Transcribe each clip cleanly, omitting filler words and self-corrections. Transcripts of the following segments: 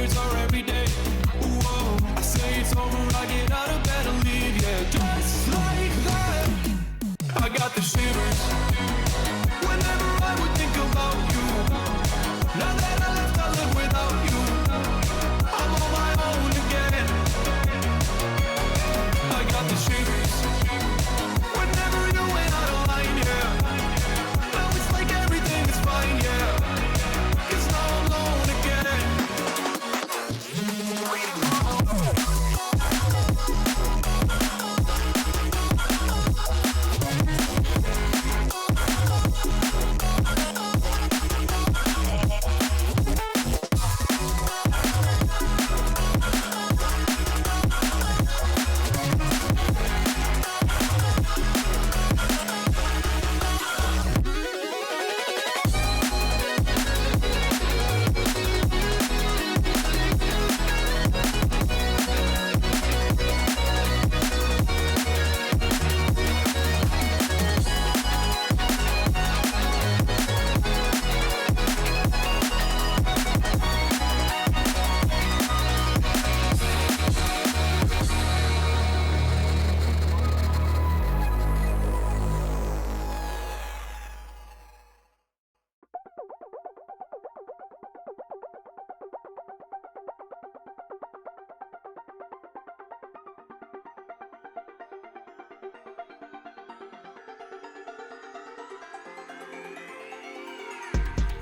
words are every day. Whoa, I say it's over, I get out of bed and leave, yeah. Just like that, I got the shivers whenever I would think about you. Now that I left, I live without you. I'm on my own again. I got the shivers whenever you went out of line, yeah. Now it's like everything is fine, yeah. 'Cause now I'm alone again.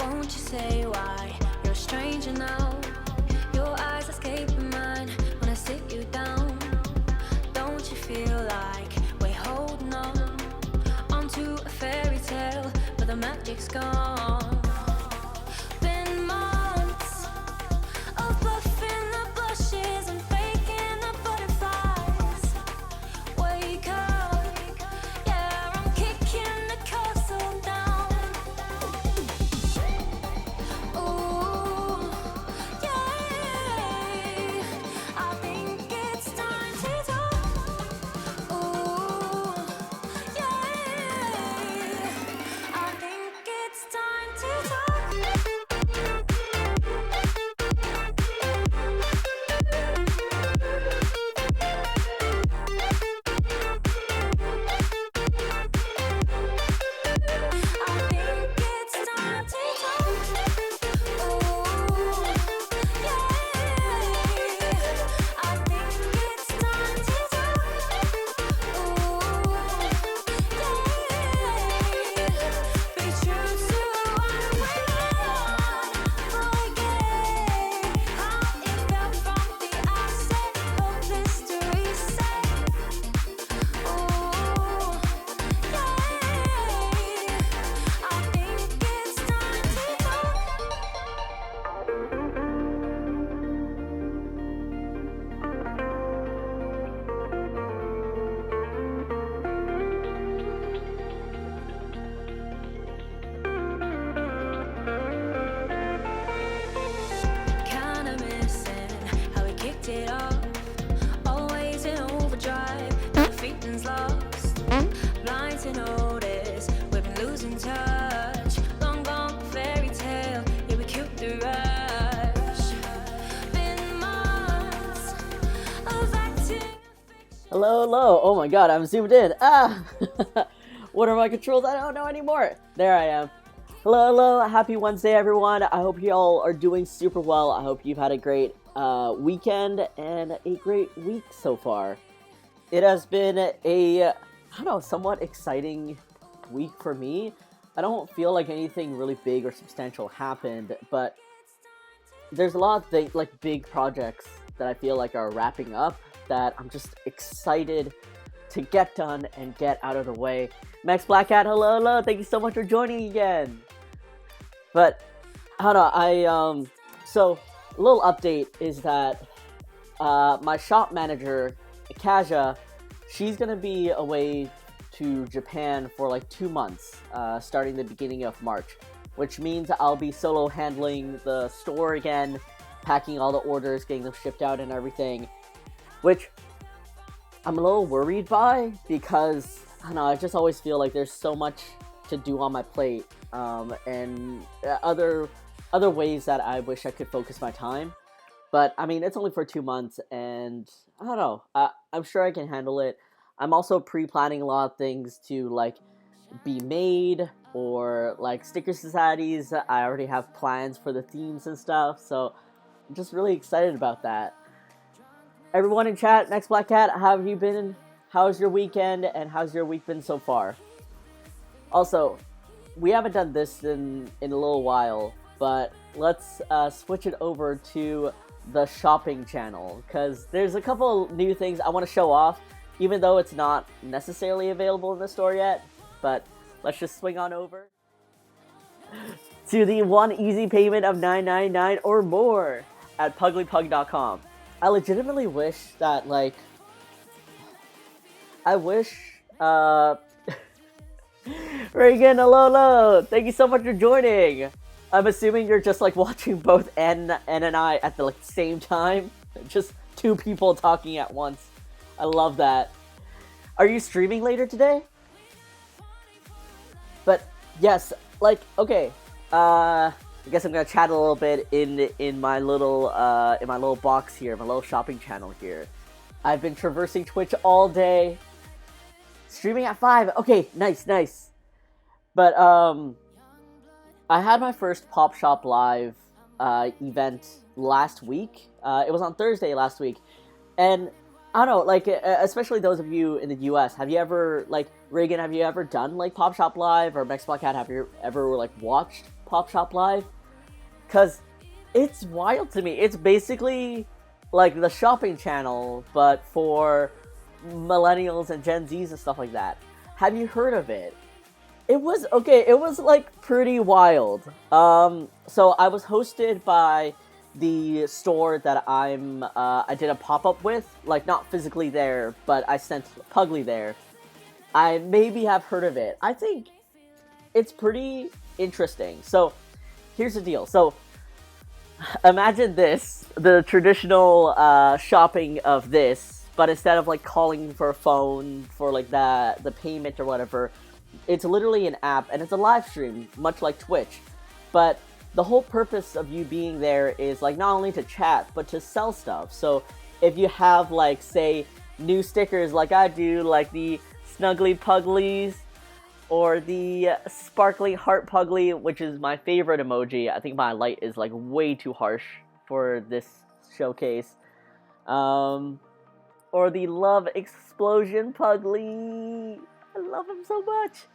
Won't you say why you're a stranger now? Your eyes escape mine when I sit you down. Don't you feel like we're holding on onto a fairy tale, but the magic's gone? Been months of buffing the blushes and faking the butterflies. Wake up, yeah, I'm kicking the castle down. Ooh, yeah, I think it's time to talk. Ooh, yeah, I think it's time to talk. I think it's time to talk. Ooh, yeah, I think it's time to talk. Ooh, yeah, be true to what we want. Forget how it felt from the outset. Hope this to reset. Ooh, yeah, I think it's time to talk. Kinda missing how we kicked it off. Always in overdrive, now the feeling's lost. Blind to notice, we've been losing touch. Long gone fairy tale, yeah, we killed the rush. Been months of acting. Hello, hello. Oh my god, I'm zoomed in. Ah! What are my controls? I don't know anymore. There I am. Hello, hello. Happy Wednesday, everyone. I hope you all are doing super well. I hope you've had a great weekend and a great week so far. It has been a, I don't know, somewhat exciting week for me. I don't feel like anything really big or substantial happened, but there's a lot of like big projects that I feel like are wrapping up that I'm just excited to get done and get out of the way. Max Black Hat, hello, hello. Thank you so much for joining again. But I don't know. So a little update is that my shop manager, Kaja, she's gonna be away to Japan for like 2 months, starting the beginning of March, which means I'll be solo handling the store again, packing all the orders, getting them shipped out and everything, which I'm a little worried by because, I don't know, I just always feel like there's so much to do on my plate, and other ways that I wish I could focus my time. But I mean, it's only for 2 months, and I don't know. I'm sure I can handle it. I'm also pre-planning a lot of things to like be made, or like sticker societies. I already have plans for the themes and stuff, so I'm just really excited about that. Everyone in chat, Next Black Cat, how have you been? How's your weekend, and how's your week been so far? Also, we haven't done this in a little while, but let's switch it over to the shopping channel, because there's a couple new things I want to show off, even though it's not necessarily available in the store yet. But let's just swing on over to the one easy payment of $9.99 or more at PugliePug.com. I legitimately wish that, like, I wish, Reagan, hello, thank you so much for joining. I'm assuming you're just, like, watching both N and I at the, like, same time. Just two people talking at once. I love that. Are you streaming later today? But, yes, like, okay, I guess I'm gonna chat a little bit in my little box here, my little shopping channel here. I've been traversing Twitch all day. Streaming at 5. Okay, nice. But I had my first Pop Shop Live event last week. It was on Thursday last week, and I don't know, like, especially those of you in the U.S., have you ever, like, Reagan, have you ever done, like, Pop Shop Live, or Mex Black Cat, have you ever, like, watched Pop Shop Live? Because it's wild to me. It's basically, like, the shopping channel, but for millennials and Gen Zs and stuff like that. Have you heard of it? It was, okay, it was, like, pretty wild. So I was hosted by the store that I did a pop-up with, like, not physically there, but I sent Puglie there. I maybe have heard of it. I think it's pretty interesting. So, here's the deal. So, imagine this, the traditional shopping of this, but instead of, like, calling for a phone for, like, the payment or whatever, it's literally an app, and it's a live stream, much like Twitch. But the whole purpose of you being there is, like, not only to chat, but to sell stuff. So if you have, like, say, new stickers like I do, like the Snuggly Puglies, or the Sparkly Heart Puglie, which is my favorite emoji. I think my light is, like, way too harsh for this showcase. Or the Love Explosion Puglie. I love him so much.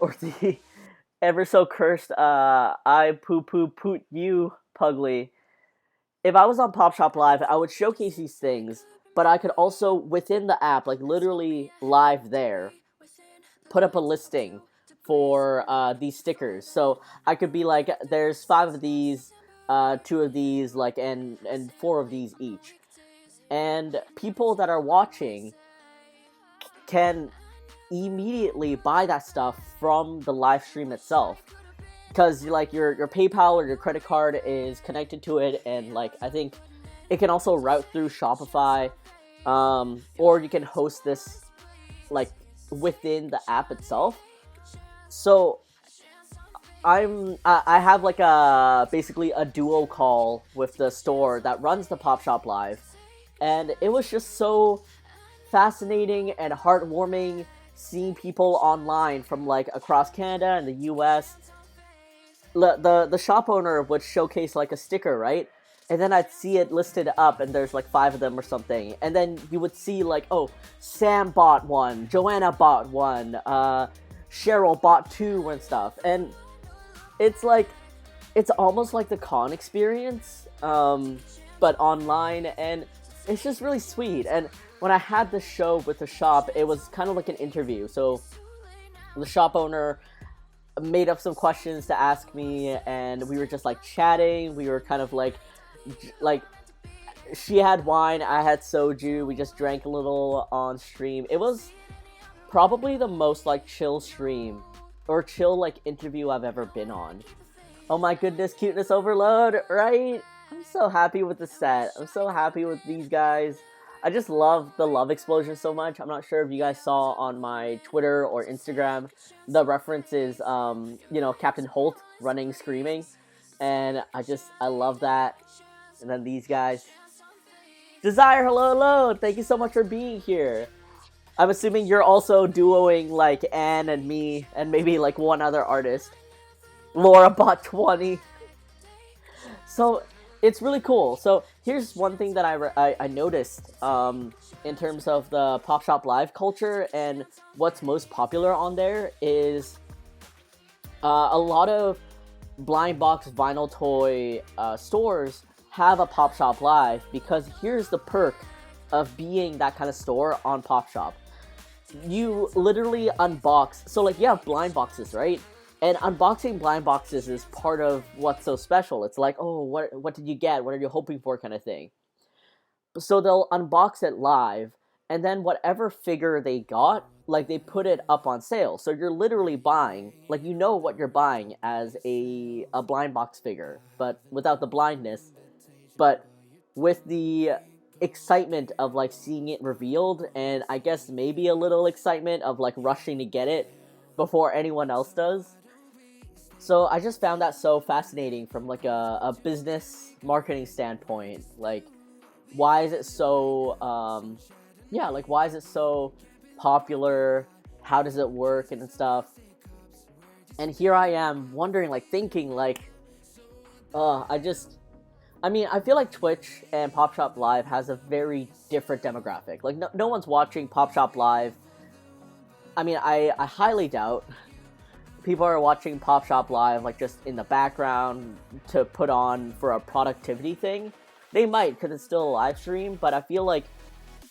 Or the ever so cursed, I poot you, Puglie. If I was on Pop Shop Live, I would showcase these things, but I could also, within the app, like, literally live there, put up a listing for these stickers. So I could be like, there's 5 of these, 2 of these, like, and 4 of these each. And people that are watching can immediately buy that stuff from the live stream itself, because, like, your PayPal or your credit card is connected to it, and, like, I think it can also route through Shopify, or you can host this, like, within the app itself. So I have, like, basically a duo call with the store that runs the Pop Shop Live, and it was just so fascinating and heartwarming seeing people online from, like, across Canada and the US. The shop owner would showcase, like, a sticker, right? And then I'd see it listed up, and there's, like, 5 of them or something. And then you would see, like, oh, Sam bought one, Joanna bought one, Cheryl bought 2 and stuff. And it's, like, it's almost like the con experience, but online, and it's just really sweet. And when I had this show with the shop, it was kind of like an interview. So the shop owner made up some questions to ask me, and we were just, like, chatting. We were kind of like she had wine, I had soju. We just drank a little on stream. It was probably the most, like, chill stream or chill, like, interview I've ever been on. Oh my goodness, cuteness overload, right? I'm so happy with the set. I'm so happy with these guys. I just love the Love Explosion so much. I'm not sure if you guys saw on my Twitter or Instagram, the references, you know, Captain Holt running, screaming. And I love that. And then these guys. Desire, hello. Thank you so much for being here. I'm assuming you're also duoing like Anne and me and maybe like one other artist. Laura bought 20. So it's really cool. So here's one thing that I noticed in terms of the Pop Shop Live culture and what's most popular on there is a lot of blind box vinyl toy stores have a Pop Shop Live, because here's the perk of being that kind of store on Pop Shop. You literally unbox, so like you have blind boxes, right? And unboxing blind boxes is part of what's so special. It's like, oh, what did you get? What are you hoping for, kind of thing. So they'll unbox it live, and then whatever figure they got, like they put it up on sale. So you're literally buying, like you know what you're buying as a blind box figure, but without the blindness, but with the excitement of like seeing it revealed, and I guess maybe a little excitement of like rushing to get it before anyone else does. So I just found that so fascinating from like a business marketing standpoint. Like, why is it so why is it so popular? How does it work and stuff? And here I am wondering, like thinking like I feel like Twitch and Pop Shop Live has a very different demographic. Like, no one's watching Pop Shop Live. I mean, I highly doubt people are watching Pop Shop Live, like, just in the background to put on for a productivity thing. They might, because it's still a live stream, but I feel like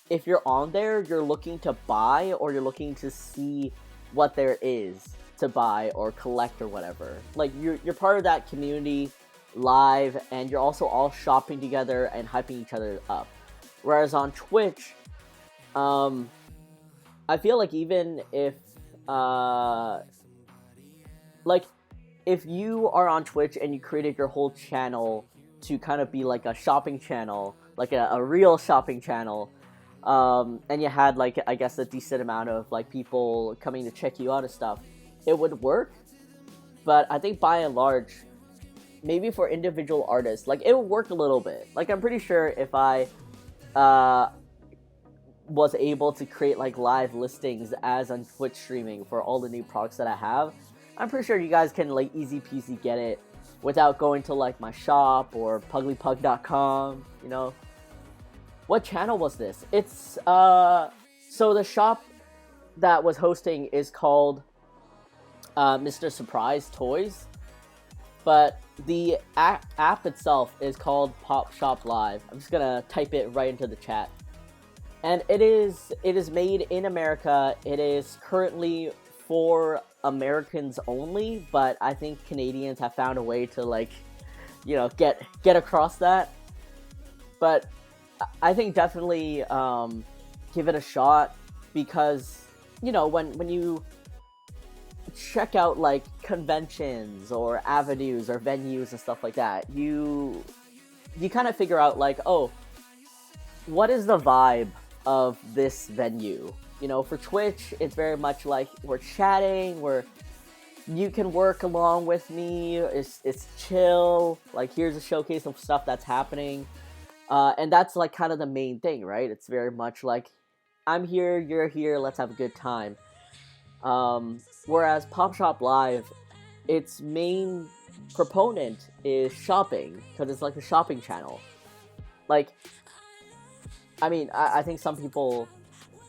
if you're on there, you're looking to buy, or you're looking to see what there is to buy or collect or whatever. Like, you're part of that community live, and you're also all shopping together and hyping each other up. Whereas on Twitch, I feel like even if if you are on Twitch and you created your whole channel to kind of be like a shopping channel, like a real shopping channel, and you had like, I guess, a decent amount of like people coming to check you out and stuff, it would work. But I think by and large, maybe for individual artists, like, it would work a little bit. Like, I'm pretty sure if I was able to create like live listings as on Twitch streaming for all the new products that I have, I'm pretty sure you guys can like easy peasy get it without going to like my shop or pugliepug.com, you know. What channel was this? It's so the shop that was hosting is called Mr. Surprise Toys, but the app itself is called Pop Shop Live. I'm just gonna type it right into the chat. And it is made in America. It is currently for Americans only, but I think Canadians have found a way to, like, you know, get across that. But I think definitely give it a shot, because, you know, when you check out like conventions or avenues or venues and stuff like that, you kind of figure out like, oh, what is the vibe of this venue? You know, for Twitch, it's very much like we're chatting, you can work along with me, it's chill, like here's a showcase of stuff that's happening, and that's like kind of the main thing, right? It's very much like, I'm here, you're here, let's have a good time. Whereas Pop Shop Live, its main proponent is shopping, because it's like a shopping channel. Like, I mean, I think some people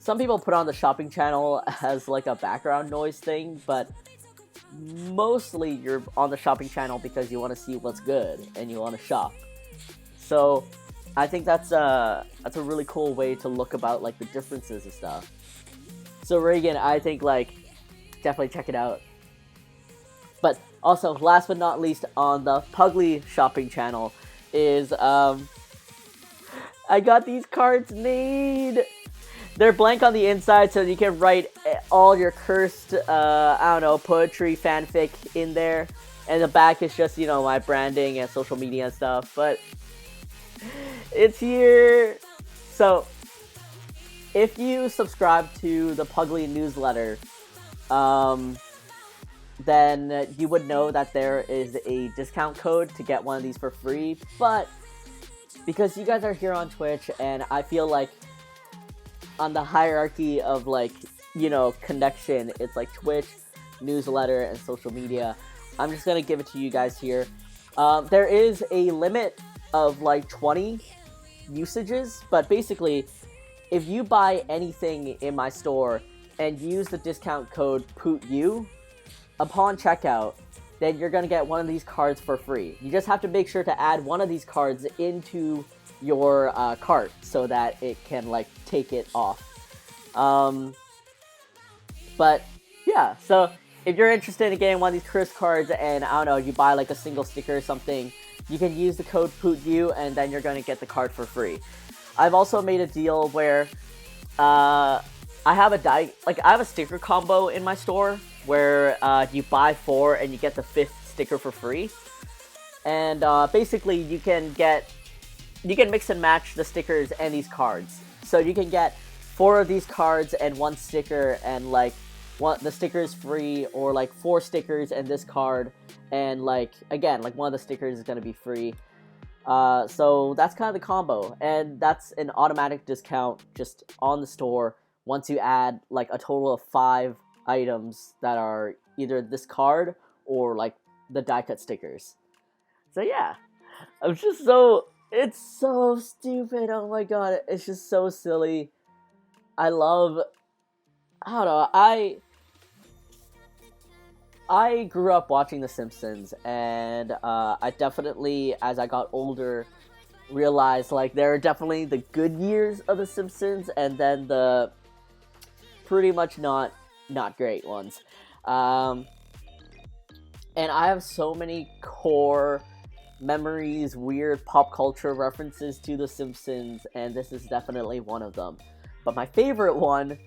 put on the shopping channel as like a background noise thing, but mostly you're on the shopping channel because you want to see what's good and you want to shop. So I think that's a really cool way to look about like the differences and stuff. So Reagan, I think like definitely check it out. But also, last but not least, on the Puglie shopping channel is I got these cards made. They're blank on the inside, so you can write all your cursed, poetry, fanfic in there. And the back is just, you know, my branding and social media and stuff. But it's here. So, if you subscribe to the Puglie newsletter, then you would know that there is a discount code to get one of these for free. But because you guys are here on Twitch, and I feel like on the hierarchy of, like, you know, connection, it's like Twitch, newsletter, and social media. I'm just gonna give it to you guys here. There is a limit of like 20 usages, but basically, if you buy anything in my store and use the discount code POUTU upon checkout, then you're gonna get one of these cards for free. You just have to make sure to add one of these cards into your cart so that it can, like, take it off. But yeah, so if you're interested in getting one of these crisp cards and, I don't know, you buy like a single sticker or something, you can use the code POUTU and then you're going to get the card for free. I've also made a deal where I have a sticker combo in my store where you buy 4 and you get the 5th sticker for free. And basically you can mix and match the stickers and these cards. So you can get 4 of these cards and 1 sticker, and like the sticker is free, or like 4 stickers and this card, and like, again, like one of the stickers is going to be free. So that's kind of the combo, and that's an automatic discount just on the store once you add like a total of 5 items that are either this card or like the die cut stickers. So yeah, it's so stupid. Oh my god, it's just so silly. I don't know, I grew up watching The Simpsons, and I definitely, as I got older, realized, like, there are definitely the good years of The Simpsons, and then the pretty much not great ones. And I have so many core memories, weird pop culture references to The Simpsons, and this is definitely one of them. But my favorite one,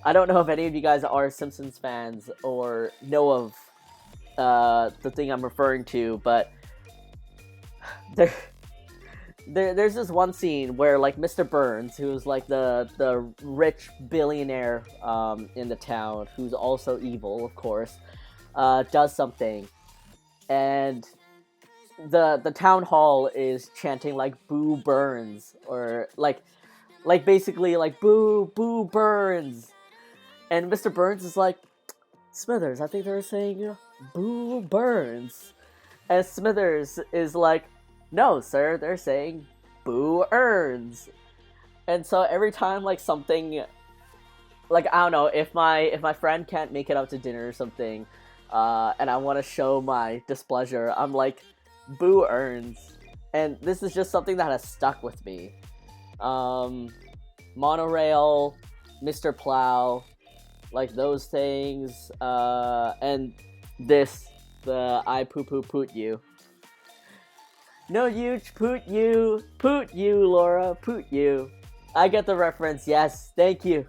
I don't know if any of you guys are Simpsons fans or know of the thing I'm referring to, but there's this one scene where, like, Mr. Burns, who's like the rich billionaire in the town, who's also evil, of course, does something, and the town hall is chanting like "Boo Burns," or like basically like "Boo Burns," and Mr. Burns is like, "Smithers, I think they're saying Boo Burns," and Smithers is like, "No, sir, they're saying Boo Earns." And so every time, like, something, like, I don't know, if my friend can't make it out to dinner or something, and I want to show my displeasure, I'm like, "Boo Earns," and this is just something that has stuck with me. Monorail, Mr. Plow, like those things, and this, the I poot you. No, you poot you, Laura, poot you. I get the reference, yes, thank you.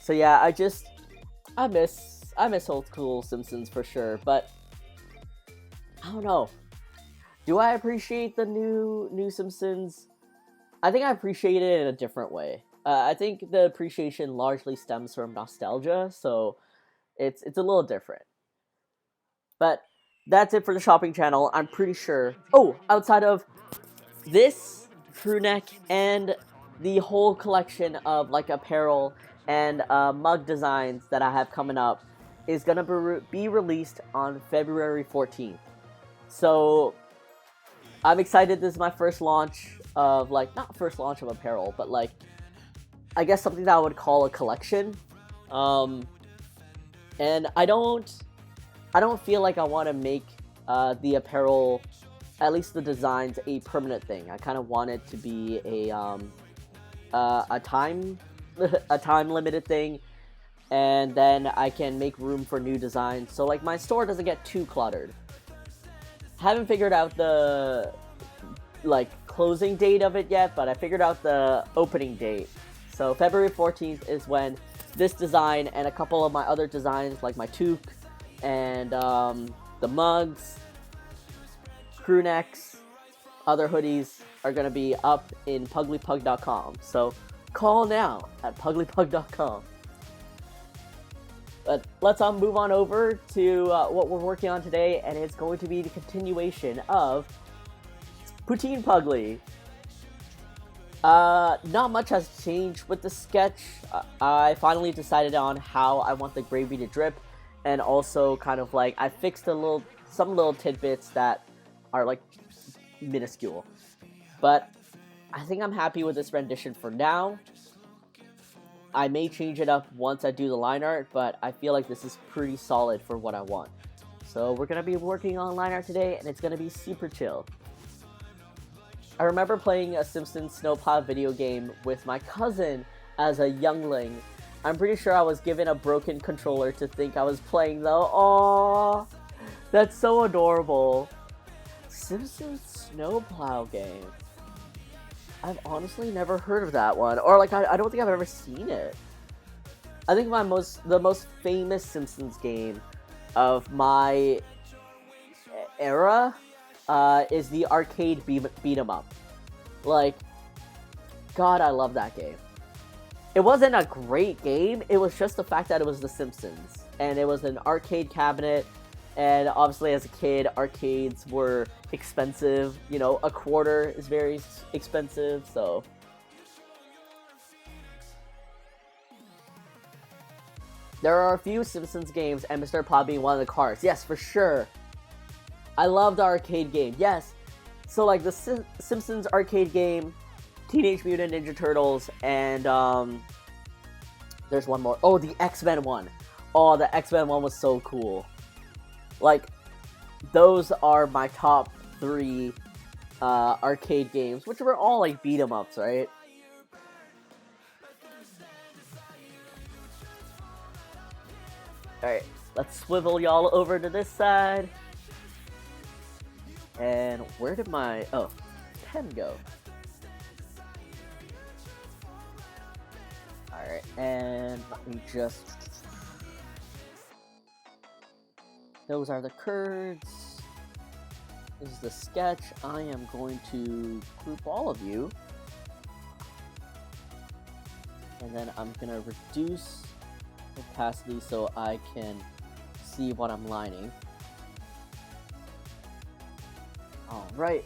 So yeah, I miss old school Simpsons for sure, but I don't know. Do I appreciate the new Simpsons? I think I appreciate it in a different way. I think the appreciation largely stems from nostalgia, so it's a little different. But that's it for the shopping channel, I'm pretty sure. Oh, outside of this crew neck and the whole collection of, like, apparel and mug designs that I have coming up is gonna be released on February 14th. So I'm excited. This is my first launch of, like, not first launch of apparel, but, like, I guess something that I would call a collection. And I don't feel like I want to make the apparel, at least the designs, a permanent thing. I kind of want it to be a time limited thing, and then I can make room for new designs. So, like, my store doesn't get too cluttered. Haven't figured out the, like, closing date of it yet, but I figured out the opening date. So February 14th is when this design and a couple of my other designs, like my toque and the mugs, crew necks, other hoodies, are going to be up in pugliepug.com. So call now at pugliepug.com. But let's move on over to what we're working on today, and it's going to be the continuation of Poutine Puglie. Not much has changed with the sketch. I finally decided on how I want the gravy to drip, and also kind of like I fixed some little tidbits that are like minuscule. But I think I'm happy with this rendition for now. I may change it up once I do the line art, but I feel like this is pretty solid for what I want. So we're gonna be working on line art today, and it's gonna be super chill. I remember playing a Simpsons Snowplow video game with my cousin as a youngling. I'm pretty sure I was given a broken controller to think I was playing though. Aww, that's so adorable. Simpsons Snowplow game. I've honestly never heard of that one, or like I don't think I've ever seen it. I think the most famous Simpsons game of my era is the arcade beat 'em up. Like, God, I love that game. It wasn't a great game. It was just the fact that it was The Simpsons, and it was an arcade cabinet. And obviously, as a kid, arcades were expensive. You know, a quarter is very expensive, so. There are a few Simpsons games, and Mr. Plod being one of the cars. Yes, for sure. I love the arcade game. Yes. So, like, the Simpsons arcade game, Teenage Mutant Ninja Turtles, and, there's one more. Oh, the X-Men one. Oh, the X-Men one was so cool. Like, those are my top 3 arcade games, which were all like beat 'em ups, right? Alright, let's swivel y'all over to this side. And where did my pen go? Alright, and let me just... Those are the curds. This is the sketch. I am going to group all of you. And then I'm going to reduce opacity so I can see what I'm lining. Alright.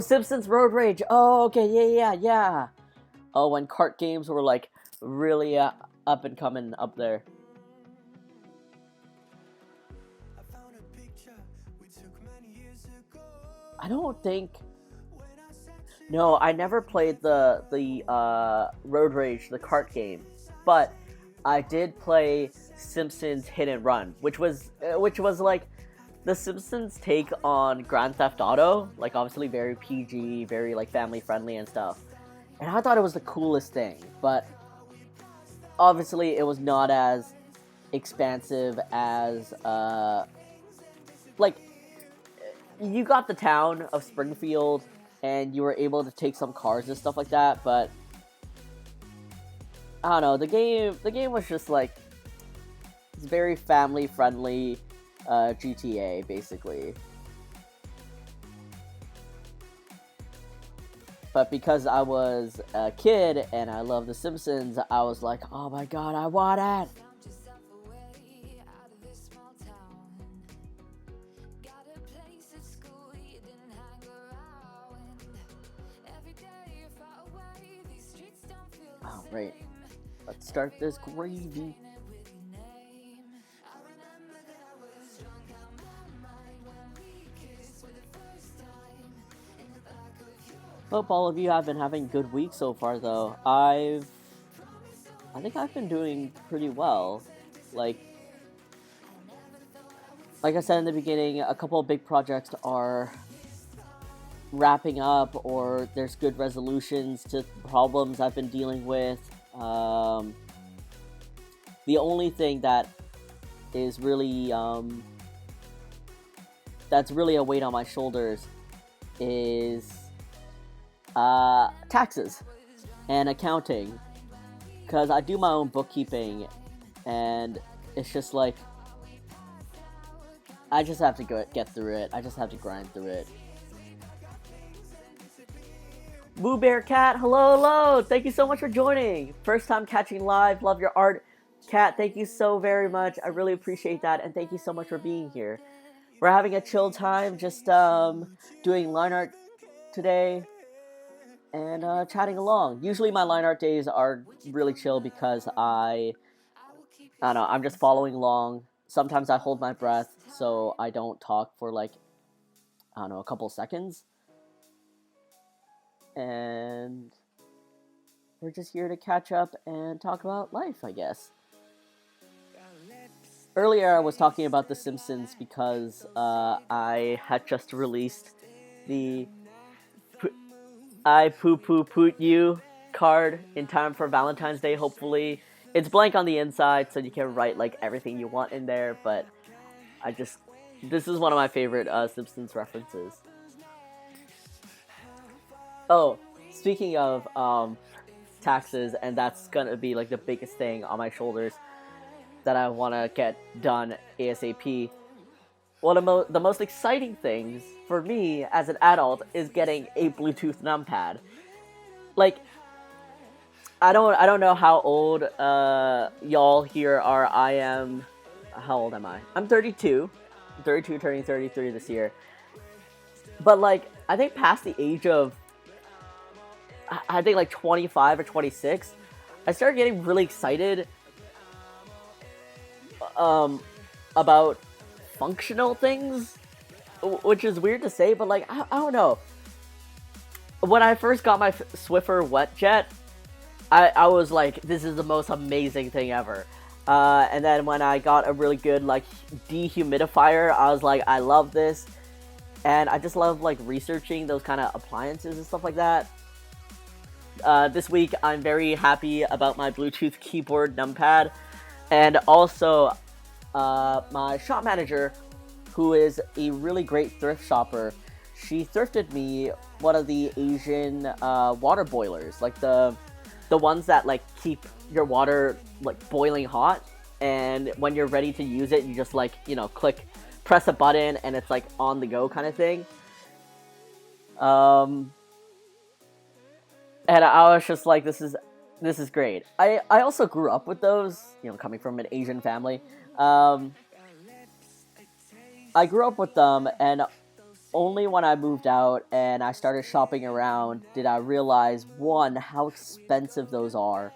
Simpsons Road Rage. Oh, okay, yeah. Oh, when kart games were like really up and coming up there. I don't think. No, I never played the Road Rage, the kart game, but I did play Simpsons Hit and Run, which was like the Simpsons take on Grand Theft Auto, like obviously very PG, very like family friendly and stuff. And I thought it was the coolest thing, but obviously it was not as expansive as like you got the town of Springfield and you were able to take some cars and stuff like that, but I don't know, the game was just like, it's very family friendly GTA basically. But because I was a kid and I love The Simpsons, I was like, oh my god, I want it! Alright, let's start this gravy. Hope all of you have been having good weeks so far, though. I think I've been doing pretty well. Like I said in the beginning, a couple of big projects are wrapping up, or there's good resolutions to problems I've been dealing with. The only thing that is really that's really a weight on my shoulders is taxes and accounting, because I do my own bookkeeping, and it's just like I just have to get through it. I just have to grind through it. Boo Bear Cat, hello. Thank you so much for joining. First time catching live. Love your art. Kat, thank you so very much. I really appreciate that, and thank you so much for being here. We're having a chill time, just doing line art today and chatting along. Usually, my line art days are really chill because I don't know, I'm just following along. Sometimes I hold my breath so I don't talk for like I don't know a couple seconds, and we're just here to catch up and talk about life, I guess. Earlier, I was talking about The Simpsons because I had just released the I Poo Poo Poot You card in time for Valentine's Day, hopefully. It's blank on the inside, so you can write like everything you want in there, but I just. This is one of my favorite Simpsons references. Oh, speaking of taxes, and that's gonna be like the biggest thing on my shoulders that I want to get done ASAP. One of the most exciting things for me as an adult is getting a Bluetooth numpad. Like, I don't know how old y'all here are. I am. How old am I? I'm 32. 32, turning 33 this year. But like, I think past the age of, I think like 25 or 26, I started getting really excited about functional things, which is weird to say, but like I don't know. When I first got my Swiffer wet jet, I was like, this is the most amazing thing ever. And then when I got a really good like dehumidifier, I was like, I love this, and I just love like researching those kind of appliances and stuff like that. This week, I'm very happy about my Bluetooth keyboard numpad, and also my shop manager, who is a really great thrift shopper. She thrifted me one of the Asian water boilers, like the ones that like keep your water like boiling hot, and when you're ready to use it, you just like press a button and it's like on the go kind of thing. And I was just like, this is great. I also grew up with those, coming from an Asian family. I grew up with them, and only when I moved out and I started shopping around did I realize, one, how expensive those are,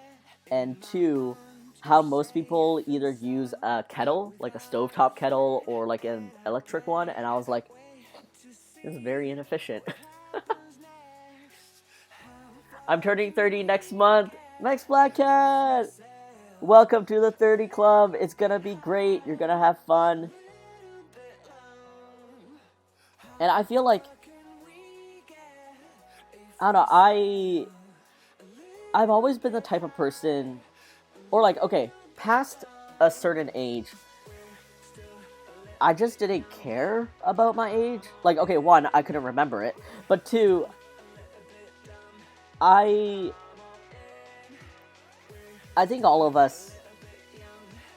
and two, how most people either use a kettle, like a stovetop kettle, or like an electric one, and I was like, this is very inefficient. I'm turning 30 next month. Max Black Cat! Welcome to the 30 Club. It's gonna be great. You're gonna have fun. And I feel like, I don't know, I've always been the type of person, or like, okay, past a certain age, I just didn't care about my age. Like, okay, one, I couldn't remember it, but two, I think all of us,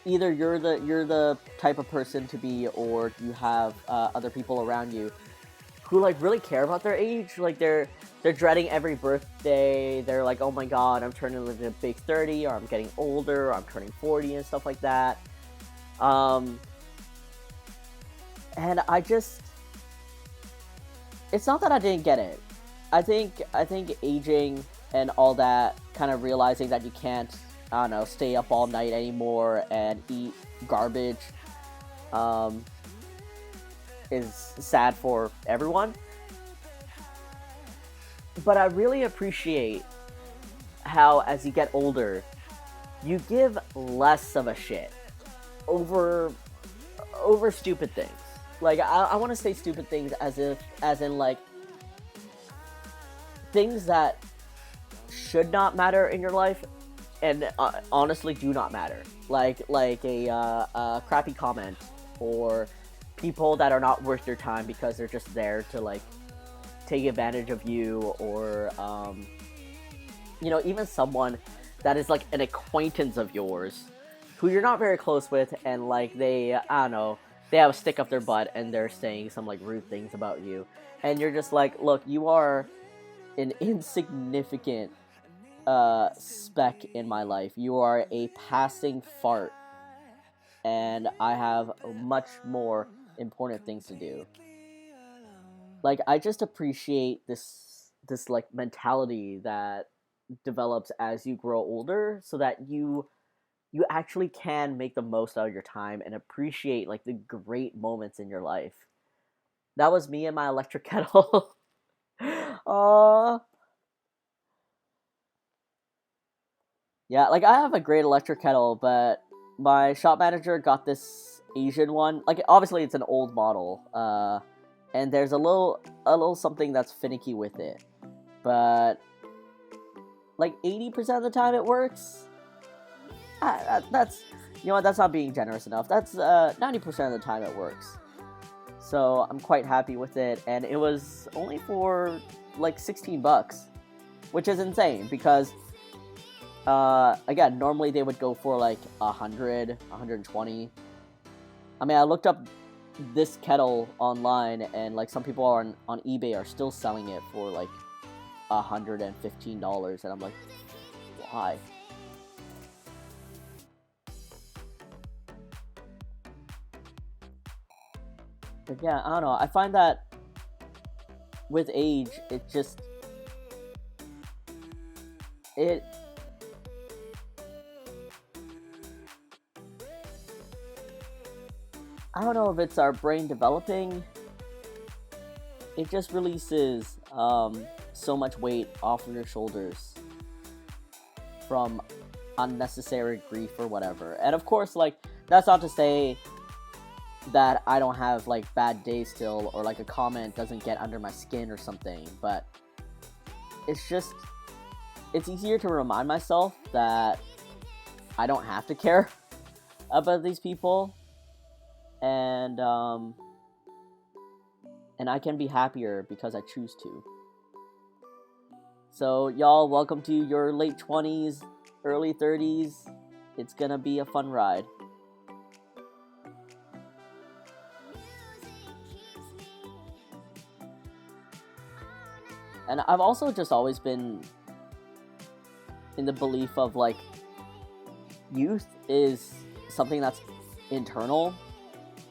either you're the type of person to be, or you have other people around you who like really care about their age. Like they're dreading every birthday. They're like, oh my god, I'm turning into a big 30, or I'm getting older, or I'm turning 40 and stuff like that. And I just, it's not that I didn't get it. I think aging and all that, kind of realizing that you can't, I don't know, stay up all night anymore and eat garbage, is sad for everyone. But I really appreciate how, as you get older, you give less of a shit over stupid things. Like, I want to say stupid things as in like things that should not matter in your life, and honestly do not matter. Like a crappy comment, or people that are not worth your time because they're just there to like take advantage of you, or even someone that is like an acquaintance of yours who you're not very close with, and like they, I don't know, they have a stick up their butt and they're saying some like rude things about you, and you're just like, look, you are an insignificant speck in my life. You are a passing fart, and I have much more important things to do. Like, I just appreciate this like mentality that develops as you grow older, so that you actually can make the most out of your time and appreciate like the great moments in your life. That was me and my electric kettle. Aww. Yeah, like I have a great electric kettle, but my shop manager got this Asian one. Like obviously it's an old model, and there's a little something that's finicky with it, but like 80% of the time it works. That's you know what, that's not being generous enough. That's 90% of the time it works. So I'm quite happy with it, and it was only for like $16, which is insane because again, normally they would go for like 120. I mean, I looked up this kettle online, and like some people on eBay are still selling it for like $115, and I'm like, why? But yeah, I don't know. I find that with age, it I don't know if it's our brain developing. It just releases so much weight off of your shoulders from unnecessary grief or whatever. And of course, like, that's not to say that I don't have like bad days still, or like a comment doesn't get under my skin or something, but it's easier to remind myself that I don't have to care about these people, and I can be happier because I choose to. So y'all, welcome to your late 20s, early 30s. It's gonna be a fun ride. And I've also just always been in the belief of like, youth is something that's internal.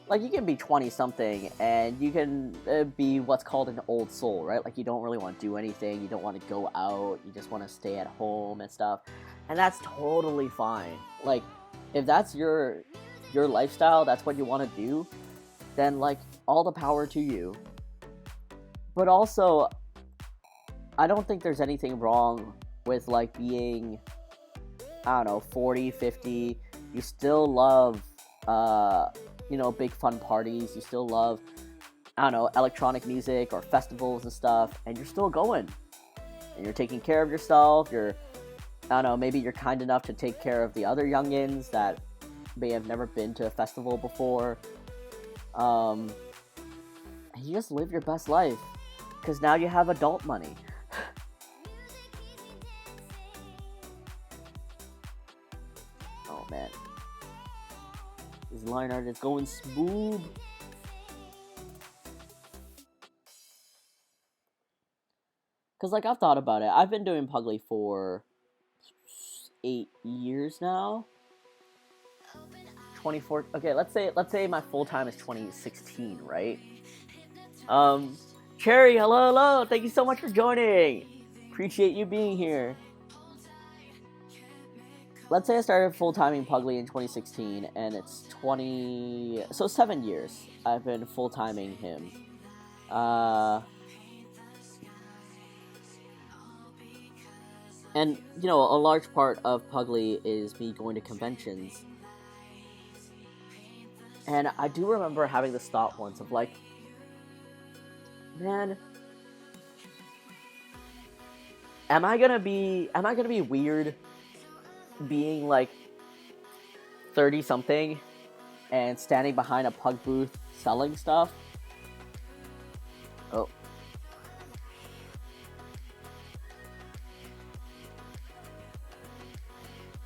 Like, you can be 20-something and you can be what's called an old soul, right? Like, you don't really want to do anything, you don't want to go out, you just want to stay at home and stuff. And that's totally fine. Like, if that's your lifestyle, that's what you want to do, then like, all the power to you. But also, I don't think there's anything wrong with like being, I don't know, 40, 50. You still love, big fun parties. You still love, I don't know, electronic music or festivals and stuff. And you're still going. And you're taking care of yourself. I don't know, maybe you're kind enough to take care of the other youngins that may have never been to a festival before. And you just live your best life. Because now you have adult money. Oh man, this line art is going smooth. Cause like, I've thought about it. I've been doing Puglie for 8 years now. 24. Okay, let's say my full time is 2016, right? Cherry, hello. Thank you so much for joining. Appreciate you being here. Let's say I started full-timing Puglie in 2016, and it's 7 years I've been full-timing him. And, you know, a large part of Puglie is me going to conventions. And I do remember having this thought once of like, man, am I gonna be weird being like 30 something and standing behind a pug booth selling stuff? Oh.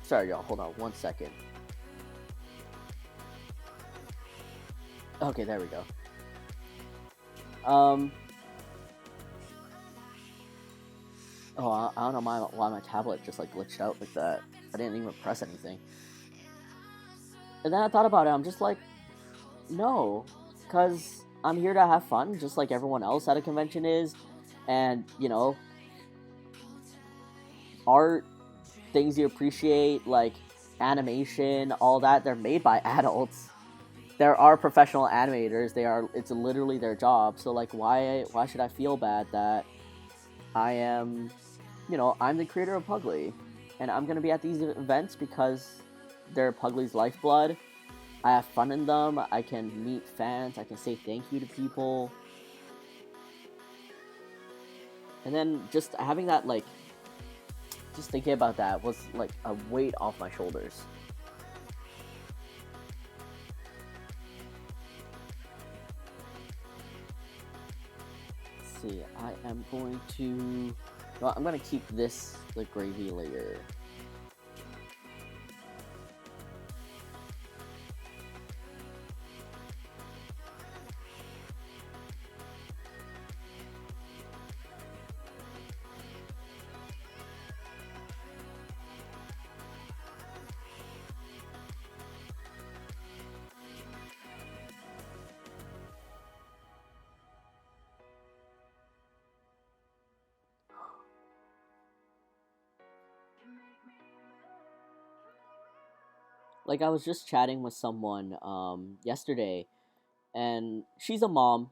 Sorry y'all, hold on 1 second. Okay, there we go. Oh, I don't know why my tablet just like glitched out like that. I didn't even press anything. And then I thought about it. I'm just like, no, because I'm here to have fun, just like everyone else at a convention is, and art, things you appreciate, like animation, all that. They're made by adults. There are professional animators. It's literally their job. So like, why should I feel bad that I am, I'm the creator of Puglie, and I'm gonna be at these events because they're Puglie's lifeblood. I have fun in them. I can meet fans. I can say thank you to people, and then just having that just thinking about that was like a weight off my shoulders. See, I am going to... Well, I'm going to keep this the gravy layer. Like, I was just chatting with someone yesterday, and she's a mom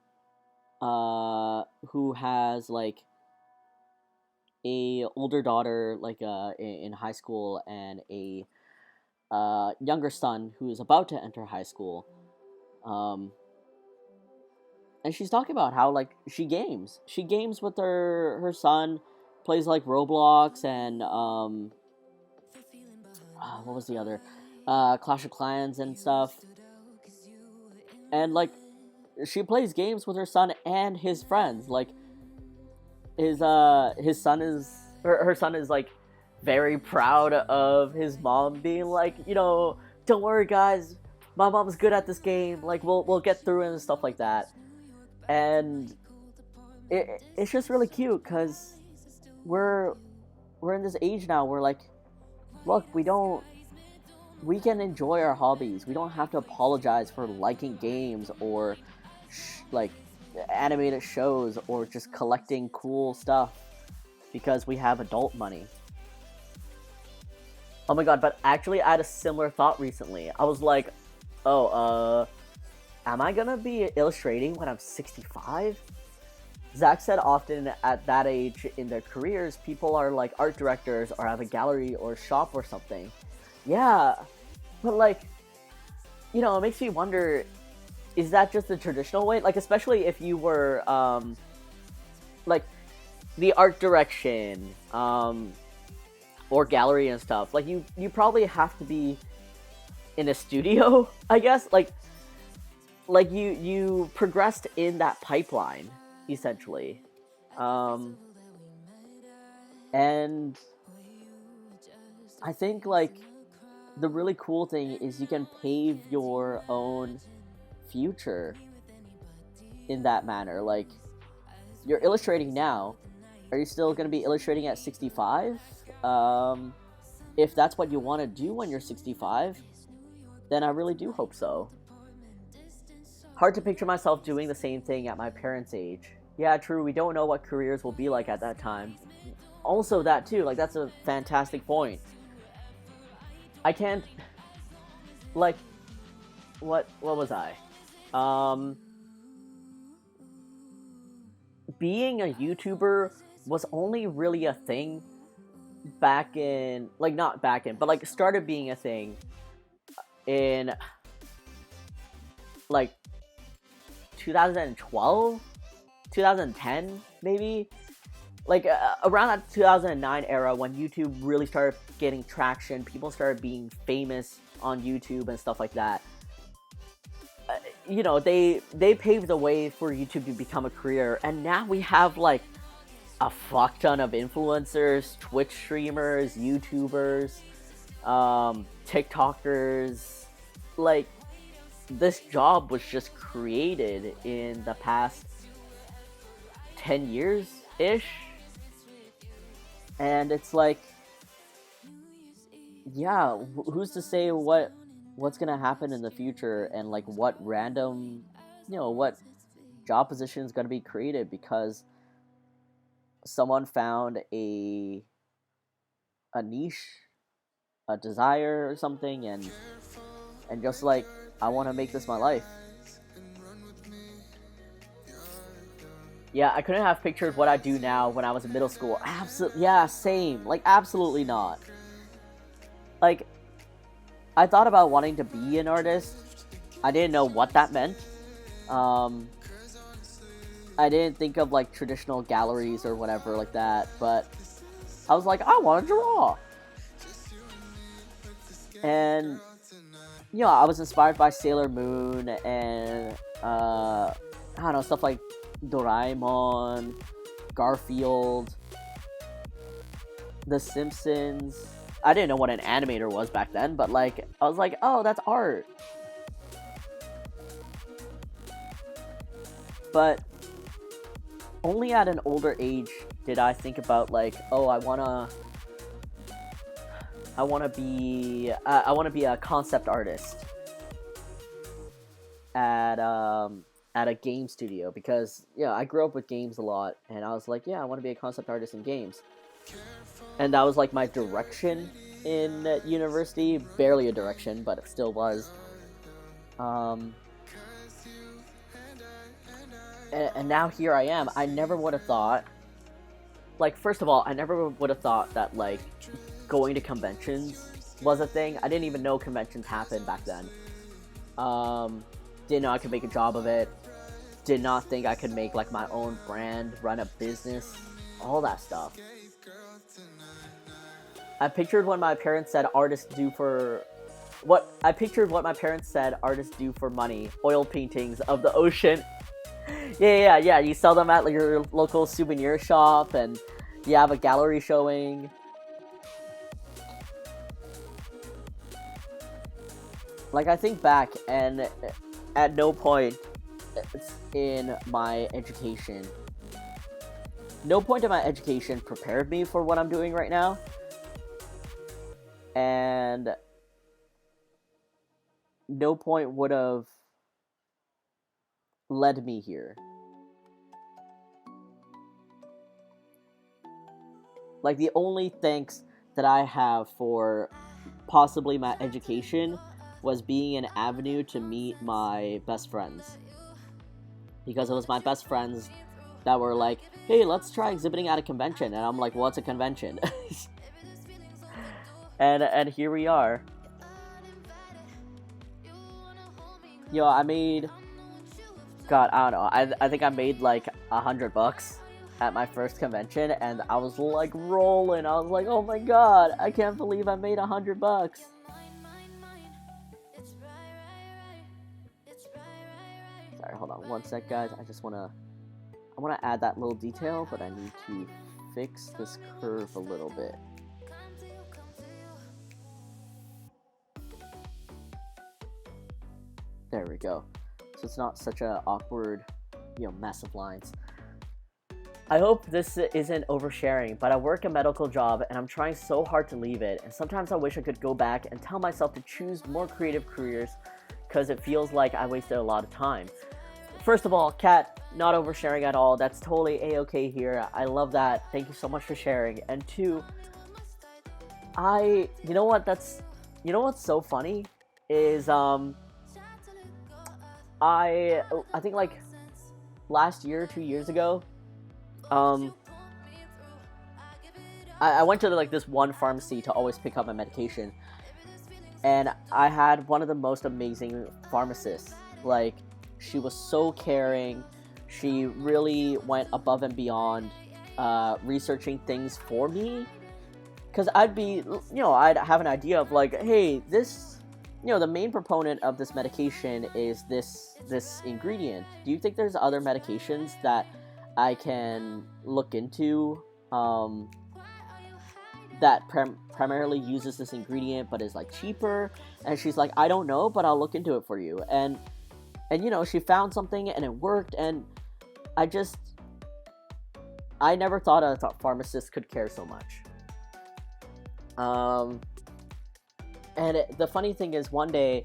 who has like a older daughter in high school, and a younger son who is about to enter high school. And she's talking about how like she games with her son, plays like Roblox and what was the other, Clash of Clans and stuff. And like she plays games with her son and his friends. Like his son is her son is like very proud of his mom being like, don't worry guys, my mom's good at this game, like we'll get through it and stuff like that. And it's just really cute because we're in this age now where like, look, we can enjoy our hobbies. We don't have to apologize for liking games or like animated shows or just collecting cool stuff because we have adult money. Oh my god, but actually I had a similar thought recently. I was like, am I gonna be illustrating when I'm 65? Zach said often at that age in their careers, people are like art directors or have a gallery or shop or something. Yeah, but like, it makes me wonder, is that just the traditional way? Like, especially if you were, like, the art direction, or gallery and stuff. Like, you probably have to be in a studio, I guess. Like you progressed in that pipeline, essentially. And I think, like, the really cool thing is you can pave your own future in that manner. Like, you're illustrating now. Are you still going to be illustrating at 65? If that's what you want to do when you're 65, then I really do hope so. Hard to picture myself doing the same thing at my parents' age. Yeah, true, we don't know what careers will be like at that time. Also that too, like, that's a fantastic point. I can't, like, what was I? Being a YouTuber was only really a thing back in, like, not back in, but like started being a thing in like 2012, 2010 maybe, like around that 2009 era when YouTube really started getting traction. People started being famous on YouTube and stuff like that. They paved the way for YouTube to become a career, and now we have like a fuck ton of influencers, Twitch streamers, YouTubers, TikTokers. Like, this job was just created in the past 10 years-ish. And it's like, yeah, who's to say what's gonna happen in the future, and like what random, what job position is gonna be created because someone found a niche, a desire or something, and just like, I want to make this my life. Yeah, I couldn't have pictured what I do now when I was in middle school. Absolutely, yeah, same. Like, absolutely not. Like, I thought about wanting to be an artist. I didn't know what that meant. I didn't think of like traditional galleries or whatever like that, but I was like, I want to draw. And I was inspired by Sailor Moon and I don't know, stuff like Doraemon, Garfield, The Simpsons. I didn't know what an animator was back then, but like, I was like, oh, that's art. But only at an older age did I think about like, oh, I wanna be a concept artist at a game studio, because I grew up with games a lot, and I was like, I want to be a concept artist in games, and that was like my direction in university. Barely a direction, but it still was. And now here I am. I never would have thought, like, first of all, I never would have thought that like going to conventions was a thing. I didn't even know conventions happened back then. Didn't know I could make a job of it. Did not think I could make like my own brand, run a business, all that stuff. I pictured what my parents said artists do for money. Oil paintings of the ocean. Yeah. You sell them at your local souvenir shop, and you have a gallery showing. Like, I think back, and at no point in my education prepared me for what I'm doing right now. And no point would have led me here. Like, the only thanks that I have for possibly my education was being an avenue to meet my best friends. Because it was my best friends that were like, hey, let's try exhibiting at a convention. And I'm like, what's a convention? and here we are. I made, God, I don't know. I think I made like $100 at my first convention, and I was like rolling. I was like, oh my God, I can't believe I made $100. Sorry, hold on one sec, guys. I wanna add that little detail, but I need to fix this curve a little bit. There we go. So it's not such an awkward, mess of lines. I hope this isn't oversharing, but I work a medical job and I'm trying so hard to leave it, and sometimes I wish I could go back and tell myself to choose more creative careers, because it feels like I wasted a lot of time. First of all, Kat, not oversharing at all. That's totally a-okay here. I love that. Thank you so much for sharing. And two, you know what's so funny is I think like last year, 2 years ago, I went to like this one pharmacy to always pick up my medication, and I had one of the most amazing pharmacists. Like, she was so caring. She really went above and beyond, researching things for me, because I'd have an idea of like, hey, this, the main proponent of this medication is this ingredient. Do you think there's other medications that I can look into that primarily uses this ingredient but is like cheaper? And she's like, I don't know, but I'll look into it for you. And she found something and it worked, and I I never thought a pharmacist could care so much. The funny thing is, one day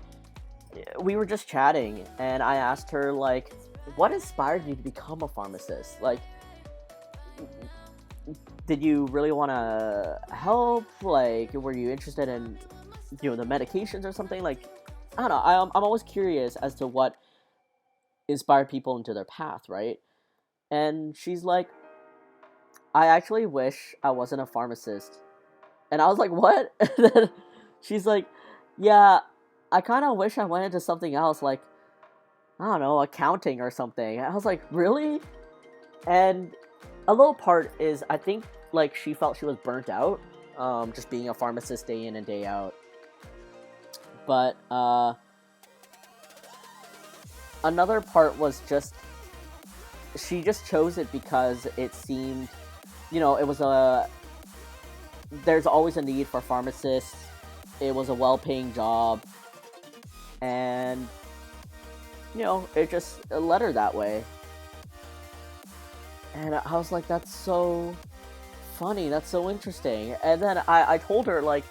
we were just chatting, and I asked her, like, what inspired you to become a pharmacist? Like, did you really want to help? Like, were you interested in, the medications or something? Like, I don't know. I'm always curious as to what inspired people into their path, right? And she's like, I actually wish I wasn't a pharmacist. And I was like, what? And then she's like, yeah, I kind of wish I went into something else, like, I don't know, accounting or something. And I was like, really? And a little part is, I think, like, she felt she was burnt out, just being a pharmacist day in and day out. But another part was just, she just chose it because it seemed, it was there's always a need for pharmacists. It was a well-paying job, and it just led her that way. And I was like, that's so funny, that's so interesting. And then I told her, like,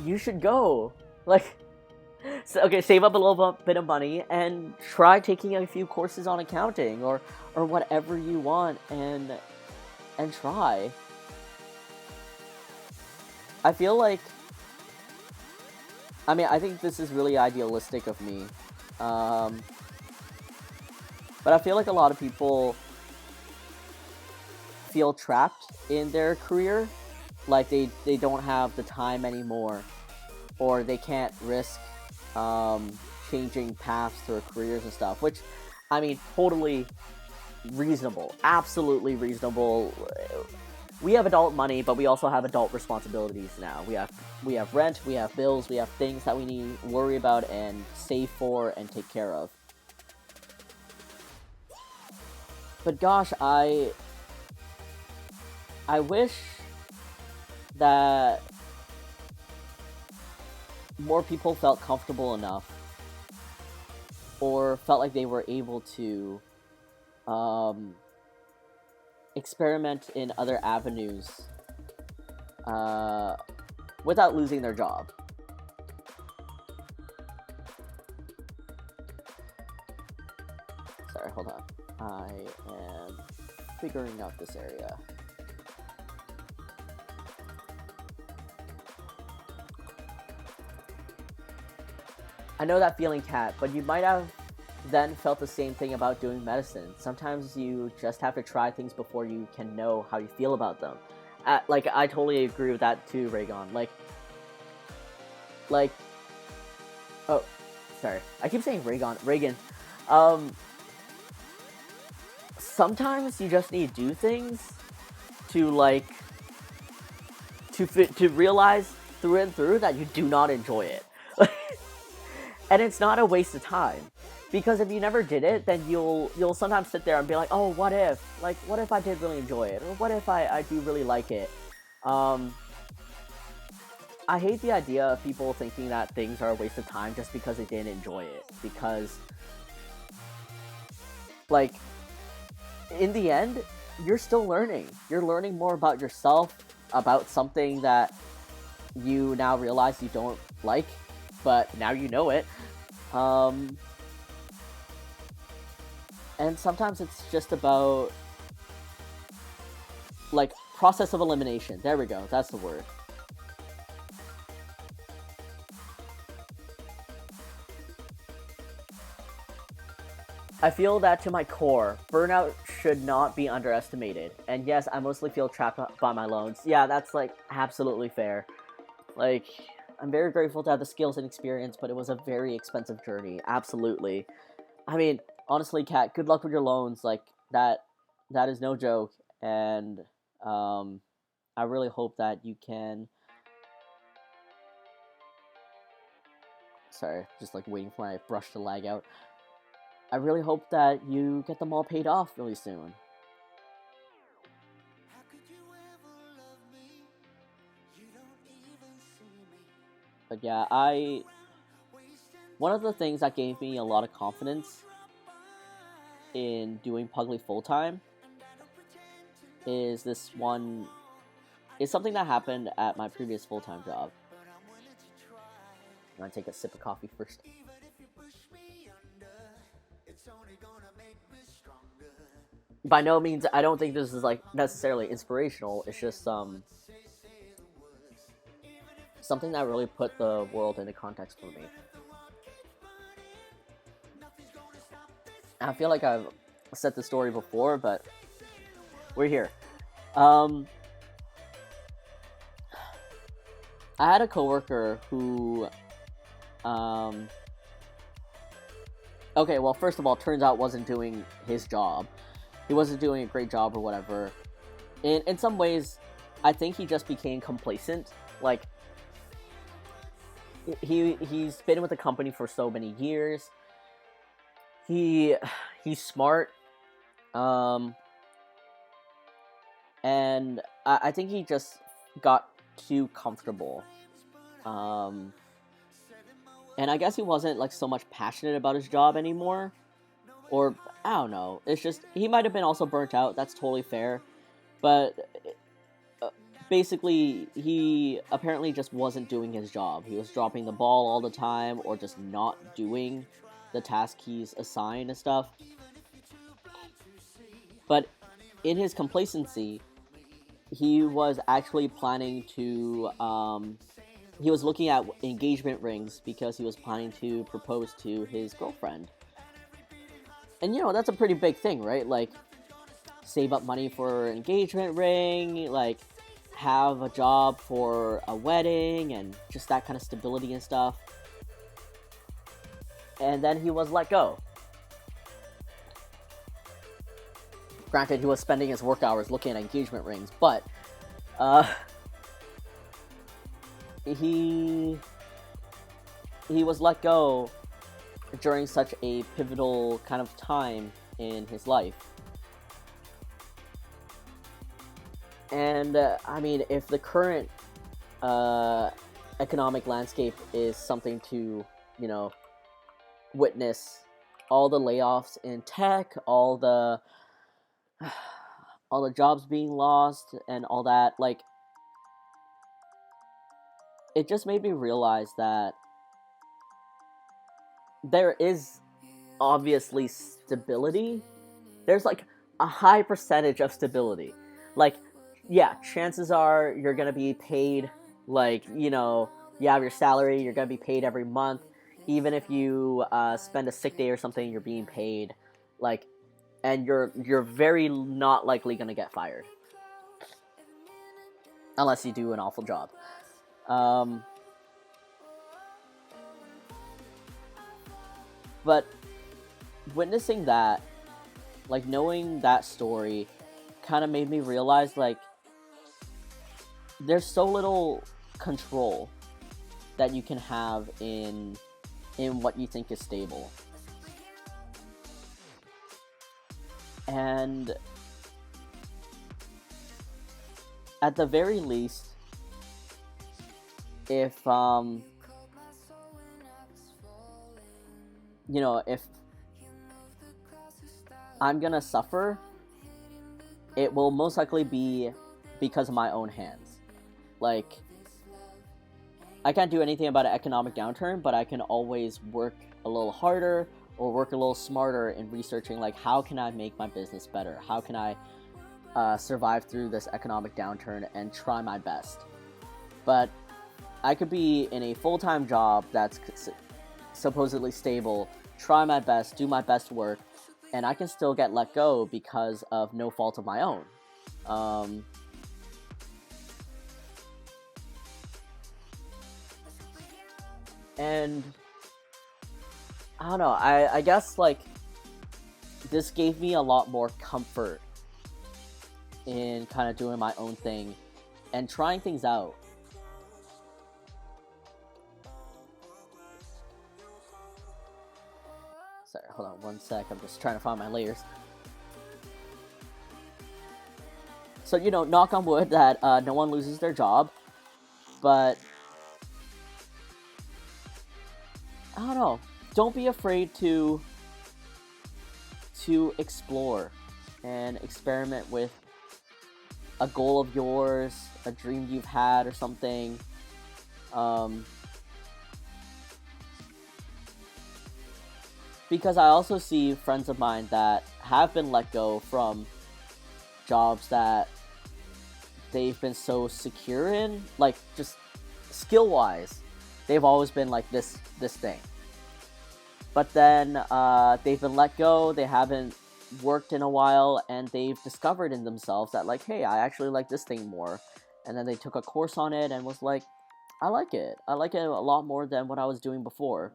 you should go, like, okay, save up a little bit of money and try taking a few courses on accounting or whatever you want, and try. I feel like, I think this is really idealistic of me, but I feel like a lot of people feel trapped in their career, like they don't have the time anymore, or they can't risk changing paths to their careers and stuff, which, totally reasonable, absolutely reasonable. We have adult money, but we also have adult responsibilities now. We have rent, we have bills, we have things that we need to worry about and save for and take care of. But gosh, I wish that more people felt comfortable enough, or felt like they were able to experiment in other avenues without losing their job. Sorry, hold on. I am figuring out this area. I know that feeling, Kat, but you might have then felt the same thing about doing medicine. Sometimes you just have to try things before you can know how you feel about them. Like, I totally agree with that too, Raygon. Like, oh, sorry. I keep saying Reagan. Sometimes you just need to do things to, like, to realize through and through that you do not enjoy it. And it's not a waste of time. Because if you never did it, then you'll sometimes sit there and be like, oh, what if? Like, what if I did really enjoy it? Or what if I do really like it? I hate the idea of people thinking that things are a waste of time just because they didn't enjoy it. Because, like, in the end, you're still learning. You're learning more about yourself, about something that you now realize you don't like, but now you know it. And sometimes it's just about, like, process of elimination. There we go. That's the word. I feel that to my core, burnout should not be underestimated. And yes, I mostly feel trapped by my loans. Yeah, that's, like, absolutely fair. Like, I'm very grateful to have the skills and experience, but it was a very expensive journey. Absolutely. Honestly, Kat, good luck with your loans. Like, that is no joke. And I really hope that you can... Sorry, just, like, waiting for my brush to lag out. I really hope that you get them all paid off really soon. But yeah, one of the things that gave me a lot of confidence in doing Puglie full-time is something that happened at my previous full-time job. I'm gonna take a sip of coffee first. By no means, I don't think this is like necessarily inspirational. It's just something that really put the world into context for me. I feel like I've said the story before, but we're here. I had a coworker who, okay, well, first of all, turns out wasn't doing his job. He wasn't doing a great job or whatever. In some ways, I think he just became complacent. Like, he's been with the company for so many years. He's smart. And I think he just got too comfortable. And I guess he wasn't like so much passionate about his job anymore. Or, I don't know. It's just, he might have been also burnt out. That's totally fair. But basically, he apparently just wasn't doing his job. He was dropping the ball all the time, or just not doing the task he's assigned and stuff. But in his complacency, he was actually planning to, he was looking at engagement rings because he was planning to propose to his girlfriend. And, you know, that's a pretty big thing, right? Like, save up money for an engagement ring, like, have a job for a wedding, and just that kind of stability and stuff. And then he was let go. Granted, he was spending his work hours looking at engagement rings, but he was let go during such a pivotal kind of time in his life. And I mean, if the current economic landscape is something to, you know, witness, all the layoffs in tech, all the jobs being lost and all that, like, it just made me realize that there is obviously stability. There's like a high percentage of stability. Like, yeah, chances are you're gonna be paid, like, you know, you have your salary, you're gonna be paid every month. Even if you spend a sick day or something, you're being paid. Like, and you're very not likely gonna get fired. Unless you do an awful job. But witnessing that, like, knowing that story, kind of made me realize, like, there's so little control that you can have in what you think is stable. And at the very least, if you know, if I'm gonna suffer, it will most likely be because of my own hands. Like, I can't do anything about an economic downturn, but I can always work a little harder or work a little smarter in researching, like, how can I make my business better? How can I survive through this economic downturn and try my best? But I could be in a full-time job that's supposedly stable, try my best, do my best work, and I can still get let go because of no fault of my own. And I don't know, I guess, like, this gave me a lot more comfort in kind of doing my own thing and trying things out. Sorry, hold on one sec, I'm just trying to find my layers. So, you know, knock on wood that no one loses their job, but I don't know, don't be afraid to explore and experiment with a goal of yours, a dream you've had or something. Because I also see friends of mine that have been let go from jobs that they've been so secure in, like just skill-wise, they've always been like this thing. But then they've been let go, they haven't worked in a while, and they've discovered in themselves that like, hey, I actually like this thing more. And then they took a course on it and was like, I like it. I like it a lot more than what I was doing before.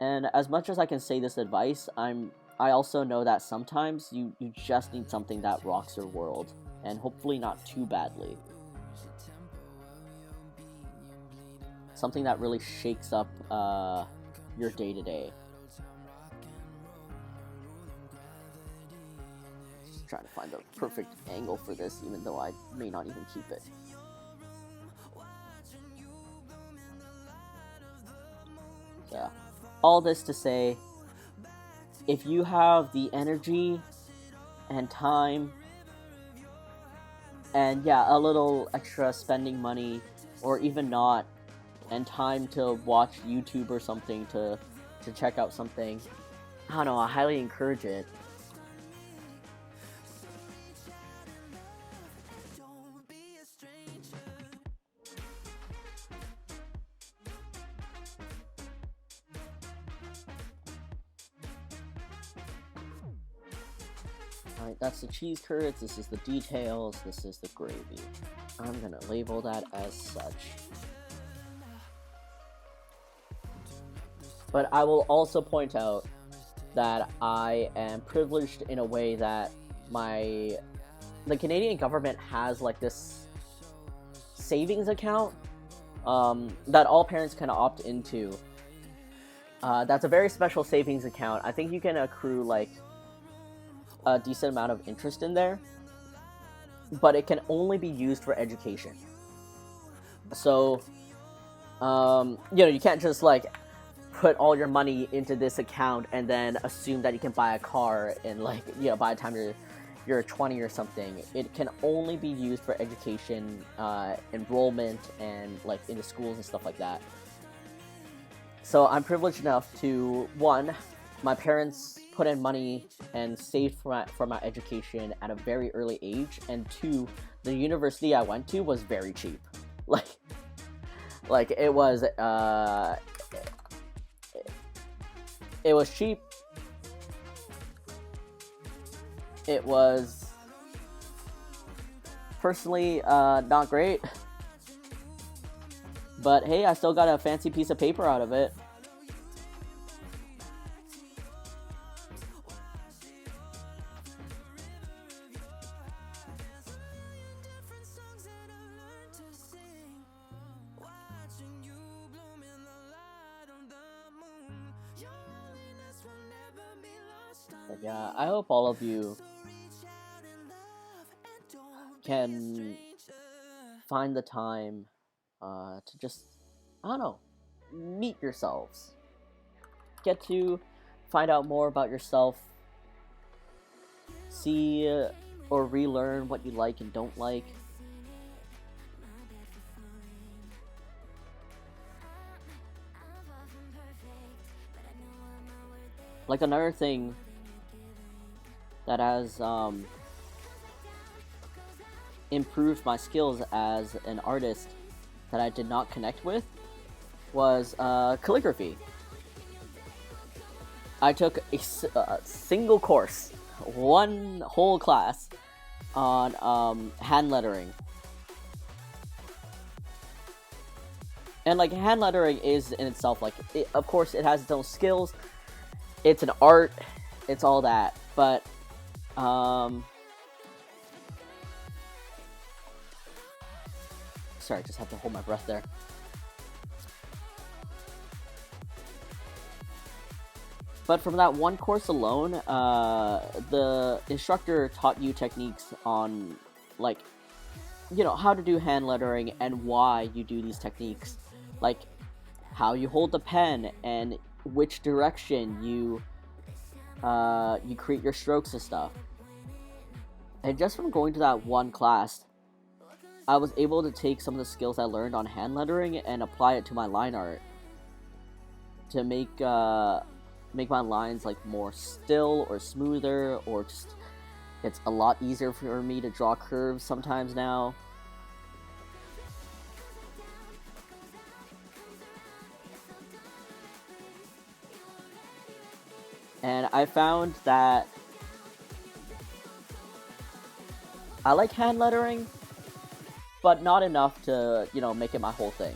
And as much as I can say this advice, I also know that sometimes you just need something that rocks your world, and hopefully not too badly. Something that really shakes up your day-to-day. Just trying to find the perfect angle for this, even though I may not even keep it. Yeah. All this to say, if you have the energy and time and yeah, a little extra spending money, or even not, and time to watch YouTube or something to check out something, I don't know, I highly encourage it. Alright, that's the cheese curds, this is the details, this is the gravy. I'm gonna label that as such. But I will also point out that I am privileged in a way that the Canadian government has like this savings account that all parents can opt into. That's a very special savings account. I think you can accrue like a decent amount of interest in there, but it can only be used for education. So, you can't just like put all your money into this account and then assume that you can buy a car in like, by the time you're 20 or something. It can only be used for education, enrollment, and like into schools and stuff like that. So I'm privileged enough to, one, my parents put in money and saved for my education at a very early age, and two, the university I went to was very cheap. Like it was cheap. It was personally not great, but hey, I still got a fancy piece of paper out of it. But yeah, I hope all of you can find the time to just, I don't know, meet yourselves. Get to find out more about yourself. See or relearn what you like and don't like. Like another thing that has improved my skills as an artist that I did not connect with was calligraphy. I took a single course, one whole class on hand lettering. And like hand lettering is in itself, like, of course it has its own skills. It's an art, it's all that, but sorry, I just have to hold my breath there. But from that one course alone, the instructor taught you techniques on, like, how to do hand lettering and why you do these techniques. Like, how you hold the pen and which direction you create your strokes and stuff. And just from going to that one class, I was able to take some of the skills I learned on hand lettering and apply it to my line art to make my lines like more still or smoother, or just it's a lot easier for me to draw curves sometimes now. And I found that I like hand lettering, but not enough to, make it my whole thing.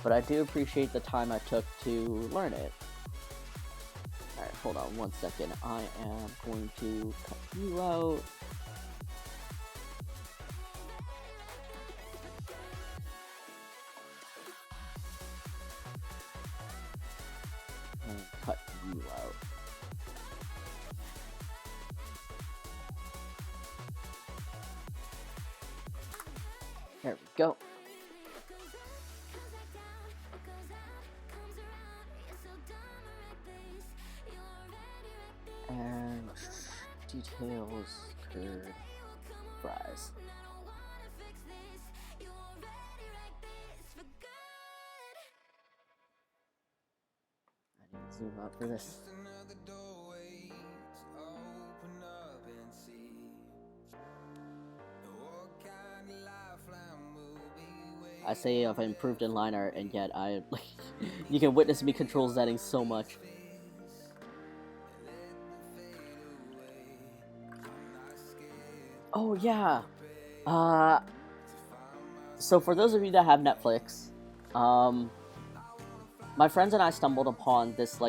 But I do appreciate the time I took to learn it. Alright, hold on 1 second. I am going to cut you out. And cut you out. There we go. And details, curd, fries. I need to zoom out for this. I say I've improved in line art, and yet you can witness me control Zetting so much. Oh yeah. So for those of you that have Netflix, my friends and I stumbled upon this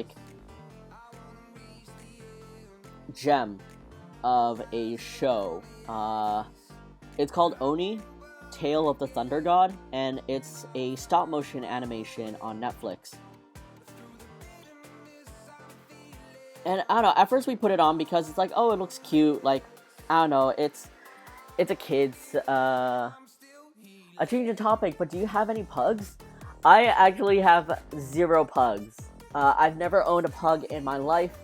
gem of a show. It's called Oni, Tale of the Thunder God, and it's a stop motion animation on Netflix. And I don't know, at first we put it on because it's like, oh, it looks cute, I don't know, it's a kid's, a change in topic, but do you have any pugs? I actually have 0 pugs. I've never owned a pug in my life,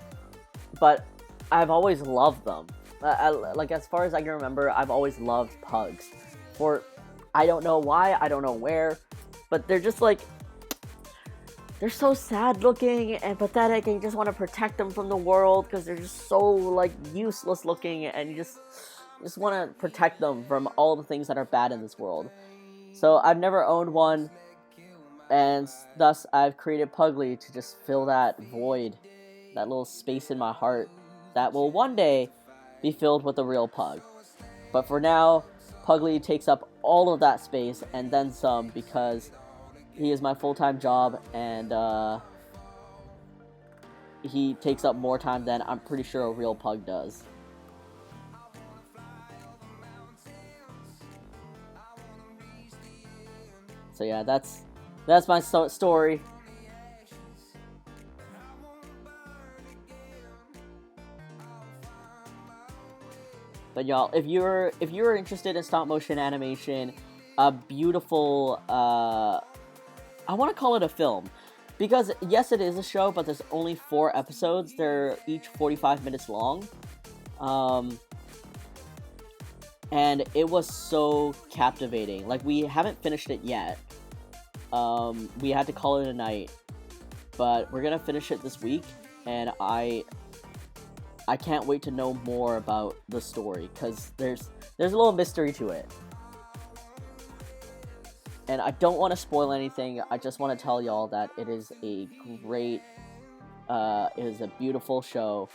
but I've always loved them. As far as I can remember, I've always loved pugs. I don't know why, I don't know where, but they're just they're so sad looking and pathetic, and you just want to protect them from the world because they're just so useless looking, and you just want to protect them from all the things that are bad in this world. So I've never owned one, and thus I've created Puglie to just fill that void, that little space in my heart that will one day be filled with a real pug. But for now, Puglie takes up all of that space and then some, because he is my full-time job, and he takes up more time than I'm pretty sure a real pug does. So yeah, that's my story. But y'all, if you're interested in stop motion animation, a beautiful, I want to call it a film, because yes, it is a show, but there's only 4 episodes. They're each 45 minutes long. And it was so captivating. We haven't finished it yet. We had to call it a night, but we're gonna finish it this week, and I can't wait to know more about the story, because there's a little mystery to it. And I don't want to spoil anything. I just want to tell y'all that it is a great, it is a beautiful show.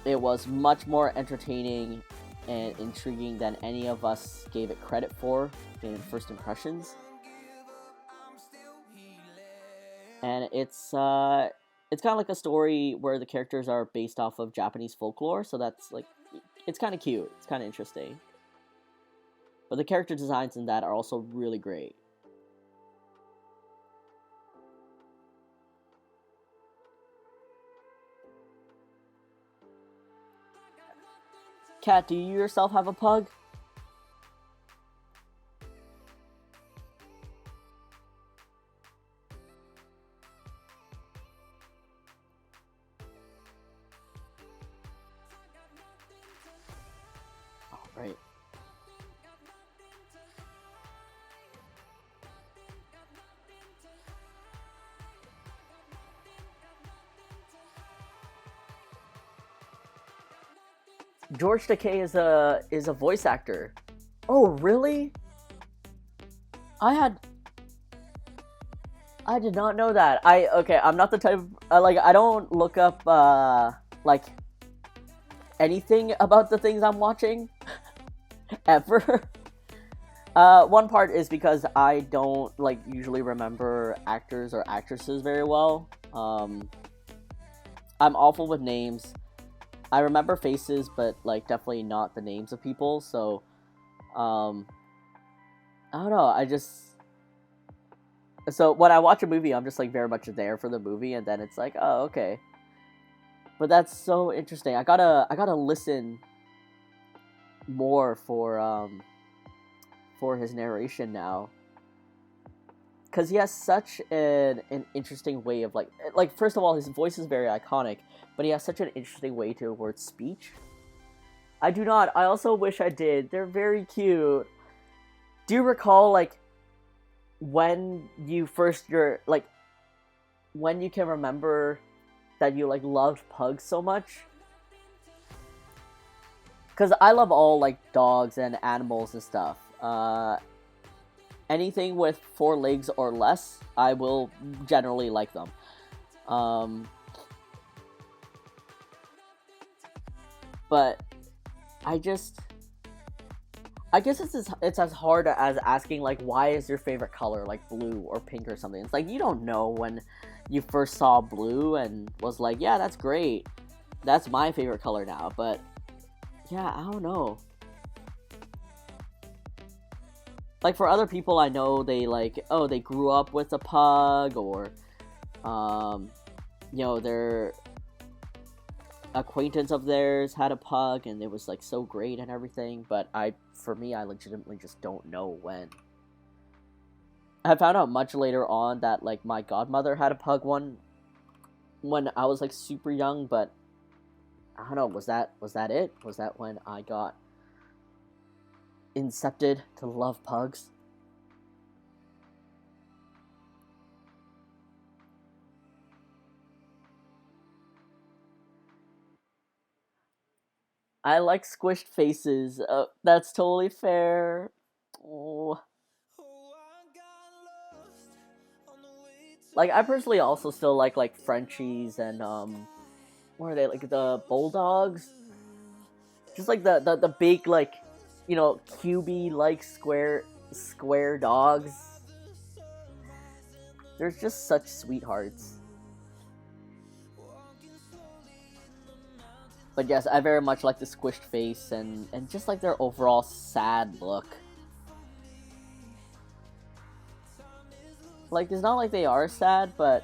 It was much more entertaining and intriguing than any of us gave it credit for in first impressions. And it's kind of like a story where the characters are based off of Japanese folklore, so that's it's kind of cute. It's kind of interesting. But the character designs in that are also really great. Kat, do you yourself have a pug? Right. George Takei is a voice actor. Oh, really? I had I did not know that. I'm not the type of, like, I don't look up like anything about the things I'm watching ever. One part is because I don't like usually remember actors or actresses very well. I'm awful with names. I remember faces, but like definitely not the names of people. So, I don't know. So when I watch a movie, I'm just like very much there for the movie, and then it's like, oh, okay. But that's so interesting. I gotta listen more for his narration now, because he has such an interesting way of like first of all, his voice is very iconic, but he has such an interesting way to word speech. I do not. I also wish I did. They're very cute. Do you recall like when you when you can remember that you like loved pugs so much? Because I love all like dogs and animals and stuff. Anything with 4 legs or less, I will generally like them. But I guess it's as hard as asking like, why is your favorite color like blue or pink or something. It's like you don't know when you first saw blue and was like, yeah, that's great, that's my favorite color now. But yeah, I don't know. Like for other people I know, they like, oh, they grew up with a pug, or their acquaintance of theirs had a pug and it was like so great and everything. But for me, I legitimately just don't know when. I found out much later on that like my godmother had a pug one when I was like super young, but I don't know, was that it? Was that when I got incepted to love pugs? I like squished faces. That's totally fair. Oh. Like I personally also still like Frenchies and what are they, like the bulldogs? Just like the big like, cubey like square dogs. They're just such sweethearts. But yes, I very much like the squished face and just like their overall sad look. Like, it's not like they are sad, but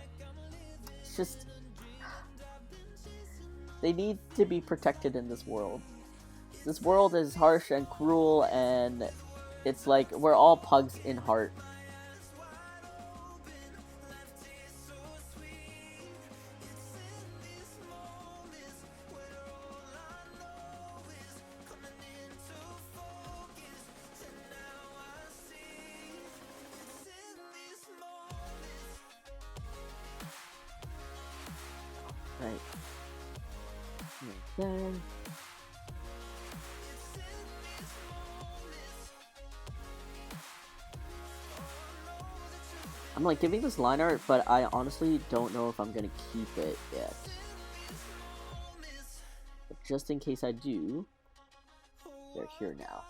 it's just, they need to be protected in this world. This world is harsh and cruel, and it's like we're all pugs in heart. Right. There. I'm like giving this line art, but I honestly don't know if I'm gonna keep it yet. But just in case I do, they're here now.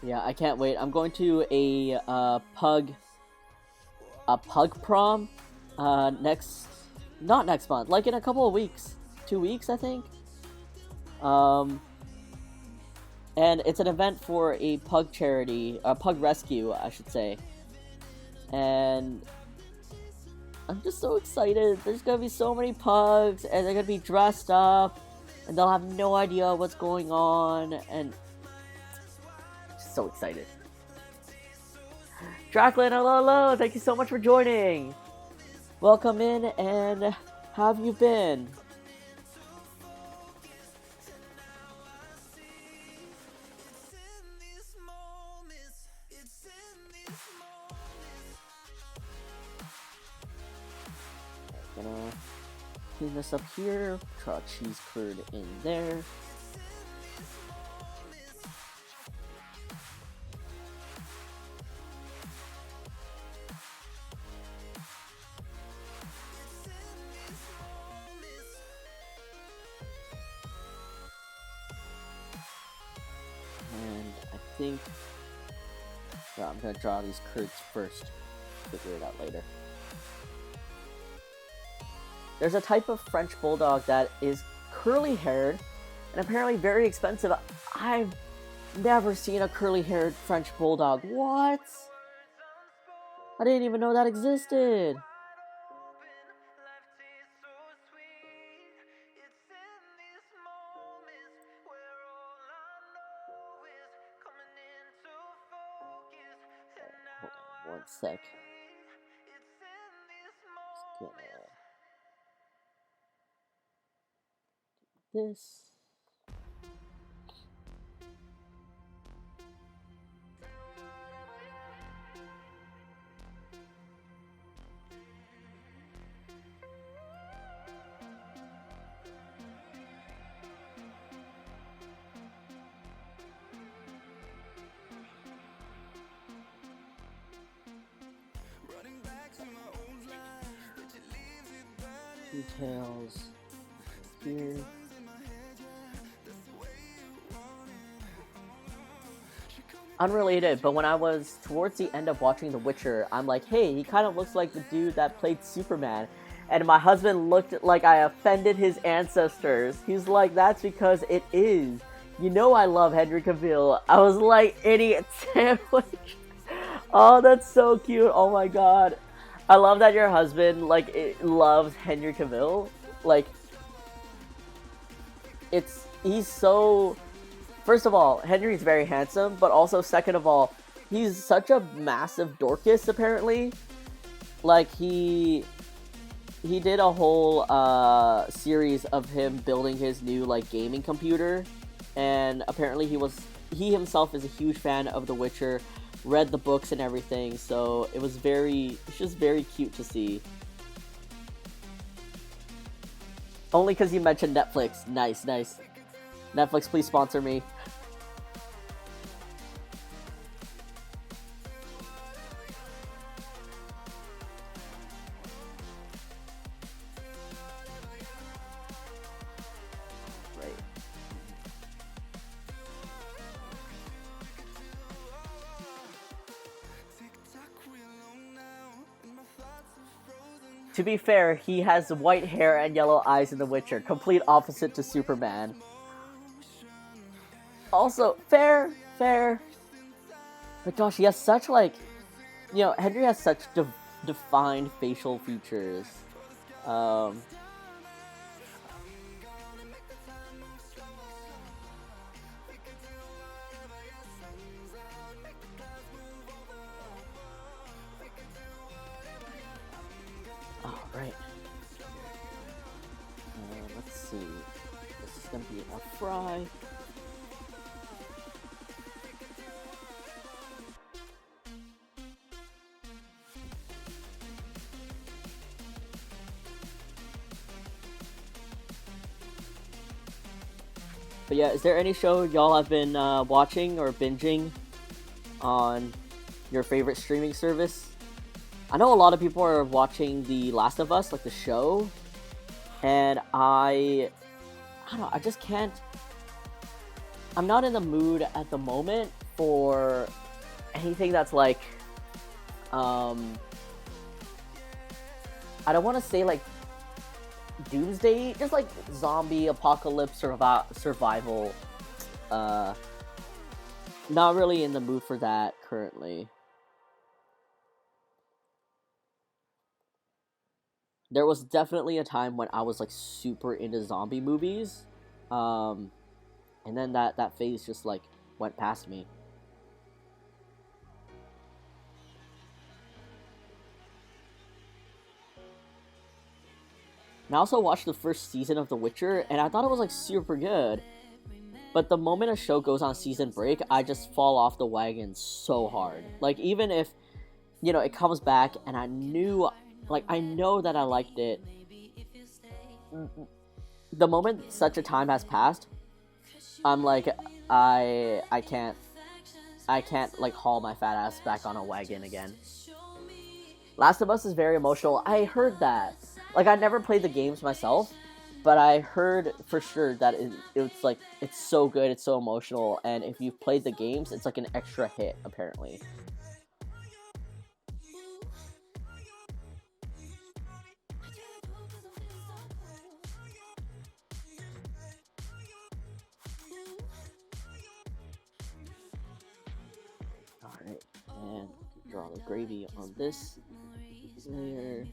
Yeah, I can't wait. I'm going to a pug prom not next month, like in a couple of weeks. 2 weeks, I think. And it's an event for a pug charity, a pug rescue, I should say. And I'm just so excited. There's gonna be so many pugs, and they're gonna be dressed up, and they'll have no idea what's going on, and so excited. Jacqueline, hello, thank you so much for joining. Welcome in, and how have you been? Gonna clean this up here. Try cheese curd in there. And I think I'm gonna draw these curds first. Figure it out later. There's a type of French bulldog that is curly-haired and apparently very expensive. I've never seen a curly-haired French bulldog. What? I didn't even know that existed. Hold on one sec. Just gonna do this. Details here. Unrelated, but when I was towards the end of watching The Witcher, I'm like, hey, he kind of looks like the dude that played Superman. And my husband looked like I offended his ancestors. He's like, that's because it is. You know I love Henry Cavill. I was like, idiot sandwich. Oh, that's so cute. Oh my god. I love that your husband, like, loves Henry Cavill. Like, he's so... First of all, Henry's very handsome, but also, second of all, he's such a massive Dorcas, apparently. Like, he did a whole series of him building his new, like, gaming computer. And apparently he himself is a huge fan of The Witcher, read the books and everything, so it's just very cute to see. Only because you mentioned Netflix. Nice. Netflix, please sponsor me. Right. To be fair, he has white hair and yellow eyes in The Witcher, complete opposite to Superman. Also, fair. But gosh, he has such, like, you know, Henry has such defined facial features. Right. Let's see. This is gonna be a fry. But yeah, is there any show y'all have been watching or binging on your favorite streaming service? I know a lot of people are watching The Last of Us, like the show, and I don't know, I just can't, I'm not in the mood at the moment for anything that's like, I don't want to say like doomsday, just like zombie apocalypse survival. Not really in the mood for that currently. There was definitely a time when I was like super into zombie movies, and then that phase just like went past me. And I also watched the first season of The Witcher, and I thought it was like super good. But the moment a show goes on season break, I just fall off the wagon so hard. Like, even if, you know, it comes back and I know that I liked it, the moment such a time has passed, I'm like, I can't like haul my fat ass back on a wagon again. Last of Us is very emotional. I heard that. Like, I never played the games myself, but I heard for sure that it's like, it's so good, it's so emotional, and if you've played the games, it's like an extra hit, apparently. Alright, and draw the gravy on this layer.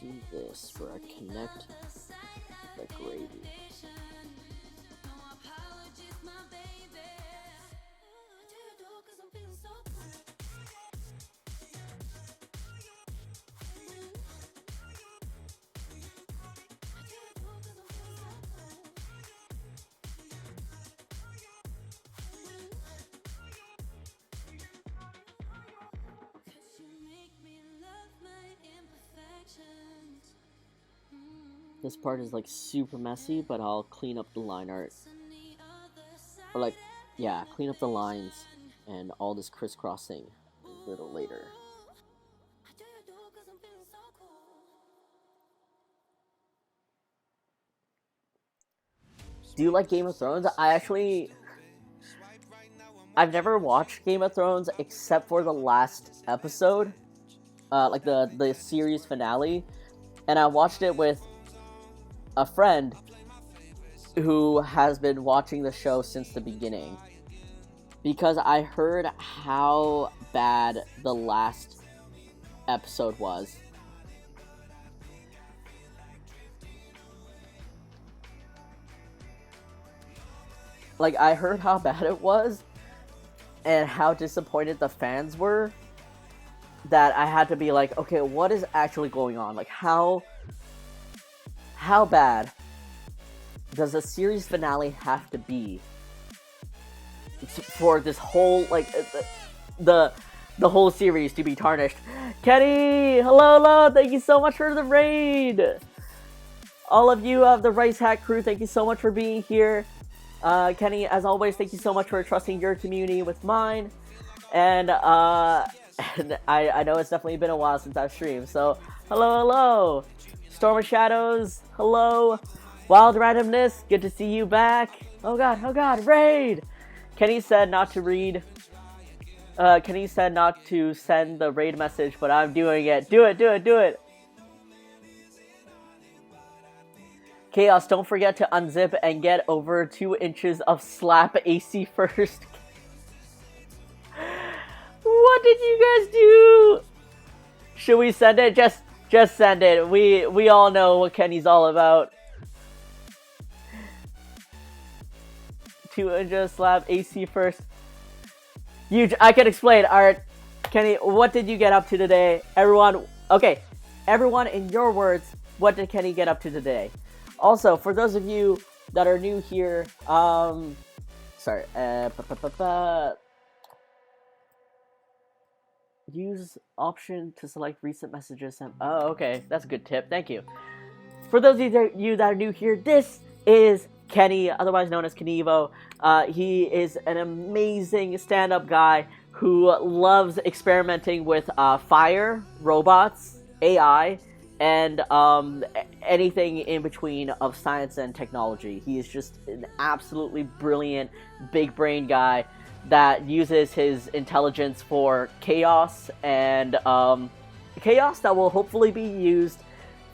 Do this where I connect the gravy. This part is like super messy, but I'll clean up the line art. Or like, yeah, clean up the lines and all this crisscrossing a little later. Do you like Game of Thrones? I've never watched Game of Thrones except for the last episode, like the series finale, and I watched it with a friend who has been watching the show since the beginning, because I heard how bad the last episode was. Like, I heard how bad it was and how disappointed the fans were, that I had to be like, okay, what is actually going on? Like, how bad does a series finale have to be for this whole, like, the whole series to be tarnished? Kenny, hello, thank you so much for the raid. All of you of the Rice Hat crew, thank you so much for being here. Kenny, as always, thank you so much for trusting your community with mine. And I know it's definitely been a while since I've streamed, so hello. Storm of Shadows, hello. Wild Randomness, good to see you back. Oh god, raid! Kenny said not to read. Kenny said not to send the raid message, but I'm doing it. Do it. Chaos, don't forget to unzip and get over 2 inches of slap AC first. What did you guys do? Should we send it? Just send it. We all know what Kenny's all about. 2 inches slap AC first. Huge. I can explain. Alright, Kenny, what did you get up to today? Everyone, in your words, what did Kenny get up to today? Also, for those of you that are new here, use option to select recent messages. Oh, okay, that's a good tip. Thank you. For those of you that are new here, this is Kenny, otherwise known as Kenevo. He is an amazing stand-up guy who loves experimenting with fire, robots, AI, and anything in between of science and technology. He is just an absolutely brilliant, big brain guy that uses his intelligence for chaos, and chaos that will hopefully be used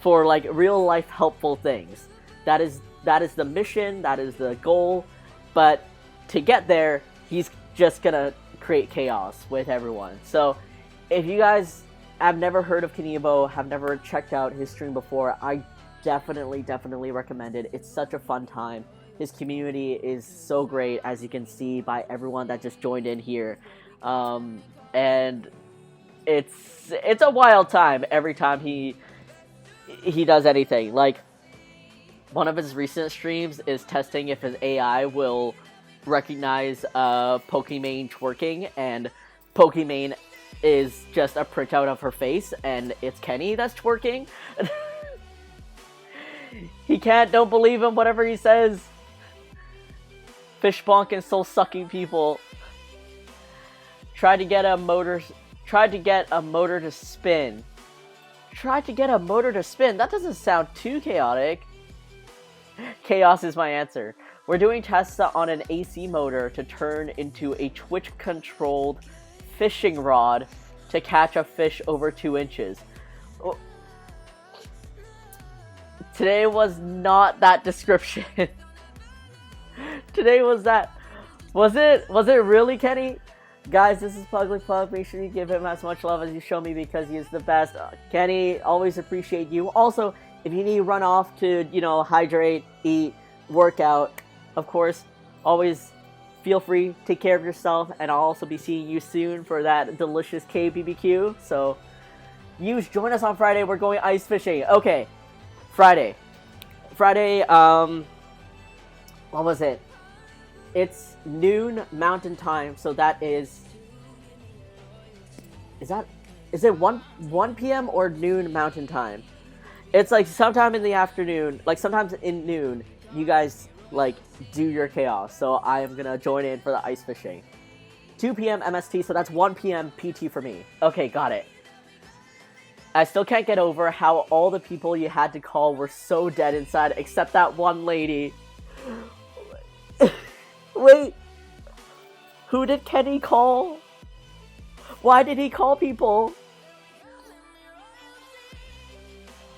for like real life helpful things. That is the mission, that is the goal, but to get there, he's just gonna create chaos with everyone. So if you guys have never heard of Kanibo, have never checked out his stream before, I definitely recommend it. It's such a fun time. His community is so great, as you can see by everyone that just joined in here. And it's a wild time every time he does anything. Like, one of his recent streams is testing if his AI will recognize Pokimane twerking, and Pokimane is just a printout of her face, and it's Kenny that's twerking. He don't believe him, whatever he says. Fish bonking, soul sucking people. Tried to get a motor to spin. Tried to get a motor to spin? That doesn't sound too chaotic. Chaos is my answer. We're doing tests on an AC motor to turn into a Twitch-controlled fishing rod to catch a fish over 2 inches. Oh. Today was not that description. Today was that. Was it really, Kenny? Guys, this is Puglie Pug. Make sure you give him as much love as you show me, because he is the best. Kenny, always appreciate you. Also, if you need to run off to, hydrate, eat, workout, of course, always feel free. Take care of yourself, and I'll also be seeing you soon for that delicious KBBQ. So, join us on Friday. We're going ice fishing. Okay, Friday, what was it? It's noon Mountain Time, so that is it 1 p.m. or noon Mountain Time? It's like sometime in the afternoon, like sometimes in noon, you guys like do your chaos. So I am gonna join in for the ice fishing. 2 p.m. MST, so that's 1 p.m. PT for me. Okay, got it. I still can't get over how all the people you had to call were so dead inside, except that one lady. Wait, who did Kenny call? Why did he call people?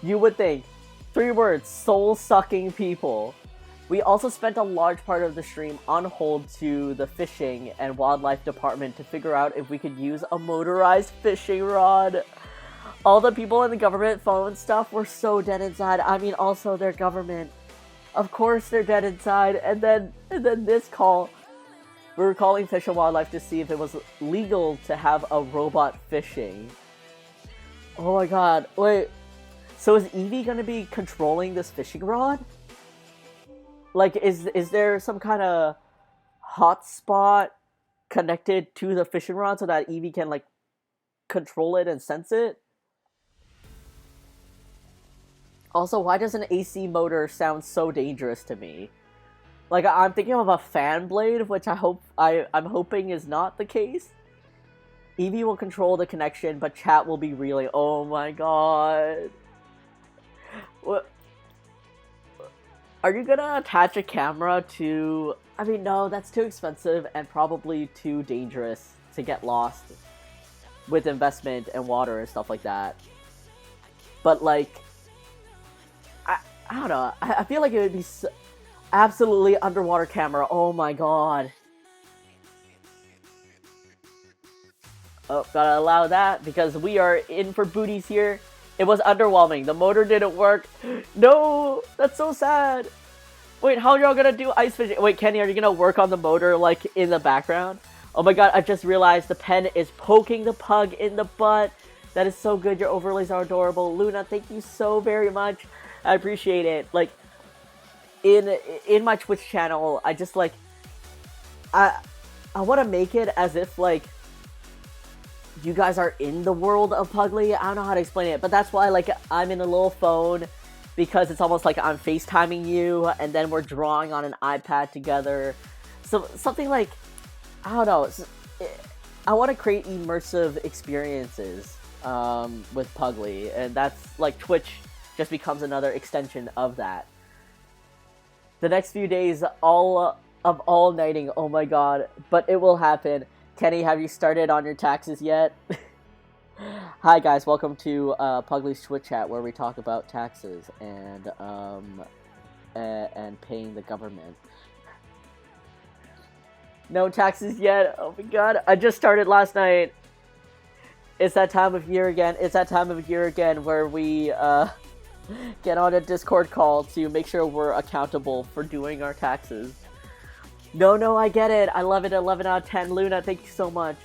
You would think. 3 words, soul-sucking people. We also spent a large part of the stream on hold to the fishing and wildlife department to figure out if we could use a motorized fishing rod. All the people in the government phone stuff were so dead inside. I mean, also their government. Of course they're dead inside. And then this call. We were calling Fish and Wildlife to see if it was legal to have a robot fishing. Oh my god. Wait. So is Eevee gonna be controlling this fishing rod? Like, is there some kind of hotspot connected to the fishing rod so that Eevee can, like, control it and sense it? Also, why does an AC motor sound so dangerous to me? Like, I'm thinking of a fan blade, which I'm hoping is not the case. Eevee will control the connection, but chat will be reeling. Oh my god. What? Are you gonna attach a camera to... I mean, no, that's too expensive and probably too dangerous to get lost with investment and water and stuff like that. But, like... I don't know. I feel like it would be... absolutely underwater camera. Oh my god. Oh, gotta allow that because we are in for booties here. It was underwhelming. The motor didn't work. No, that's so sad. Wait, how are y'all gonna do ice fishing? Wait, Kenny, are you gonna work on the motor like in the background? Oh my god, I just realized the pen is poking the pug in the butt. That is so good. Your overlays are adorable. Luna, thank you so very much. I appreciate it. Like, in my Twitch channel, I just like I want to make it as if like you guys are in the world of Puglie. I don't know how to explain it, but that's why like I'm in a little phone, because it's almost like I'm FaceTiming you and then we're drawing on an iPad together. So something like, I don't know, I want to create immersive experiences with Puglie, and that's like Twitch just becomes another extension of that. The next few days, all nighting, oh my god, but it will happen. Kenny, have you started on your taxes yet? Hi guys, welcome to Puglie's Twitch chat, where we talk about taxes and paying the government. No taxes yet? Oh my god, I just started last night. It's that time of year again. It's that time of year again where we get on a Discord call to make sure we're accountable for doing our taxes. No, I get it. I love it. 11 out of 10. Luna, thank you so much.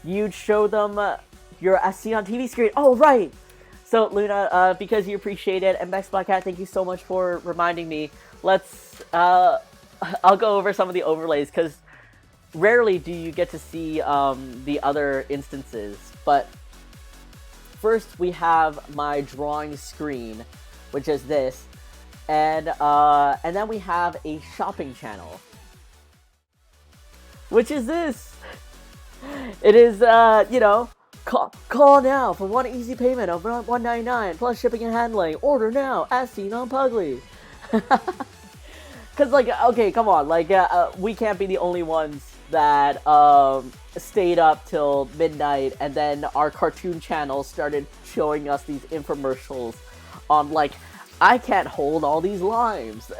You'd show them your SC on TV screen. Oh, right. So, Luna, because you appreciate it, and Max Black Cat, thank you so much for reminding me. Let's, I'll go over some of the overlays, because rarely do you get to see the other instances. But first, we have my drawing screen, which is this, and then we have a shopping channel, which is this. It is, you know, call now for one easy payment of $1.99 plus shipping and handling. Order now, as seen on Puglie. Cause like, okay, come on, like, we can't be the only ones that stayed up till midnight, and then our cartoon channel started showing us these infomercials on, like, I can't hold all these limes.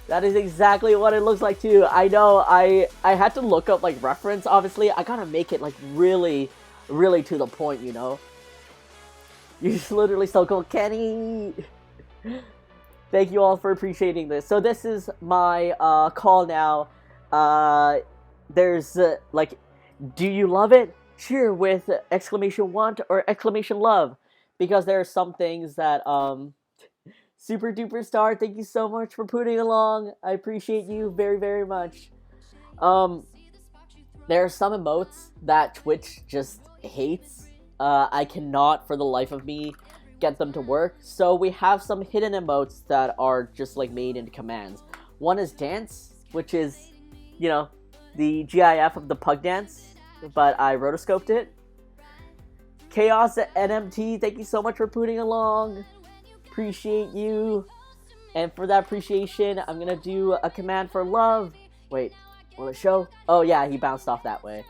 That is exactly what it looks like too. I know, I had to look up, like, reference, obviously. I gotta make it, like, really, really to the point, you know? You're just literally so cool, Kenny! Thank you all for appreciating this. So this is my call now. There's, like, do you love it? Cheer with exclamation want or exclamation love. Because there are some things that, Super Duper Star, thank you so much for putting along. I appreciate you very, very much. There are some emotes that Twitch just hates. I cannot, for the life of me, get them to work. So we have some hidden emotes that are just, like, made into commands. One is dance, which is, you know, the GIF of the pug dance, but I rotoscoped it. Chaos NMT, thank you so much for putting along. Appreciate you. And for that appreciation, I'm gonna do a command for love. Wait, will it show? Oh yeah, he bounced off that way.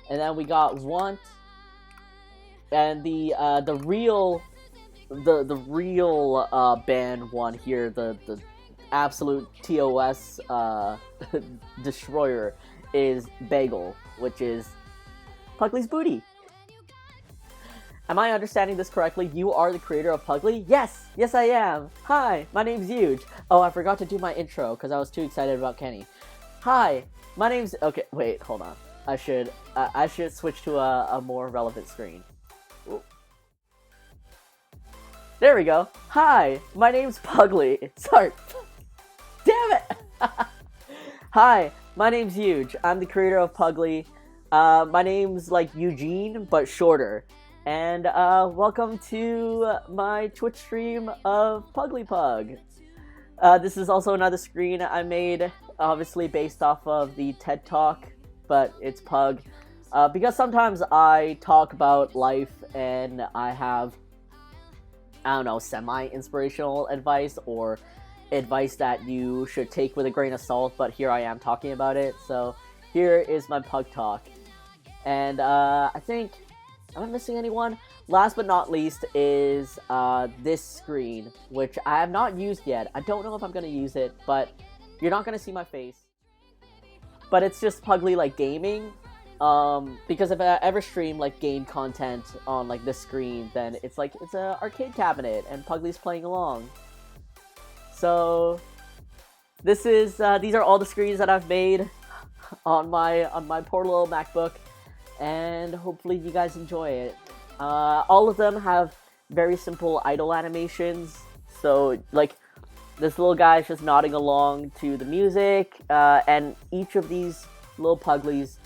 And then we got want. And the real band one here, the absolute TOS destroyer, is Bagel, which is Puglie's booty. Am I understanding this correctly? You are the creator of Puglie? Yes! Yes, I am! Hi, my name's Huge. Oh, I forgot to do my intro, because I was too excited about Kenny. Hi, my name's... Okay, wait, hold on. I should switch to a more relevant screen. Ooh. There we go. Hi, my name's Puglie. Sorry. Damn it! Hi, my name's Huge. I'm the creator of Puglie. My name's like Eugene, but shorter. And welcome to my Twitch stream of Puglie Pug. This is also another screen I made, obviously based off of the TED Talk, but it's Pug. Because sometimes I talk about life and I have, I don't know, semi-inspirational advice or advice that you should take with a grain of salt, but here I am talking about it. So here is my Pug Talk. And I think... Am I missing anyone? Last but not least is this screen, which I have not used yet. I don't know if I'm going to use it, but you're not going to see my face. But it's just Puglie, like, gaming. Because if I ever stream, like, game content on, like, this screen, then it's like, it's an arcade cabinet, and Puglie's playing along. So, this is, these are all the screens that I've made on my poor little MacBook. And hopefully you guys enjoy it. All of them have very simple idle animations. So, like, this little guy is just nodding along to the music. And each of these little Puglies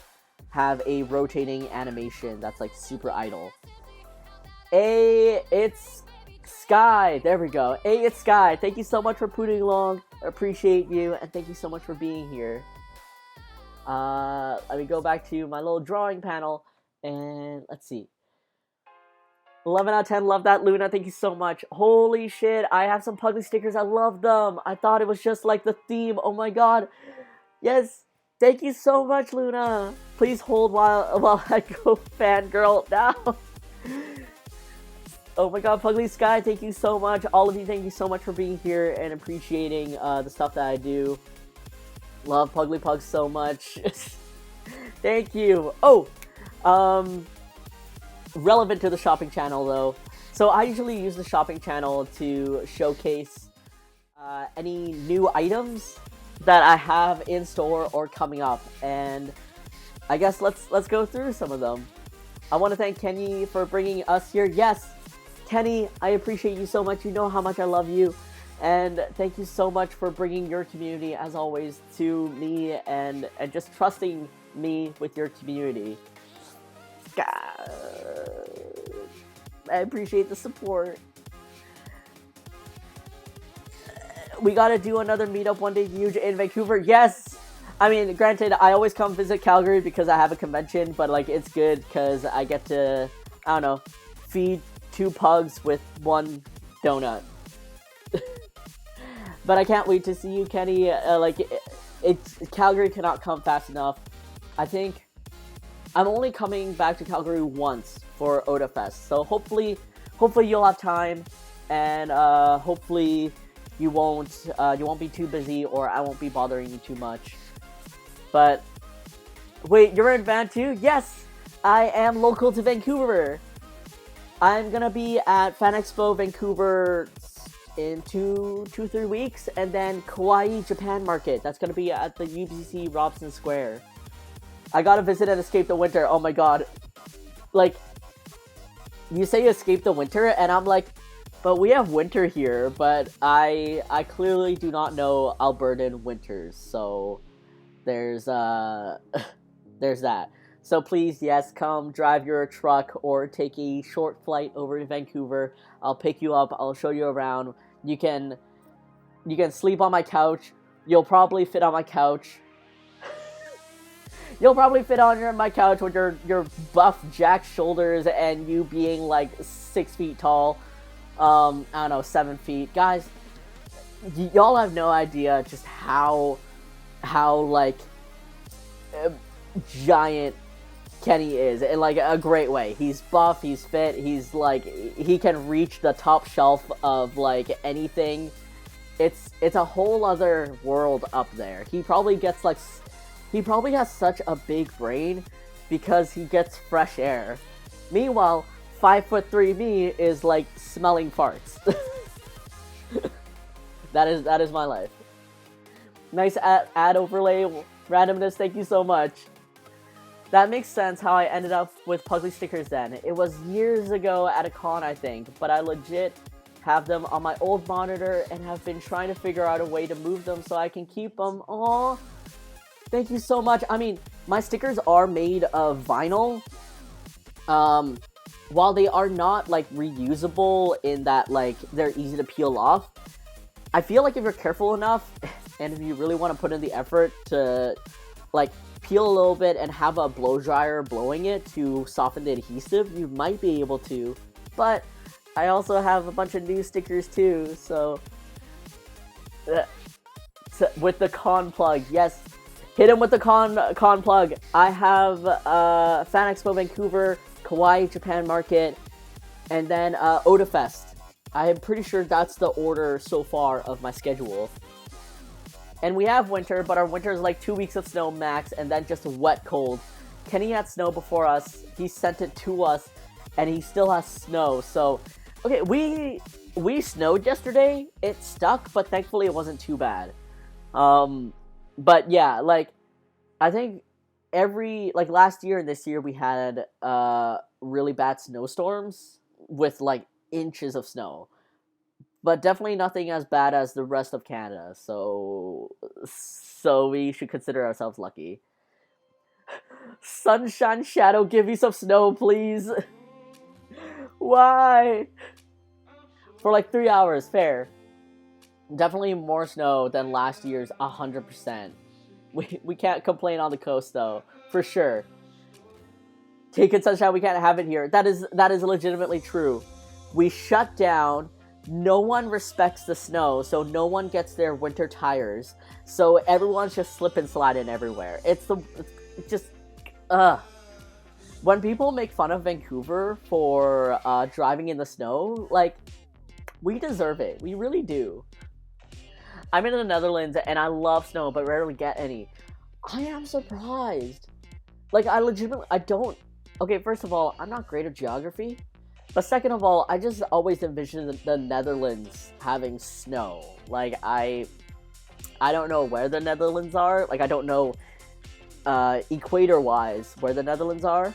have a rotating animation that's, like, super idle. Hey, it's Sky. There we go. Hey, it's Sky. Thank you so much for putting along. I appreciate you. And thank you so much for being here. Let me go back to my little drawing panel, and let's see. 11 out of 10, love that, Luna, thank you so much. Holy shit, I have some Puglie stickers, I love them. I thought it was just like the theme, oh my god. Yes, thank you so much, Luna. Please hold while I go fangirl now. Oh my god, Puglie Sky, thank you so much. All of you, thank you so much for being here and appreciating the stuff that I do. Love Puglie Pug so much. Thank you. Oh, relevant to the shopping channel though. So I usually use the shopping channel to showcase any new items that I have in store or coming up, and I guess let's go through some of them. I want to thank Kenny for bringing us here. Yes, Kenny, I appreciate you so much. You know how much I love you, and thank you so much for bringing your community, as always, to me and just trusting me with your community. God, I appreciate the support. We gotta do another meetup one day, huge in Vancouver. Yes! I mean, granted, I always come visit Calgary because I have a convention, but like it's good because I get to, I don't know, feed 2 pugs with 1 donut. But I can't wait to see you, Kenny. Calgary cannot come fast enough. I think I'm only coming back to Calgary once for Oda Fest, so hopefully you'll have time, and hopefully you won't be too busy, or I won't be bothering you too much. But wait, you're in Van too? Yes, I am local to Vancouver. I'm gonna be at Fan Expo Vancouver in 2-3 weeks, and then Kawaii Japan Market. That's gonna be at the UBC Robson Square. I gotta visit and escape the winter. Oh my god. Like, you say escape the winter, and I'm like, but we have winter here, but I clearly do not know Albertan winters, so there's there's that. So please, yes, come drive your truck or take a short flight over to Vancouver. I'll pick you up, I'll show you around. You can sleep on my couch. You'll probably fit on my couch. You'll probably fit on my couch with your buff jacked shoulders and you being like 6 feet tall. I don't know, 7 feet. Guys, y'all have no idea just how like giant Kenny is, in like a great way. He's buff, he's fit, he's like, he can reach the top shelf of like anything. It's a whole other world up there. He probably has such a big brain because he gets fresh air. Meanwhile, 5'3" me is like smelling farts. That is my life. Nice ad overlay, randomness, thank you so much. That makes sense how I ended up with Puglie stickers then. It was years ago at a con, I think, but I legit have them on my old monitor and have been trying to figure out a way to move them so I can keep them. Aww. Thank you so much. I mean, my stickers are made of vinyl. While they are not like reusable in that like they're easy to peel off, I feel like if you're careful enough and if you really want to put in the effort to like peel a little bit and have a blow dryer blowing it to soften the adhesive, you might be able to. But I also have a bunch of new stickers too, so with the con plug, yes. Hit him with the con plug. I have Fan Expo Vancouver, Kawaii Japan Market, and then Oda Fest. I am pretty sure that's the order so far of my schedule. And we have winter, but our winter is like 2 weeks of snow max, and then just wet cold. Kenny had snow before us. He sent it to us, and he still has snow. So, okay, we snowed yesterday. It stuck, but thankfully it wasn't too bad. But yeah, like, I think like last year and this year we had really bad snowstorms with like inches of snow, but definitely nothing as bad as the rest of Canada, so we should consider ourselves lucky. Sunshine Shadow, give me some snow, please. Why? For like 3 hours, fair. Definitely more snow than last year's 100%. We can't complain on the coast though, for sure. Take it sunshine, we can't have it here. That is legitimately true. We shut down. No one respects the snow, so no one gets their winter tires. So everyone's just slip and sliding everywhere. It's just when people make fun of Vancouver for driving in the snow, like, we deserve it. We really do. I'm in the Netherlands and I love snow, but rarely get any. I am surprised. Like, I don't Okay, first of all, I'm not great at geography. But second of all, I just always envisioned the Netherlands having snow. Like, I don't know where the Netherlands are. Like, I don't know equator-wise where the Netherlands are.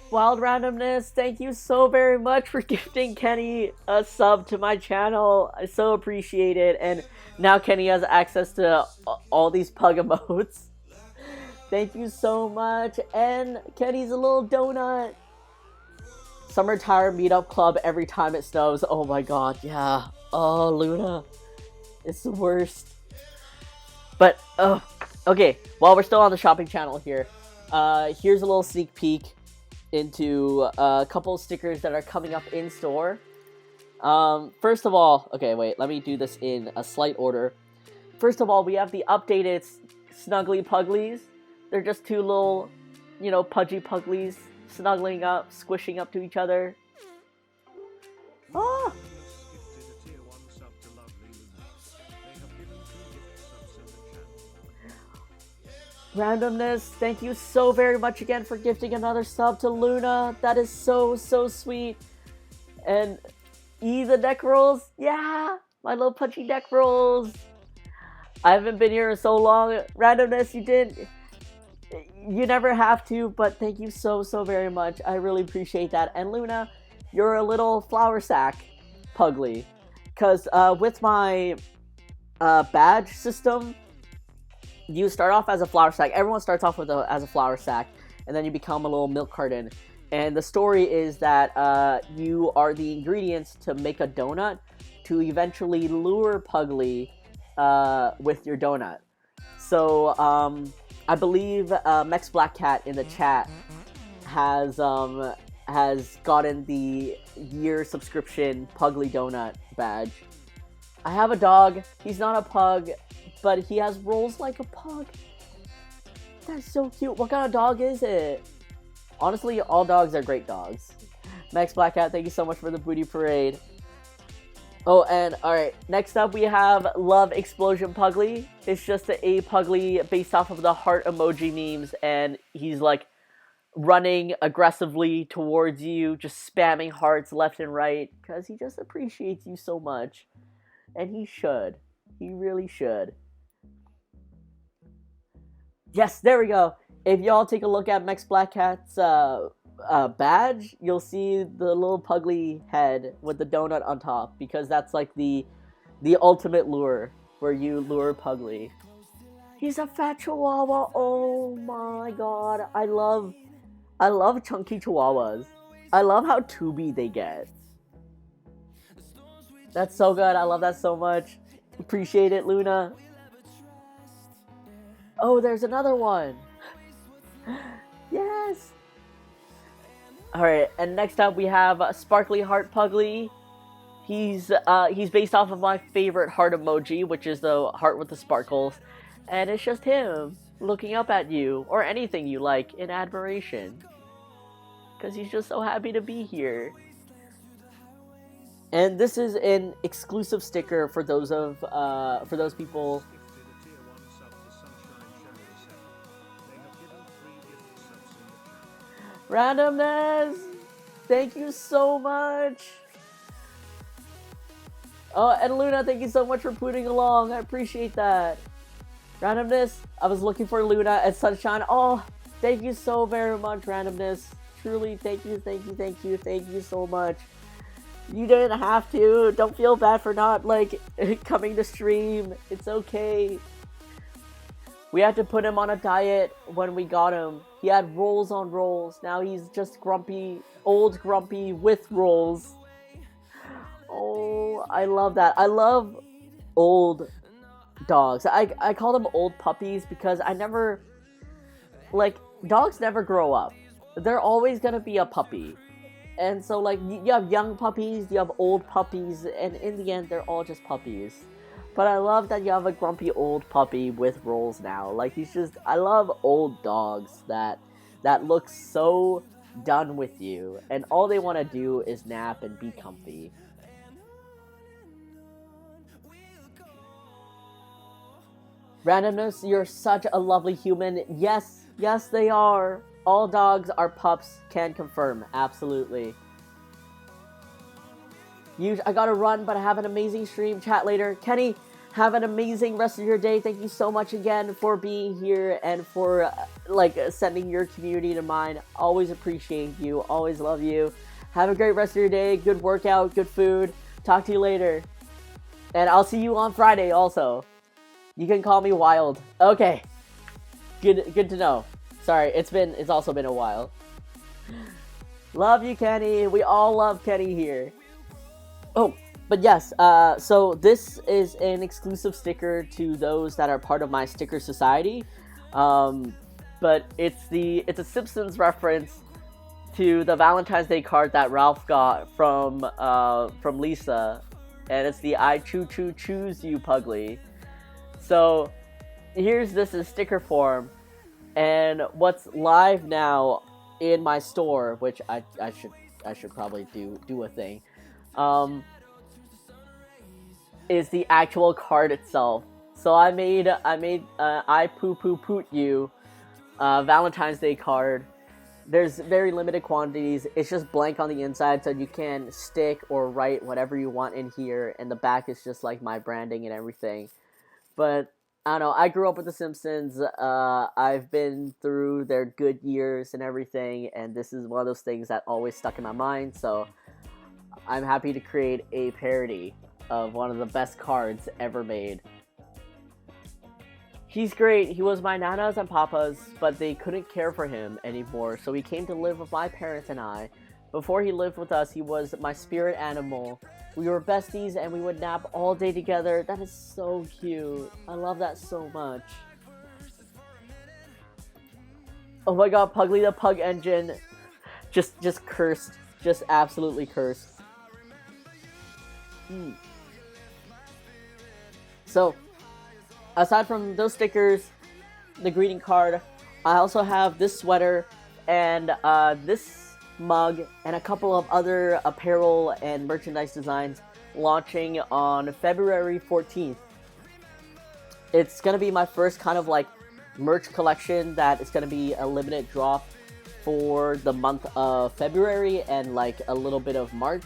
Wild Randomness, thank you so very much for gifting Kenny a sub to my channel. I so appreciate it. And now Kenny has access to all these pug emotes. Thank you so much. And Kenny's a little donut. Summer Tire Meetup Club every time it snows. Oh my god, yeah. Oh, Luna. It's the worst. But, oh, okay. While we're still on the shopping channel here, here's a little sneak peek into a couple of stickers that are coming up in store. First of all, okay, wait, let me do this in a slight order. First of all, we have the updated Snuggly Puglies. They're just two little, you know, pudgy Puglies snuggling up, squishing up to each other. Ah! Randomness, thank you so very much again for gifting another sub to Luna. That is so, so sweet. And the deck rolls. Yeah, my little punchy deck rolls. I haven't been here in so long. Randomness, you never have to, but thank you so, so very much. I really appreciate that. And Luna, you're a little flour sack Puglie. Because with my badge system, you start off as a flour sack. Everyone starts off with as a flour sack, and then you become a little milk carton. And the story is that you are the ingredients to make a donut to eventually lure Puglie with your donut. So I believe Mex Black Cat in the chat has gotten the year subscription Puglie donut badge. I have a dog. He's not a pug, but he has rolls like a pug. That's so cute. What kind of dog is it? Honestly, all dogs are great dogs. Max Black Cat, thank you so much for the booty parade. Oh, and alright, next up we have Love Explosion Puglie. It's just a Puglie based off of the heart emoji memes, and he's like running aggressively towards you, just spamming hearts left and right, because he just appreciates you so much. And he should. He really should. Yes, there we go. If y'all take a look at Mex Black Cat's badge, you'll see the little Puglie head with the donut on top, because that's like the ultimate lure, where you lure Puglie. He's a fat chihuahua. Oh my god. I love chunky chihuahuas. I love how tubby they get. That's so good. I love that so much. Appreciate it, Luna. Oh, there's another one. Yes. Alright, and next up we have Sparkly Heart Puglie. He's based off of my favorite heart emoji, which is the heart with the sparkles. And it's just him looking up at you, or anything you like, in admiration. Because he's just so happy to be here. And this is an exclusive sticker for those people. Randomness, thank you so much. Oh, and Luna, thank you so much for putting along. I appreciate that. Randomness, I was looking for Luna at Sunshine. Oh, thank you so very much, Randomness. Truly, thank you so much. You didn't have to. Don't feel bad for not, like, coming to stream. It's okay. We had to put him on a diet when we got him. He had rolls on rolls. Now he's just grumpy, old grumpy with rolls. Oh, I love that. I love old dogs. I call them old puppies because I never, like, dogs never grow up. They're always gonna be a puppy. And so, like, you have young puppies, you have old puppies, and in the end, they're all just puppies. But I love that you have a grumpy old puppy with rolls now. Like, he's just, I love old dogs that look so done with you, and all they want to do is nap and be comfy. Randomness, you're such a lovely human. Yes, yes they are. All dogs are pups, can confirm. Absolutely. I gotta run, but I have an amazing stream. Chat later. Kenny, have an amazing rest of your day. Thank you so much again for being here and for sending your community to mine. Always appreciate you. Always love you. Have a great rest of your day. Good workout, good food. Talk to you later. And I'll see you on Friday also. You can call me Wild. Okay. Good to know. Sorry, it's also been a while. Love you, Kenny. We all love Kenny here. Oh, but yes, so this is an exclusive sticker to those that are part of my sticker society. But it's a Simpsons reference to the Valentine's Day card that Ralph got from Lisa, and it's the "I choose you, Puglie." So this in sticker form, and what's live now in my store, which I should probably do a thing. Is the actual card itself. So I made I poot you Valentine's Day card. There's very limited quantities. It's just blank on the inside, so you can stick or write whatever you want in here, and the back is just like my branding and everything. But I don't know, I grew up with The Simpsons. I've been through their good years and everything, and this is one of those things that always stuck in my mind, so I'm happy to create a parody of one of the best cards ever made. He's great. He was my nana's and papa's, but they couldn't care for him anymore, so he came to live with my parents and I. Before he lived with us, he was my spirit animal. We were besties and we would nap all day together. That is so cute. I love that so much. Oh my god, Puglie the Pug Engine. Just cursed. Just absolutely cursed. So, aside from those stickers, the greeting card, I also have this sweater and this mug and a couple of other apparel and merchandise designs launching on February 14th. It's going to be my first kind of merch collection that is going to be a limited drop for the month of February and a little bit of March.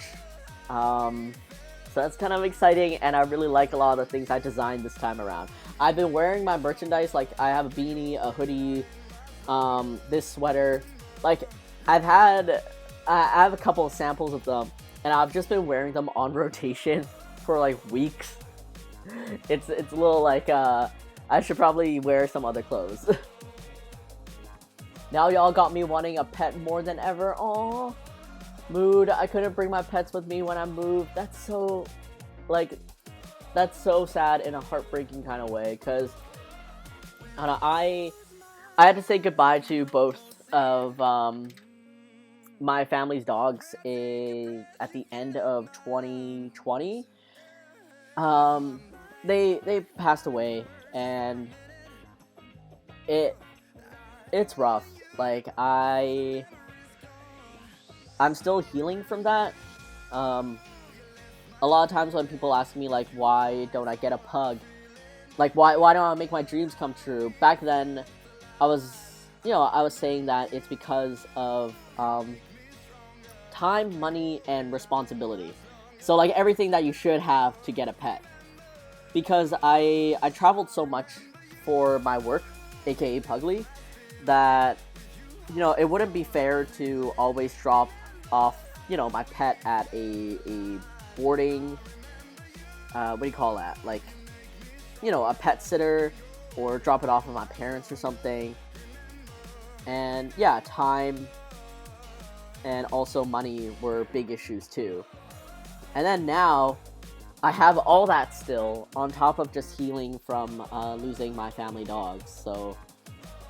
So that's kind of exciting, and I really like a lot of the things I designed this time around. I've been wearing my merchandise, I have a beanie, a hoodie, this sweater. I have a couple of samples of them, and I've just been wearing them on rotation for weeks. It's a little I should probably wear some other clothes. Now y'all got me wanting a pet more than ever. Aww. Mood, I couldn't bring my pets with me when I moved. That's so sad in a heartbreaking kind of way, because I had to say goodbye to both of my family's dogs at the end of 2020. They passed away, and it's rough. I'm still healing from that. A lot of times when people ask me why don't I get a pug, why don't I make my dreams come true? Back then, I was saying that it's because of time, money, and responsibility. So everything that you should have to get a pet. Because I traveled so much for my work, aka Puglie, that it wouldn't be fair to always drop off my pet at a boarding, what do you call that, a pet sitter, or drop it off with my parents or something. And yeah, time and also money were big issues too. And then now I have all that still on top of just healing from losing my family dogs. So